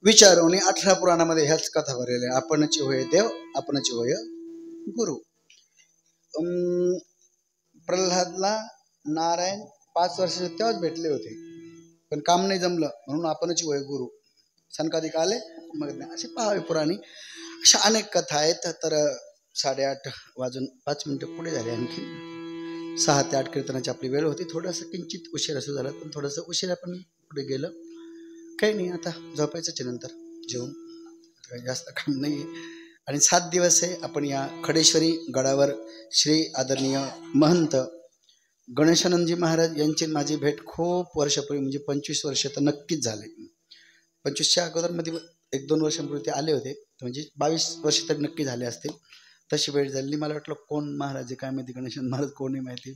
S1: विचारोनी 18 पुराणामध्ये ह्याच कथा भरलेल्या. आपणची होय देव, आपणची होय गुरु. प्रल्हादला नारायण 5 वर्षाचे तेव्हाच भेटले होते, पण काम नाही जमलं म्हणून आपणची होय गुरु. सनकादिक आले मग असे पहावे पुराणी. अशा अनेक कथा आहेत. तर 8:30 वाजून 5 मिनिटं पुढे झाले. आणखी 6 ते 8 कीर्तनाची आपली वेळ होती. थोडंसं किंचित उशीर असं झालं, पण थोडंसं उशिरा पण पुढे गेलं. काही नाही, आता झोपायचंच आहे नंतर जेवून, काही जास्त काम नाही आहे. आणि 7 दिवस आहे आपण या खडेश्वरी गडावर श्री आदरणीय महंत गणेशानंदजी महाराज यांची माझी भेट खूप वर्षापूर्वी, म्हणजे 25 वर्ष तर नक्कीच झाले. 25च्या अगोदरमध्ये 1-2 वर्षांपूर्वी ते आले होते, म्हणजे 22 वर्ष तरी नक्की झाले असतील. तशी भेट झाली. मला वाटलं कोण महाराज आहे काय माहिती, गणेशानंद महाराज कोण आहे माहिती.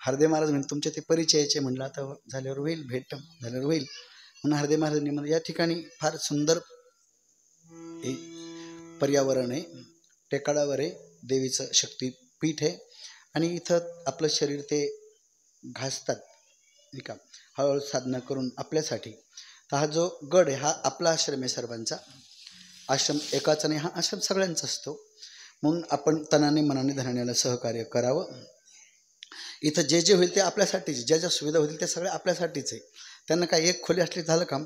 S1: हरदे महाराज म्हणजे तुमचे ते परिचयाचे. म्हटलं आता झाल्यावर होईल, भेट झाल्यावर होईल. म्हणून हरदे महाराजांनी मला या ठिकाणी फार सुंदर पर्यावरण आहे, टेकाडावर आहे, देवीचं शक्तीपीठ आहे. आणि इथं आपलं शरीर ते घासतात नाही का, हळूहळू साधना करून आपल्यासाठी. तर हा जो गड आहे हा आपला आश्रम आहे, सर्वांचा आश्रम एकाचा नाही, हा आश्रम सगळ्यांचा असतो. म्हणून आपण तनाने मनाने धनाने सहकार्य करावं. इथं जे जे होईल ते आपल्यासाठीच, ज्या ज्या सुविधा होतील त्या सगळ्या आपल्यासाठीच आहे. त्यांना काय एक खोली असली झालं काम,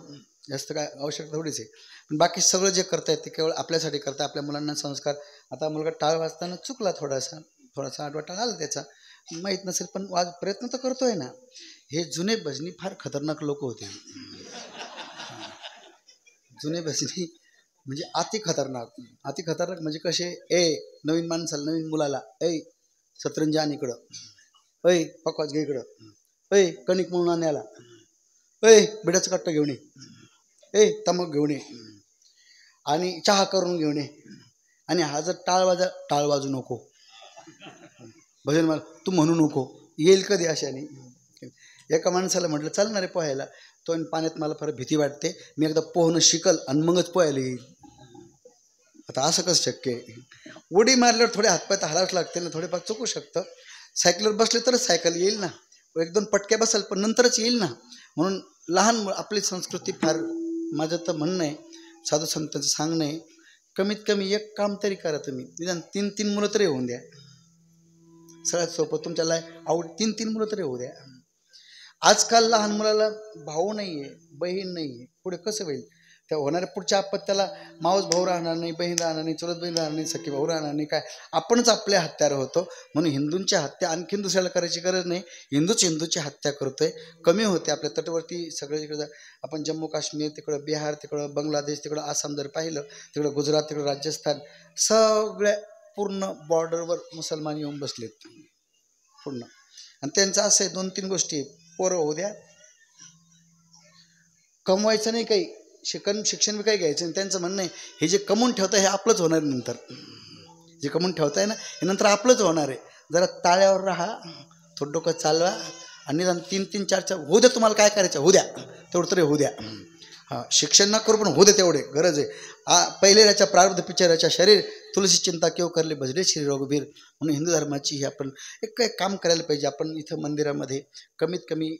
S1: जास्त काय आवश्यकता थोडीच आहे. पण बाकी सगळं जे करतायत ते केवळ आपल्यासाठी करता, आपल्या मुलांना संस्कार. आता मुलगा टाळ वाजताना चुकला, थोडासा आडवा टाळ आला त्याचा, माहीत नसेल पण प्रयत्न तर करतोय ना. हे जुने भजनी फार खतरनाक लोक होते. जुने भजनी म्हणजे अति खतरनाक म्हणजे कसे, नवीन माणसाला, नवीन मुलाला, सतरंजी आण इकडं, पकवाज घे इकडं, कणिक म्हणून आणायला, बिडाचं कट्ट घेऊन ये, तमक घेऊन ये, आणि चहा करून घेऊन ये. आणि हा जर टाळ वाजू नको, भजन मला तू म्हणू नको, येईल कधी अशाने. एका माणसाला म्हटलं चालणार आहे पोहायला, तो पाण्यात मला फार भीती वाटते, मी एकदा पोहणं शिकल आणि मगच पोहायला येईल. आता असं कसं शक्य आहे. उडी मारल्यावर थोडे हातपाय तर हलावच लागतील ना, थोडेफार चुकू शकतं. सायकलवर बसले तरच सायकल येईल ना, 1-2 पटक्या बसाल पण नंतरच येईल ना. म्हणून लहान आपली संस्कृती फार, माझं तर म्हणणं आहे, साधू संतांचं सांगणं आहे, कमीत कमी एक काम तरी करा तुम्ही, निदान 3 मुलं तरी होऊन द्या. सगळ्यात सोपं, तुमच्याला आवड 3 मुलं तरी होऊ द्या. आजकाल लहान मुलाला भाऊ नाही आहे, बहीण नाही आहे, पुढे कसं होईल. त्या होणाऱ्या पुढच्या आपत्त्याला मावस भाऊ राहणार नाही, बहीण राहणार नाही, चुलत बहीण राहणार नाही, सखी भाऊ राहणार नाही, काय आपणच आपल्या हत्यार होतो. म्हणून हिंदूंच्या हत्या आणखीन दुसऱ्याला करायची गरज नाही, हिंदूची हत्या करतोय. कमी होते आपल्या तटवर्ती सगळं. इकडं आपण जम्मू काश्मीर, तिकडं बिहार, तिकडं बांगलादेश, तिकडं आसाम जर पाहिलं, तिकडं गुजरात, तिकडं राजस्थान, सगळ्या पूर्ण बॉर्डरवर मुसलमान येऊन बसलेत पूर्ण. आणि त्यांचं असं आहे, 2-3 गोष्टी, पोरं होऊ द्या, कमवायचं नाही काही, शिक्षण बी काही घ्यायचं नाही. त्यांचं म्हणणं आहे, हे जे कमवून ठेवतं हे आपलंच होणार आहे नंतर, जे कमवून ठेवताय ना हे नंतर आपलंच होणार आहे. जरा ताळ्यावर राहा, थोडं डोकं चालवा, आणि निदान 3-3, 4-4 होऊ द्या, तुम्हाला काय करायचं होऊ द्या, तेवढं तरी होऊ द्या. हां, शिक्षण ना करू पण होऊ दे, तेवढे गरज आहे. पहिले याच्या प्रारब्ध पिक्चराच्या शरीर तुलसी चिंता केव करले भजले श्री रघुबीर. म्हणून हिंदू धर्माची ही आपण एक काम करायला पाहिजे. आपण इथं मंदिरामध्ये कमीत कमी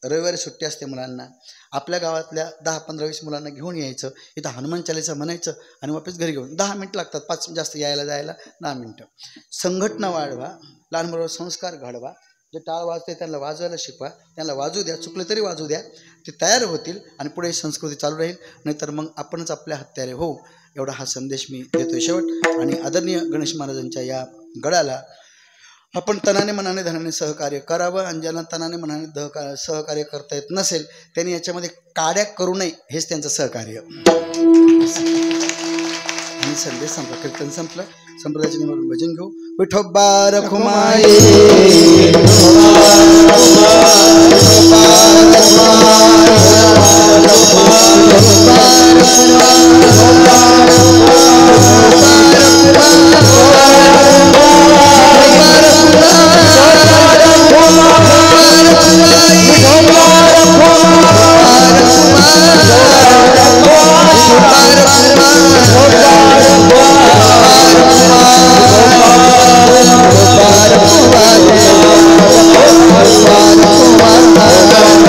S1: रविवारी सुट्टी असते मुलांना, आपल्या गावातल्या 10-15-20 मुलांना घेऊन यायचं, इथं हनुमान चालीसा म्हणायचं आणि वापस घरी घेऊन 10 मिनटं लागतात, 5 जास्त यायला जायला 10 मिनटं. संघटना वाढवा, लहान मुलांवर संस्कार घडवा. जे टाळ वाजते त्यांना वाजवायला शिकवा, त्यांना वाजू द्या, चुकले तरी वाजू द्या, ते तयार होतील आणि पुढे संस्कृती चालू राहील. नाहीतर मग आपणच आपल्या हत्यारे होऊ. एवढा हा संदेश मी देतोय शेवट. आणि आदरणीय गणेश महाराजांच्या या गडाला आपण तनाने मनाने धनाने सहकार्य करावं. आणि ज्यांना तनाने मनाने सहकार्य करता येत नसेल त्यांनी याच्यामध्ये काड्या करू नये, हेच त्यांचं सहकार्य. आणि संदेश संपला, कीर्तन संपलं, संप्रदायाच्या नियमावरून भजन घेऊ. विठोबा रखुमाई
S2: Bye.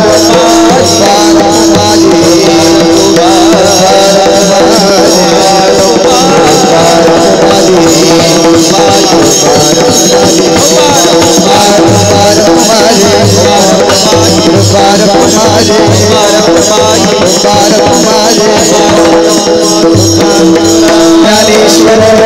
S2: ज्ञानेश्वर